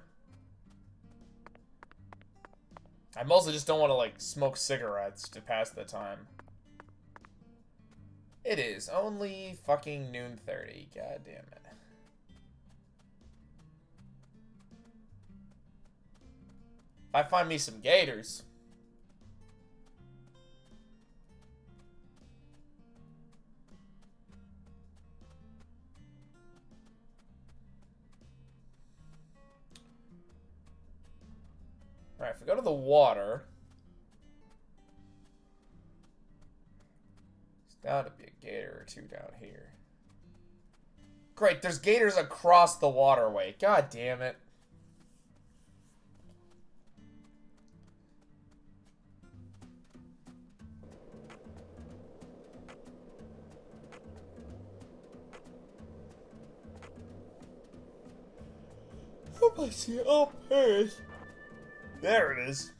Speaker 1: I mostly just don't want to, like, smoke cigarettes to pass the time. It is only fucking noon 30. God damn it. If I find me some gators. Alright, if we go to the water. There's got to be a gator or two down here. Great, there's gators across the waterway. God damn it. I see it. Oh, there it is. There it is.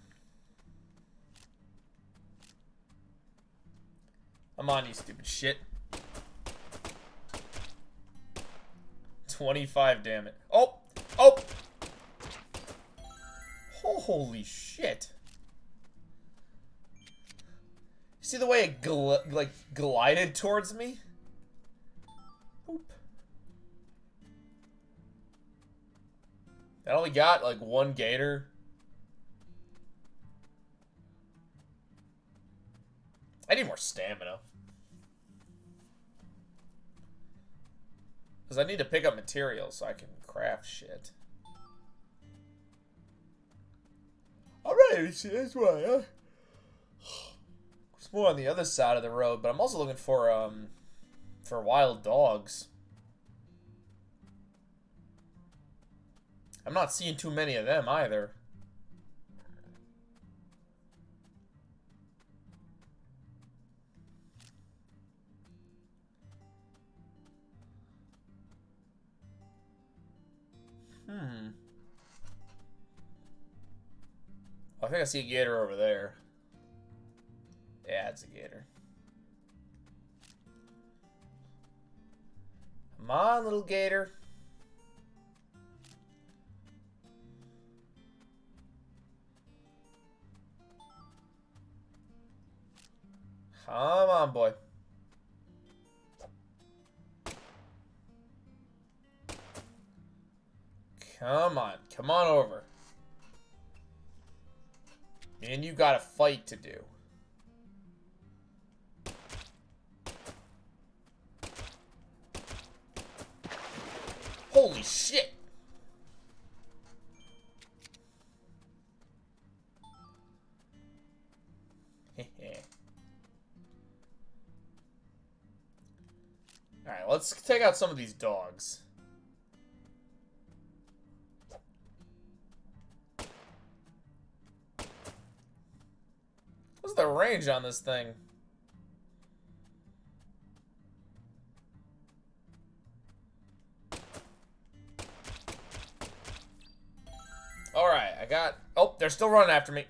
Speaker 1: I'm on, you stupid shit. 25, damn it. Oh! Oh! Holy shit. See the way it glided towards me? Boop. I only got like one gator. I need more stamina. Because I need to pick up materials so I can craft shit. Alright, see, that's why, huh? It's more on the other side of the road, but I'm also looking for wild dogs. I'm not seeing too many of them either. I think I see a gator over there. Yeah, it's a gator. Come on, little gator. Come on, boy. Come on. Come on over. And you got a fight to do. Holy shit! Alright, let's take out some of these dogs. What's the range on this thing? Alright, I got... Oh, they're still running after me.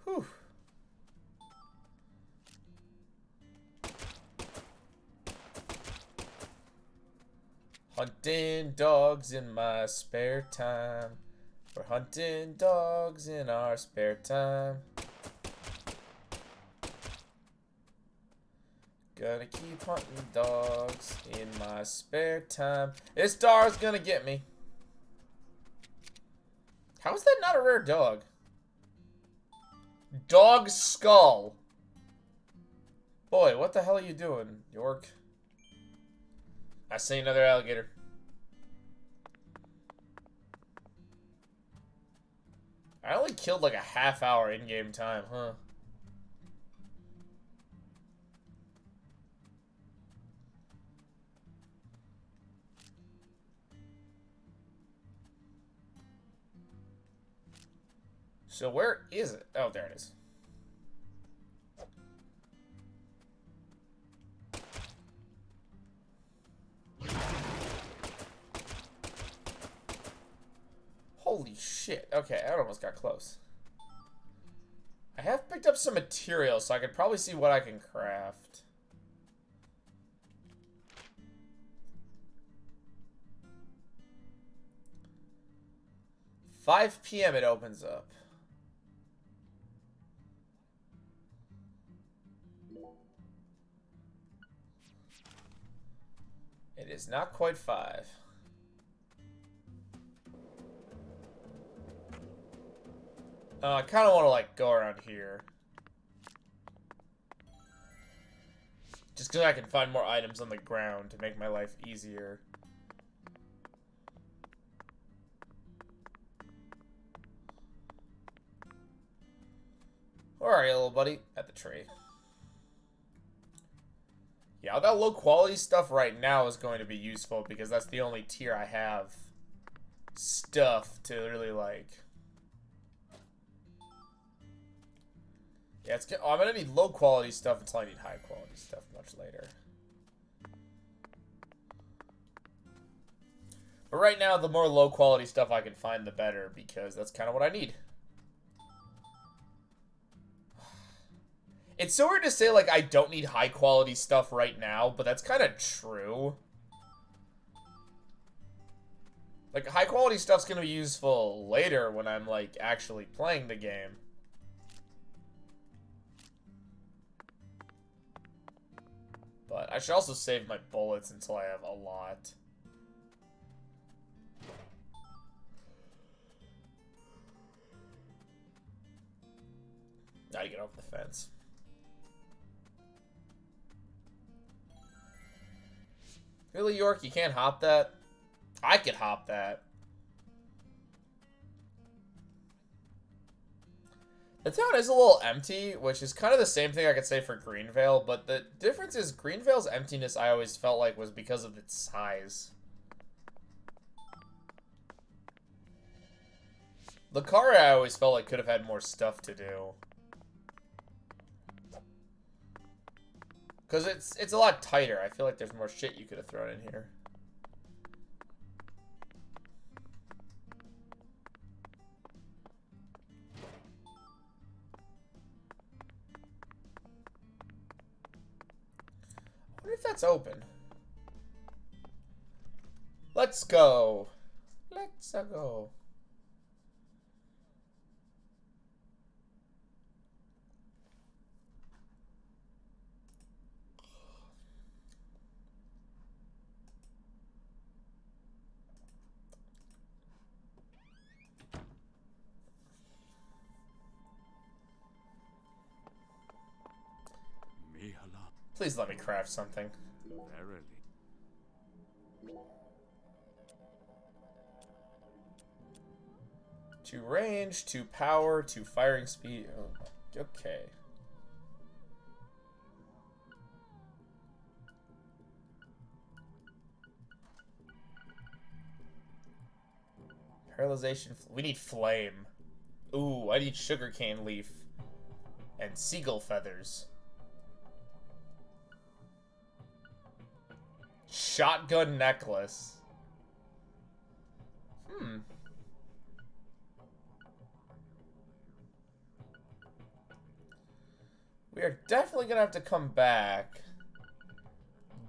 Speaker 1: Whew. Hunting dogs in my spare time. We're hunting dogs in our spare time. Gonna keep hunting dogs in my spare time. This dog's gonna get me. How is that not a rare dog? Dog skull. Boy, what the hell are you doing, York? I see another alligator. I only killed like a half hour in-game time, huh? So where is it? Oh, there it is. Holy shit. Okay, I almost got close. I have picked up some materials, so I could probably see what I can craft. "5 p.m. it opens up. It is not quite 5. I kind of want to, like, go around here. Just because I can find more items on the ground to make my life easier. Where are you, little buddy? At the tree. Yeah, all that low quality stuff right now is going to be useful because that's the only tier I have stuff to really like. Yeah, I'm gonna need low quality stuff until I need high quality stuff much later. But right now, the more low quality stuff I can find, the better, because that's kind of what I need. It's so weird to say, like, I don't need high quality stuff right now, but that's kind of true. Like, high quality stuff's gonna be useful later when I'm, like, actually playing the game. But I should also save my bullets until I have a lot. Now you get over the fence. Really, York? You can't hop that? I could hop that. The town is a little empty, which is kind of the same thing I could say for Greenvale, but the difference is Greenvale's emptiness I always felt like was because of its size. Lucaria I always felt like could have had more stuff to do. Because it's a lot tighter. I feel like there's more shit you could have thrown in here. I wonder if that's open. Let's go. Let's go. Please let me craft something.
Speaker 4: Verily.
Speaker 1: To range, to power, to firing speed. Oh, okay. Paralyzation. We need flame. Ooh, I need sugarcane leaf. And seagull feathers. Shotgun necklace. We are definitely gonna have to come back.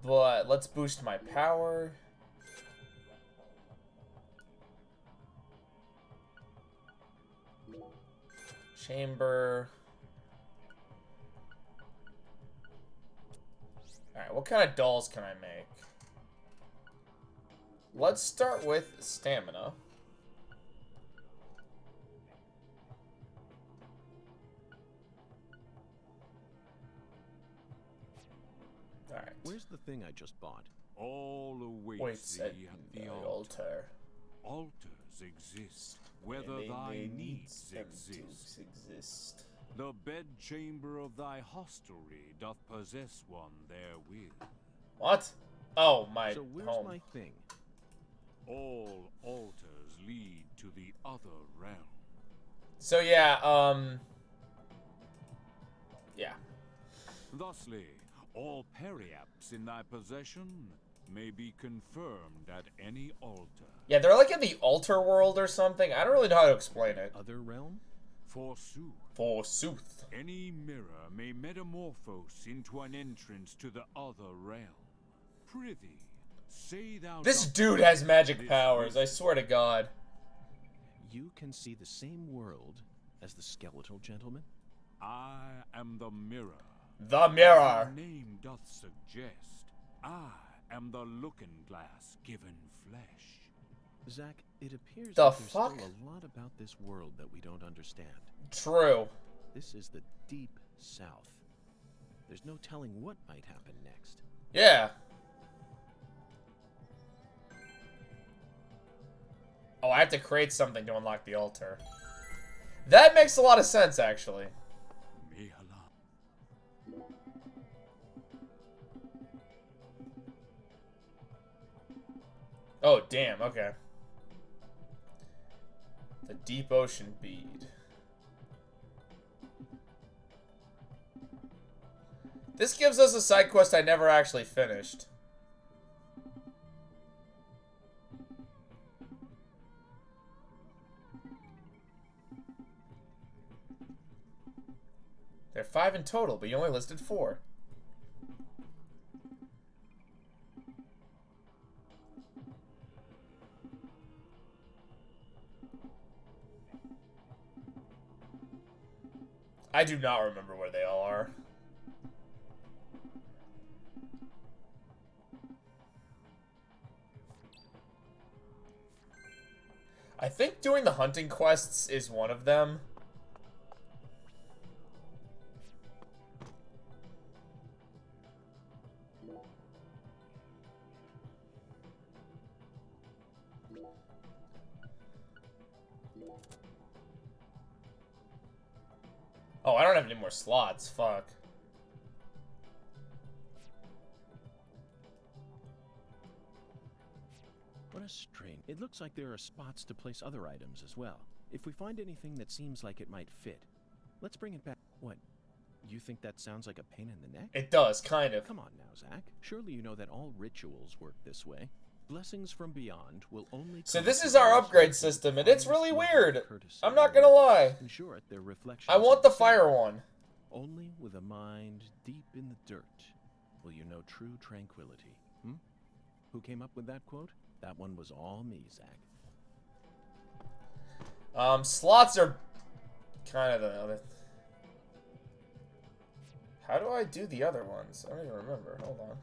Speaker 1: But let's boost my power. Chamber. Alright, what kind of dolls can I make? Let's start with stamina. Alright.
Speaker 3: Where's the thing I just bought?
Speaker 4: All awaits
Speaker 1: Waits
Speaker 4: thee
Speaker 1: at
Speaker 4: at
Speaker 1: the
Speaker 4: the
Speaker 1: altar.
Speaker 4: Altars exist, whether
Speaker 1: And
Speaker 4: thy
Speaker 1: they
Speaker 4: needs
Speaker 1: them
Speaker 4: exist.
Speaker 1: to exist.
Speaker 4: The bedchamber of thy hostelry doth possess one therewith.
Speaker 1: What? Oh, my
Speaker 3: So where's
Speaker 1: home.
Speaker 3: my thing?
Speaker 4: All altars lead to the other realm.
Speaker 1: So yeah, yeah.
Speaker 4: Thusly, all periapts in thy possession may be confirmed at any altar.
Speaker 1: Yeah, they're like in the altar world or something. I don't really know how to explain it.
Speaker 3: Other realm?
Speaker 4: Forsooth.
Speaker 1: Forsooth.
Speaker 4: Any mirror may metamorphose into an entrance to the other realm. Prithee, say thou
Speaker 1: This
Speaker 4: dost
Speaker 1: dude has magic
Speaker 4: this
Speaker 1: powers, I
Speaker 4: wisdom.
Speaker 1: swear to God.
Speaker 3: You can see the same world as the skeletal gentleman?
Speaker 4: I am the mirror.
Speaker 1: The mirror.
Speaker 4: The name doth suggest. I am the looking glass given flesh.
Speaker 3: Zach, it appears
Speaker 1: The
Speaker 3: that there's
Speaker 1: fuck?
Speaker 3: still a lot about this world that we don't understand.
Speaker 1: True.
Speaker 3: This is the deep south. There's no telling what might happen next.
Speaker 1: Yeah. Oh, I have to create something to unlock the altar. That makes a lot of sense, actually.
Speaker 4: Mihala.
Speaker 1: Oh, damn, okay. The deep ocean bead. This gives us a side quest I never actually finished. There are 5 in total, but you only listed 4. I do not remember where they all are. I think doing the hunting quests is one of them. Oh, I don't have any more slots. Fuck.
Speaker 3: What a strange. It looks like there are spots to place other items as well. If we find anything that seems like it might fit, let's bring it back. What? You think that sounds like a pain in the neck?
Speaker 1: It does, kind of.
Speaker 3: Come on now, Zach. Surely you know that all rituals work this way. Blessings from beyond will only.
Speaker 1: So
Speaker 3: come
Speaker 1: this
Speaker 3: to
Speaker 1: is our
Speaker 3: those
Speaker 1: upgrade
Speaker 3: who
Speaker 1: system, and
Speaker 3: find
Speaker 1: it's really
Speaker 3: level of
Speaker 1: weird.
Speaker 3: courtesy
Speaker 1: I'm not
Speaker 3: and
Speaker 1: gonna lie.
Speaker 3: ensure it their reflections
Speaker 1: I want
Speaker 3: of
Speaker 1: the
Speaker 3: self.
Speaker 1: fire one.
Speaker 3: Only with a mind deep in the dirt will you know true tranquility. Who came up with that quote? That one was all me, Zach.
Speaker 1: Slots are kind of the other. How do I do the other ones? I don't even remember. Hold on.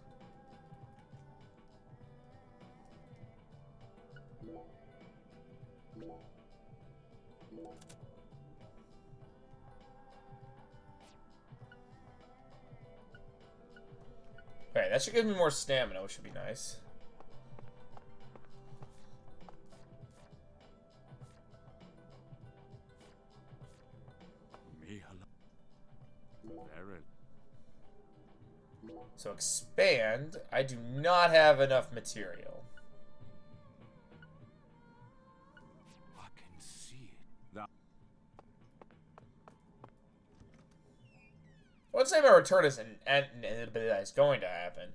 Speaker 1: Okay, that should give me more stamina, which should be nice. So expand. I do not have enough material.
Speaker 4: I can see it. Thou
Speaker 1: I would say my return is is going to happen.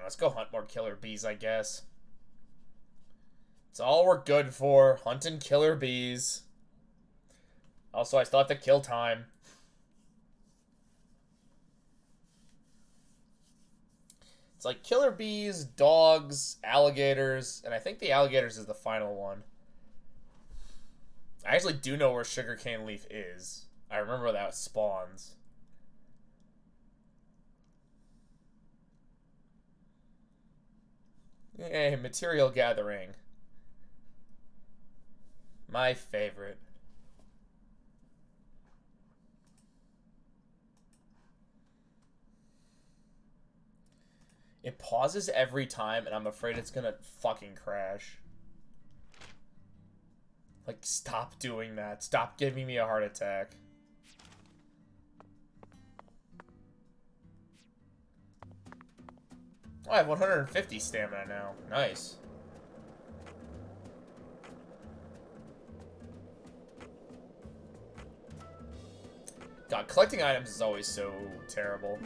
Speaker 1: Let's go hunt more killer bees, I guess. It's all we're good for. Hunting killer bees. Also, I still have to kill time. It's like killer bees, dogs, alligators, and I think the alligators is the final one. I actually do know where sugarcane leaf is. I remember that spawns. Yay, material gathering. My favorite. It pauses every time, and I'm afraid it's gonna fucking crash. Like, stop doing that. Stop giving me a heart attack. Oh, I have 150 stamina now. Nice. God, collecting items is always so terrible.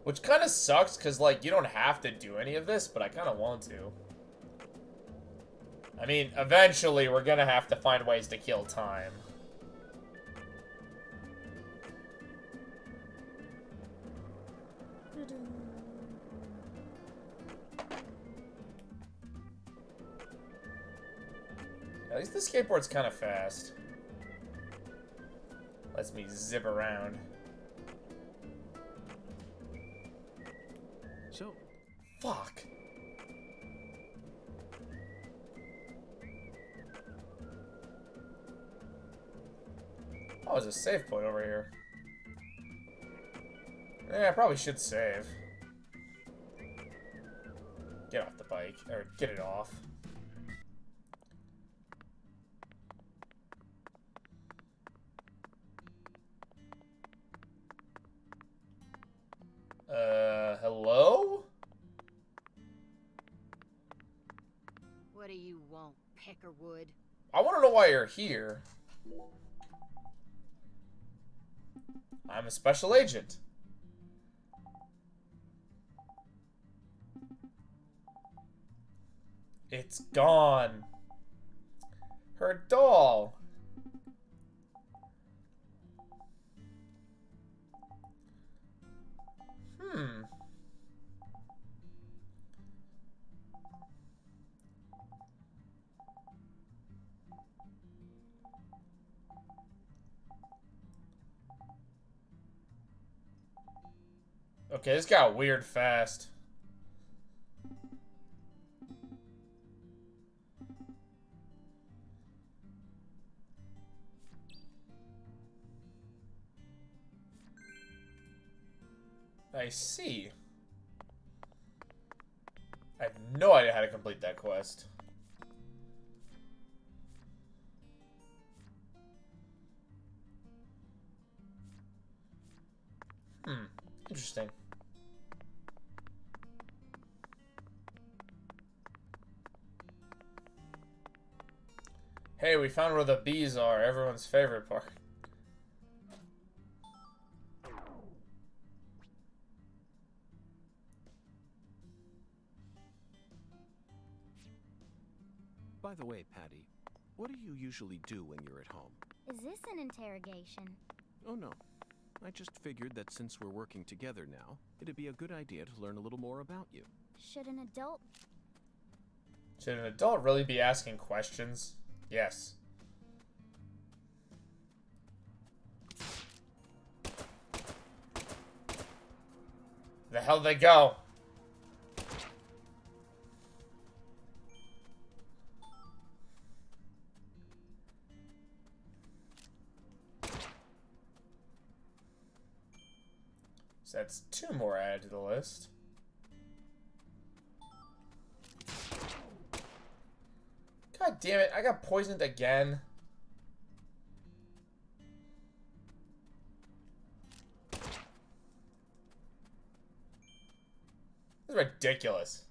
Speaker 1: Which kind of sucks, because, like, you don't have to do any of this, but I kind of want to. I mean, eventually we're gonna have to find ways to kill time. At least the skateboard's kind of fast. Lets me zip around.
Speaker 3: So,
Speaker 1: Fuck. Oh, there's a save point over here. Yeah, I probably should save. Get off the bike. Or get it off. Hello?
Speaker 5: What do you want, Peckerwood?
Speaker 1: I want to know why you're here. I'm a special agent. It's gone. Her doll. Hmm. Okay, this got weird fast. I see. I have no idea how to complete that quest. Interesting. Hey, we found where the bees are, everyone's favorite part.
Speaker 3: by the way, Patty, what do you usually do when you're at home?
Speaker 2: Is this an interrogation?
Speaker 3: Oh, no. I just figured that since we're working together now, it'd be a good idea to learn a little more about you.
Speaker 2: Should an adult...
Speaker 1: Should an adult really be asking questions? Yes. The hell they go? So that's 2 more added to the list. God damn it, I got poisoned again. This is ridiculous.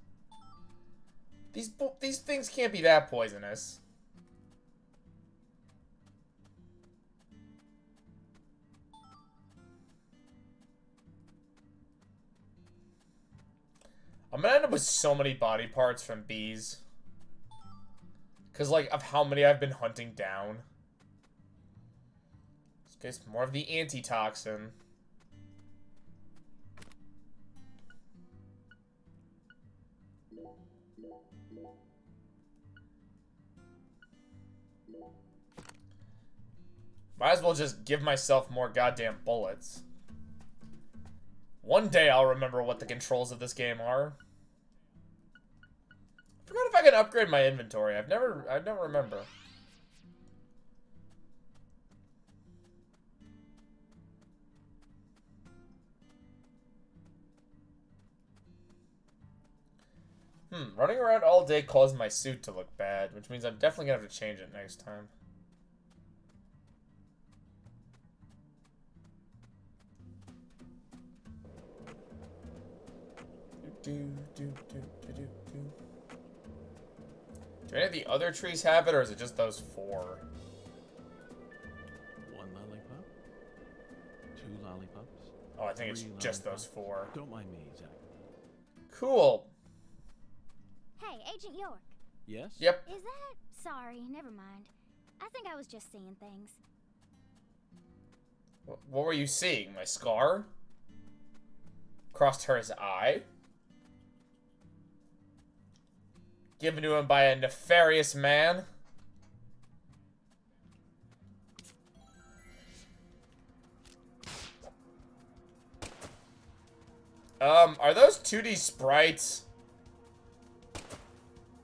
Speaker 1: These things can't be that poisonous. I'm gonna end up with so many body parts from bees. Because, like, of how many I've been hunting down. This guy's more of the antitoxin. Might as well just give myself more goddamn bullets. One day I'll remember what the controls of this game are. I forgot if I can upgrade my inventory. I never remember. Running around all day caused my suit to look bad, which means I'm definitely gonna have to change it next time. Do any of the other trees have it, or is it just those 4?
Speaker 3: 1 lollipop? 2 lollipops?
Speaker 1: Oh, I think it's
Speaker 3: 3
Speaker 1: just those
Speaker 3: lollipops?
Speaker 1: 4.
Speaker 3: Don't mind me, Zach.
Speaker 1: Cool.
Speaker 2: Hey, Agent York.
Speaker 3: Yes?
Speaker 1: Yep.
Speaker 2: Is that... Sorry, never mind. I think I was just seeing things.
Speaker 1: What were you seeing? My scar? Crossed her's eye? Given to him by a nefarious man? Are those 2D sprites?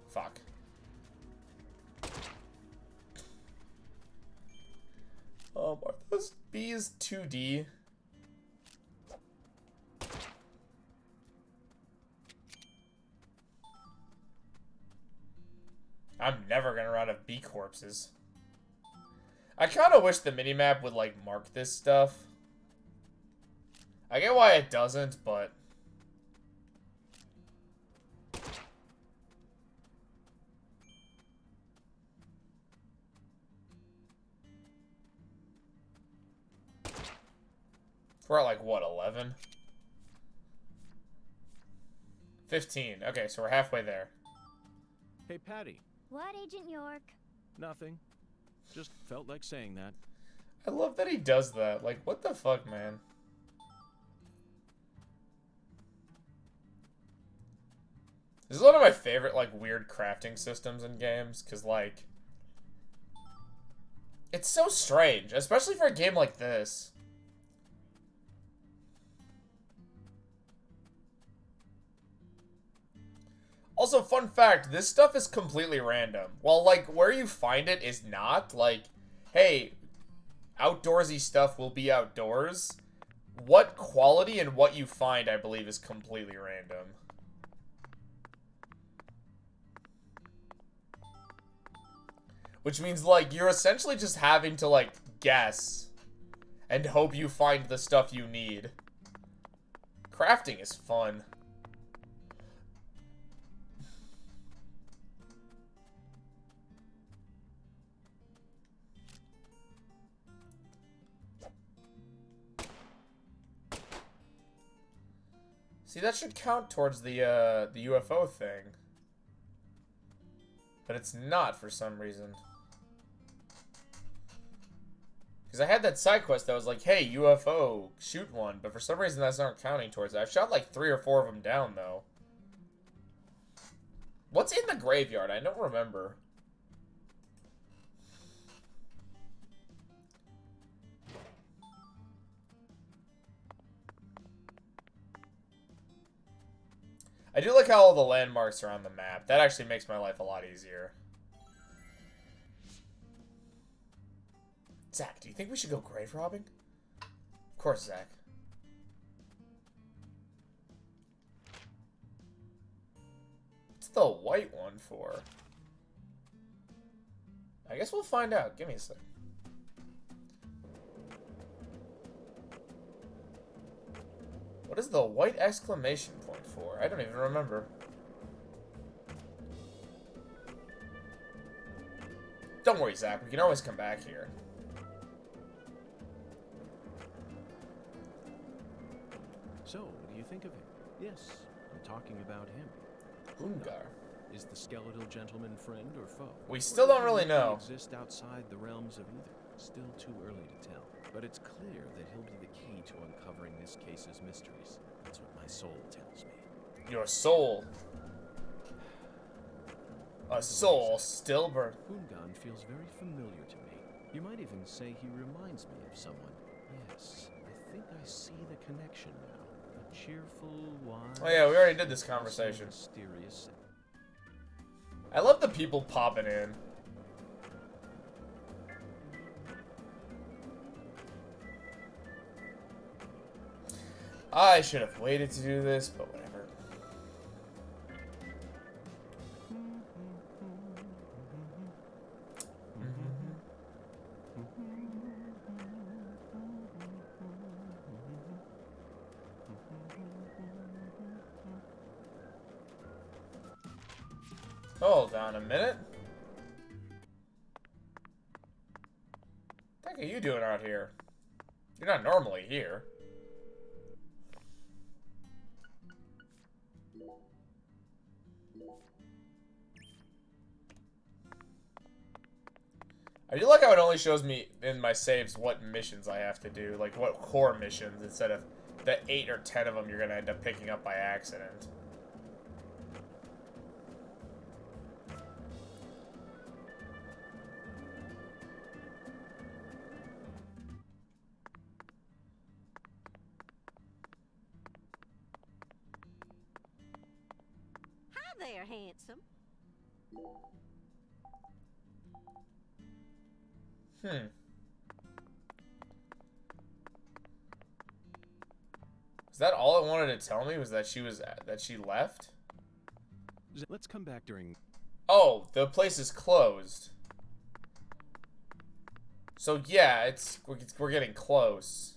Speaker 1: Fuck. Are those bees 2D? I'm never gonna run out of bee corpses. I kinda wish the minimap would, like, mark this stuff. I get why it doesn't, but... We're at, like, what, 11? 15. Okay, so we're halfway there.
Speaker 3: Hey, Patty.
Speaker 2: What, Agent York?
Speaker 3: Nothing. Just felt like saying that.
Speaker 1: I love that he does that. Like, what the fuck, man? This is one of my favorite, like, weird crafting systems in games, because, like... It's so strange, especially for a game like this. Also, fun fact, this stuff is completely random. Well, like, where you find it is not. Like, hey, outdoorsy stuff will be outdoors. What quality and what you find, I believe, is completely random. Which means, like, you're essentially just having to, like, guess and hope you find the stuff you need. Crafting is fun. See, that should count towards the UFO thing. But it's not for some reason. Because I had that side quest that was like, hey, UFO, shoot one. But for some reason, that's not counting towards it. I've shot like 3 or 4 of them down, though. What's in the graveyard? I don't remember. I do like how all the landmarks are on the map. That actually makes my life a lot easier. Zach, do you think we should go grave robbing? Of course, Zach. What's the white one for? I guess we'll find out. Give me a sec. What is the white exclamation point for? I don't even remember. Don't worry, Zach. We can always come back here.
Speaker 3: So, what do you think of him? Yes, I'm talking about him.
Speaker 1: Ungar.
Speaker 3: Is the skeletal gentleman friend or foe?
Speaker 1: We still don't really know.
Speaker 3: Exist outside the realms of either. Still too early to tell. But it's clear that he'll be the key to uncovering this case's mysteries. That's what my soul tells me.
Speaker 1: Your soul. A soul still burns.
Speaker 3: Hungan feels very familiar to me. You might even say he reminds me of someone. Yes, I think I see the connection now. A cheerful, wise...
Speaker 1: Oh yeah, we already did this conversation.
Speaker 3: Mysterious...
Speaker 1: I love the people popping in. I should have waited to do this, but whatever. Hold on a minute. What the heck are you doing out here? You're not normally here. I do like how it only shows me in my saves what missions I have to do, like what core missions, instead of the 8 or 10 of them you're gonna end up picking up by accident.
Speaker 7: Hi there, handsome.
Speaker 1: Is that all it wanted to tell me? Was that she left?
Speaker 3: Let's come back during...
Speaker 1: Oh, the place is closed. So yeah, we're getting close.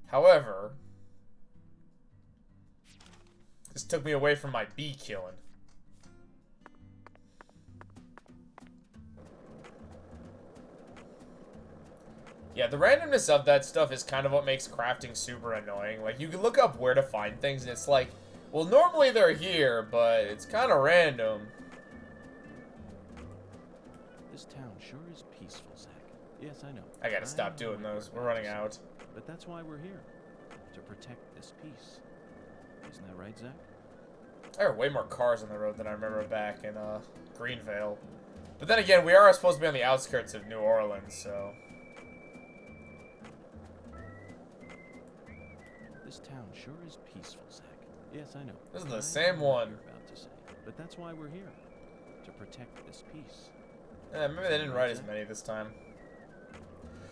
Speaker 1: However, this took me away from my bee killing. Yeah, the randomness of that stuff is kind of what makes crafting super annoying. Like, you can look up where to find things, and it's like, well, normally they're here, but it's kind of random.
Speaker 3: This town sure is peaceful, Zach. Yes, I know.
Speaker 1: I gotta stop doing those. We're running out.
Speaker 3: But that's why we're here. To protect this peace. Isn't that right, Zach?
Speaker 1: There are way more cars on the road than I remember back in, Greenvale. But then again, we are supposed to be on the outskirts of New Orleans, so...
Speaker 3: This town sure is peaceful, Zach. Yes, I know.
Speaker 1: This is the same one.
Speaker 3: You're about to say. But that's why we're here. To protect this peace.
Speaker 1: Maybe they didn't write as many this time.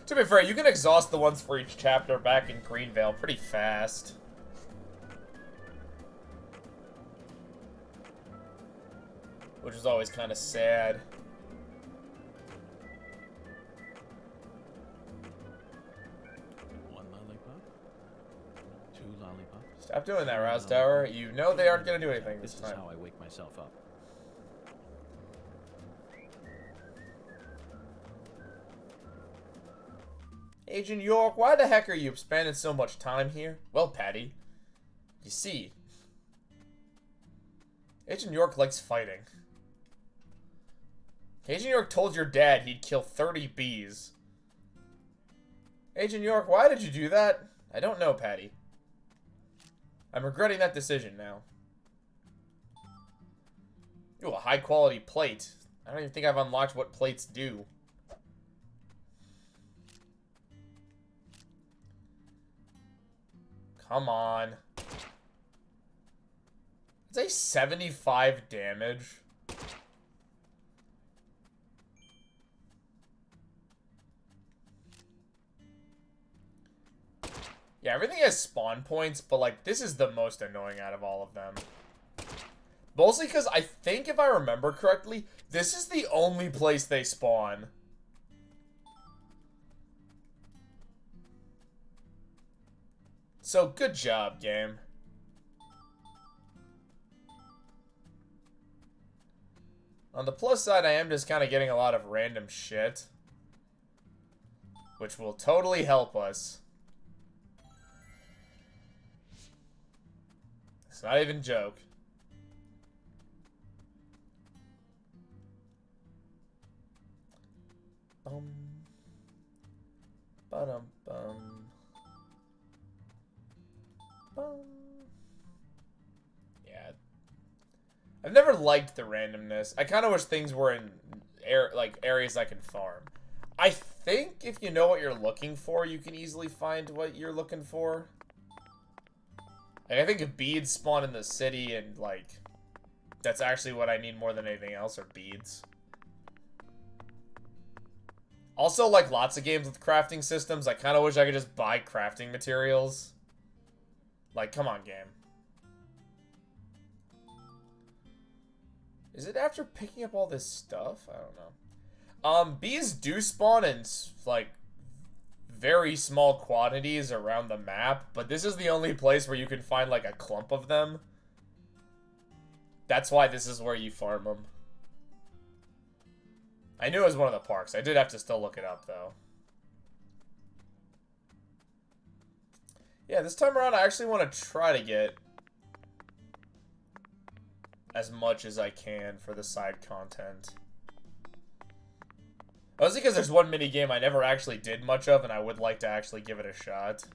Speaker 1: To be fair, you can exhaust the ones for each chapter back in Greenvale pretty fast. Which is always kind of sad.
Speaker 3: One lollipop. Two lollipops.
Speaker 1: Stop doing that, Rouse Tower. You know they aren't going to do anything this time.
Speaker 3: This is how I wake myself up.
Speaker 1: Agent York, why the heck are you spending so much time here? Well, Patty, you see, Agent York likes fighting. Agent York told your dad he'd kill 30 bees. Agent York, why did you do that? I don't know, Patty. I'm regretting that decision now. Ooh, a high-quality plate. I don't even think I've unlocked what plates do. Come on. It's a 75 damage. Yeah, everything has spawn points, but, like, this is the most annoying out of all of them. Mostly because I think, if I remember correctly, this is the only place they spawn. So, good job, game. On the plus side, I am just kind of getting a lot of random shit. Which will totally help us. It's not even a joke. Ba-dum-bum. Yeah. I've never liked the randomness. I kind of wish things were in areas I can farm. I think if you know what you're looking for, you can easily find what you're looking for. Like, I think if beads spawn in the city and, like, that's actually what I need more than anything else, are beads. Also, like lots of games with crafting systems, I kind of wish I could just buy crafting materials. Like, come on, game. Is it after picking up all this stuff? I don't know. Bees do spawn in, like, very small quantities around the map, but this is the only place where you can find, like, a clump of them. That's why this is where you farm them. I knew it was one of the parks. I did have to still look it up, though. Yeah, this time around, I actually want to try to get as much as I can for the side content. Mostly because there's one mini game I never actually did much of, and I would like to actually give it a shot.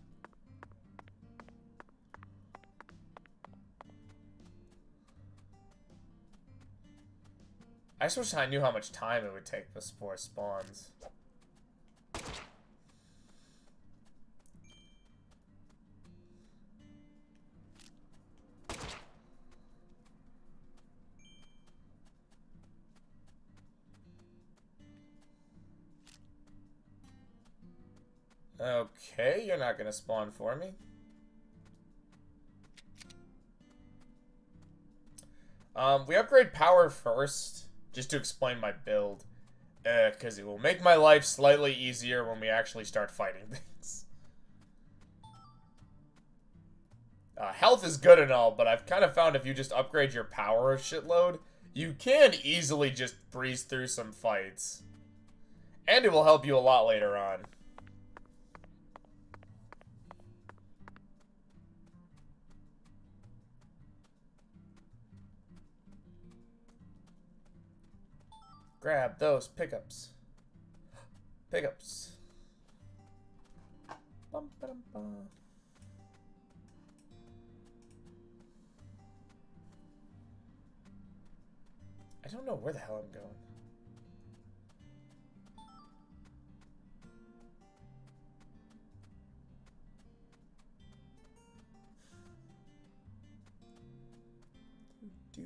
Speaker 1: I just wish I knew how much time it would take before it spawns. Okay, you're not gonna spawn for me. We upgrade power first, just to explain my build. Because it will make my life slightly easier when we actually start fighting things. Health is good and all, but I've kind of found if you just upgrade your power a shitload, you can easily just breeze through some fights. And it will help you a lot later on. Grab those pickups. Pickups. Bum, ba-dum, bum. I don't know where the hell I'm going. Do.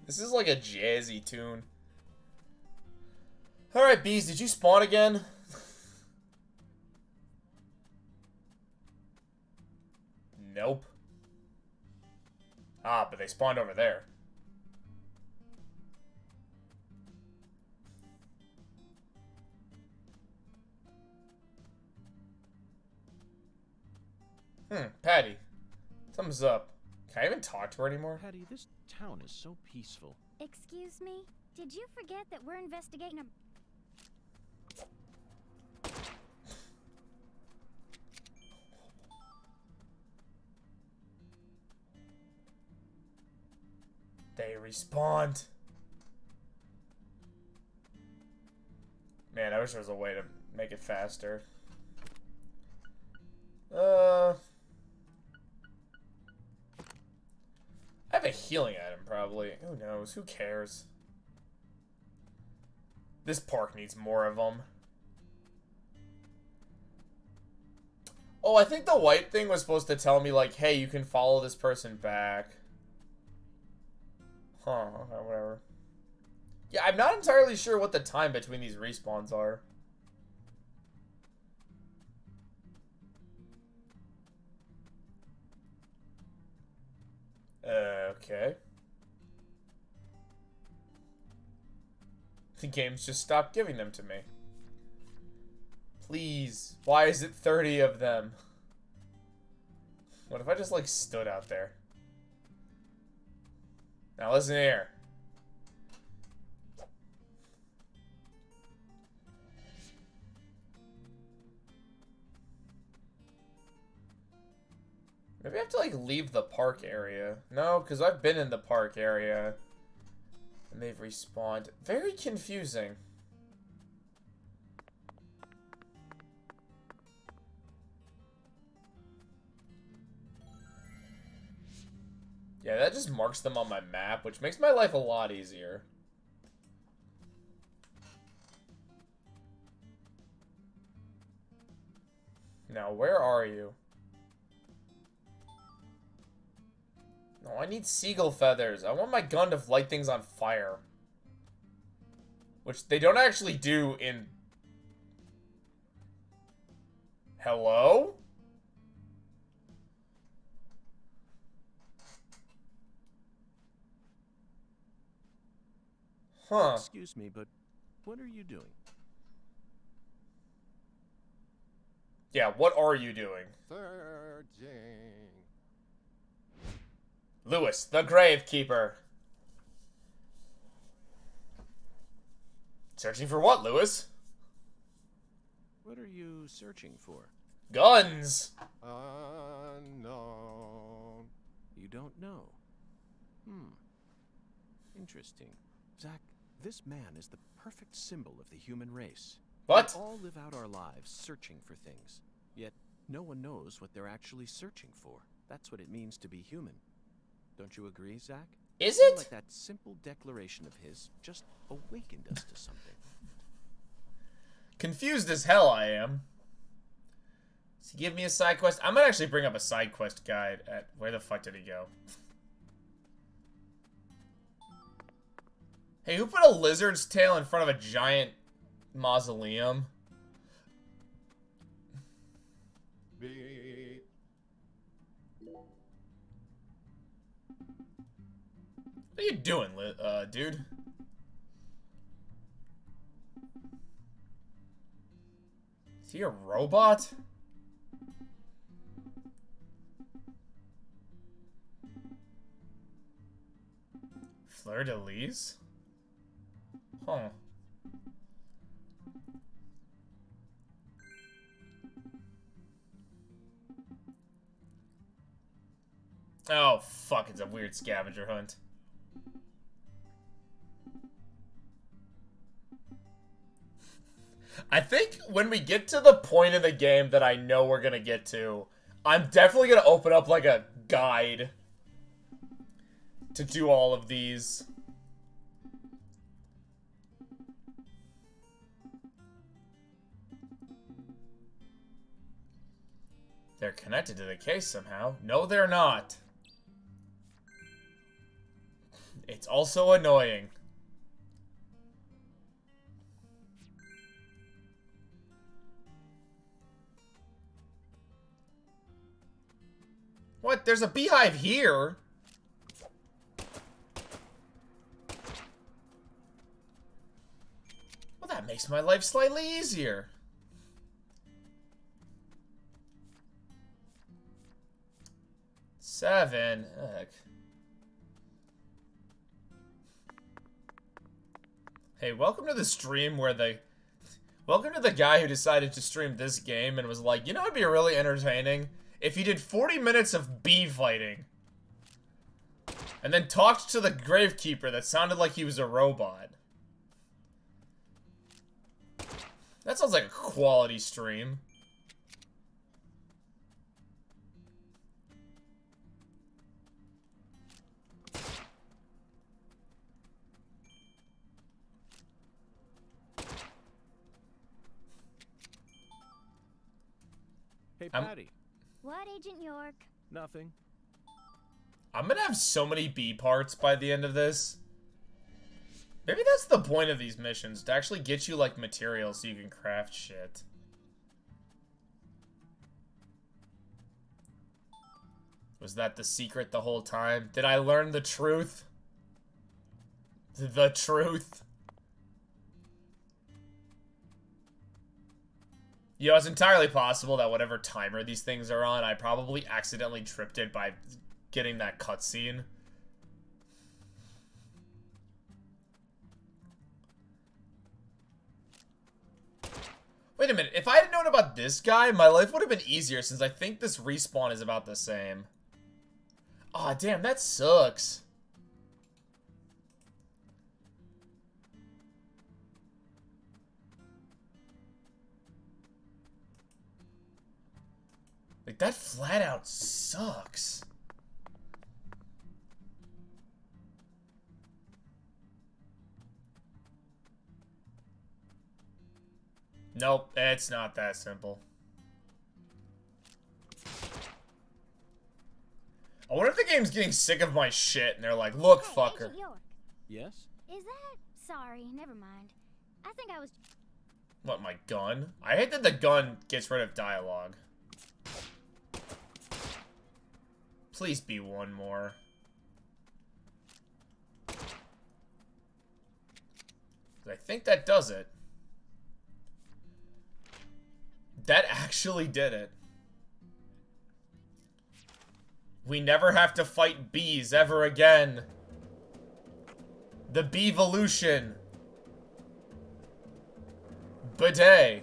Speaker 1: This is like a jazzy tune. Alright, bees, did you spawn again? Nope. Ah, but they spawned over there. Patty. Thumbs up. Can I even talk to her anymore?
Speaker 3: Patty, this town is so peaceful.
Speaker 2: Excuse me? Did you forget that we're investigating a...
Speaker 1: They respawned. Man, I wish there was a way to make it faster. I have a healing item, probably. Who knows? Who cares? This park needs more of them. Oh, I think the white thing was supposed to tell me, like, hey, you can follow this person back. Huh, okay, whatever. Yeah, I'm not entirely sure what the time between these respawns are. Okay. The game's just stopped giving them to me. Please. Why is it 30 of them? What if I just, like, stood out there? Now listen here. Maybe I have to, like, leave the park area. No, because I've been in the park area. And they've respawned. Very confusing. Yeah, that just marks them on my map, which makes my life a lot easier. Now, where are you? No, I need seagull feathers. I want my gun to light things on fire. Which they don't actually do in... Hello? Huh.
Speaker 3: Excuse me, but what are you doing?
Speaker 1: Yeah, what are you doing?
Speaker 8: Searching.
Speaker 1: Lewis, the Gravekeeper. Searching for what, Lewis?
Speaker 3: What are you searching for?
Speaker 1: Guns!
Speaker 8: Unknown.
Speaker 3: You don't know. Interesting. Zach, this man is the perfect symbol of the human race.
Speaker 1: What?
Speaker 3: We all live out our lives searching for things, yet no one knows what they're actually searching for. That's what it means to be human. Don't you agree, Zach?
Speaker 1: Is
Speaker 3: I feel
Speaker 1: it?
Speaker 3: like that simple declaration of his just awakened us to something.
Speaker 1: Confused as hell I am. Does he give me a side quest? I might actually bring up a side quest guide at... Where the fuck did he go? Hey, who put a lizard's tail in front of a giant mausoleum?
Speaker 8: Beep.
Speaker 1: What are you doing, dude? Is he a robot? Fleur-de-lis? Huh. Oh, fuck, it's a weird scavenger hunt. I think when we get to the point in the game that I know we're gonna get to, I'm definitely gonna open up like a guide to do all of these. They're connected to the case somehow. No, they're not. It's also annoying. What? There's a beehive here? Well, that makes my life slightly easier. Seven. Ugh. Hey, welcome to the stream where welcome to the guy who decided to stream this game and was like, you know, it'd be really entertaining if he did 40 minutes of bee fighting. And then talked to the gravekeeper that sounded like he was a robot. That sounds like a quality stream.
Speaker 3: Hey, Patty.
Speaker 2: What, Agent York?
Speaker 3: Nothing.
Speaker 1: I'm gonna have so many bee parts by the end of this. Maybe that's the point of these missions, to actually get you, like, materials so you can craft shit. Was that the secret the whole time? Did I learn the truth? The truth? You know, it's entirely possible that whatever timer these things are on, I probably accidentally tripped it by getting that cutscene. Wait a minute, if I had known about this guy, my life would have been easier since I think this respawn is about the same. Aw, damn, that sucks. Like, that flat out sucks. Nope, it's not that simple. I wonder if the game's getting sick of my shit and they're like, look,
Speaker 2: Hey,
Speaker 1: fucker.
Speaker 2: Agent York,
Speaker 3: Yes?
Speaker 2: is that... Sorry, never mind. I think I was...
Speaker 1: What, my gun? I hate that the gun gets rid of dialogue. Please be one more. I think that does it. That actually did it. We never have to fight bees ever again. The Beevolution. Bidet.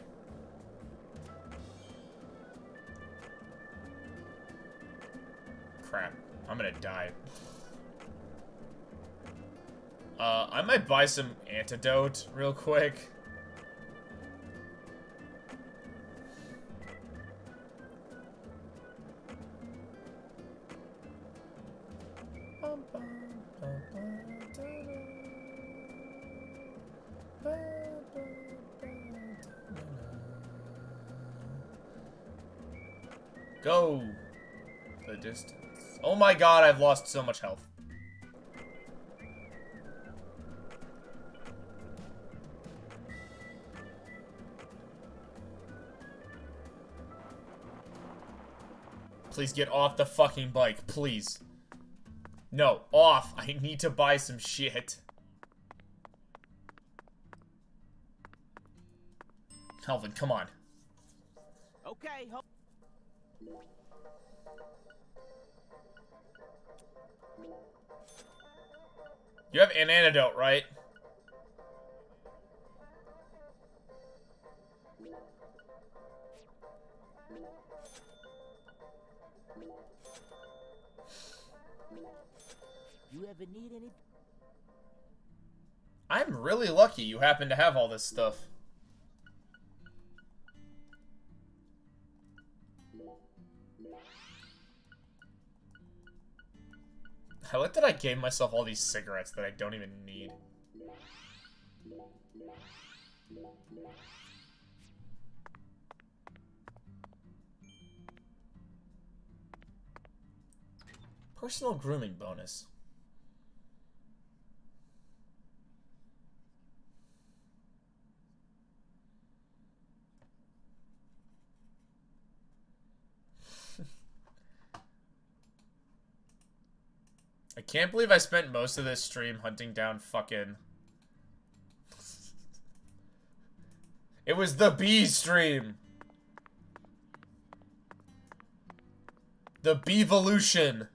Speaker 1: crap. I'm gonna die. I might buy some antidote real quick. Go the distance. Oh my god, I've lost so much health. Please get off the fucking bike, please. No, off. I need to buy some shit. Calvin, come on.
Speaker 6: Okay,
Speaker 1: You have an antidote, right?
Speaker 6: you ever need any?
Speaker 1: I'm really lucky you happen to have all this stuff. I like that I gave myself all these cigarettes that I don't even need. Personal grooming bonus. I can't believe I spent most of this stream hunting down fucking... It was the bee stream! The Beevolution!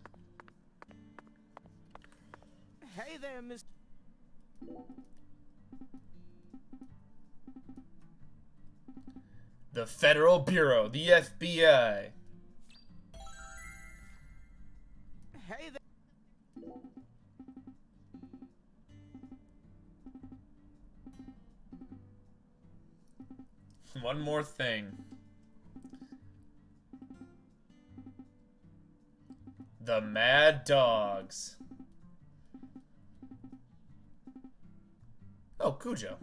Speaker 6: Hey there, Miss.
Speaker 1: The Federal Bureau, the FBI.
Speaker 6: Hey there.
Speaker 1: One more thing. The Mad Dogs. Oh, Cujo.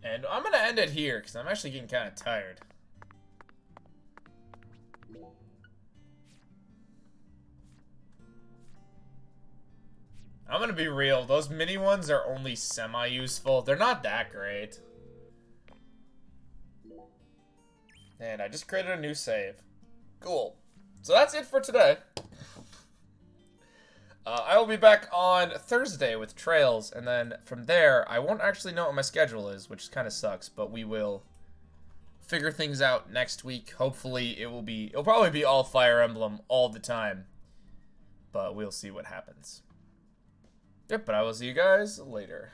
Speaker 1: And I'm gonna end it here, because I'm actually getting kind of tired. I'm gonna be real, those mini ones are only semi-useful. They're not that great. And I just created a new save. Cool. So that's it for today. I will be back on Thursday with Trails, and then from there, I won't actually know what my schedule is, which kind of sucks, but we will figure things out next week. Hopefully, it'll probably be all Fire Emblem all the time, but we'll see what happens. Yep, but I will see you guys later.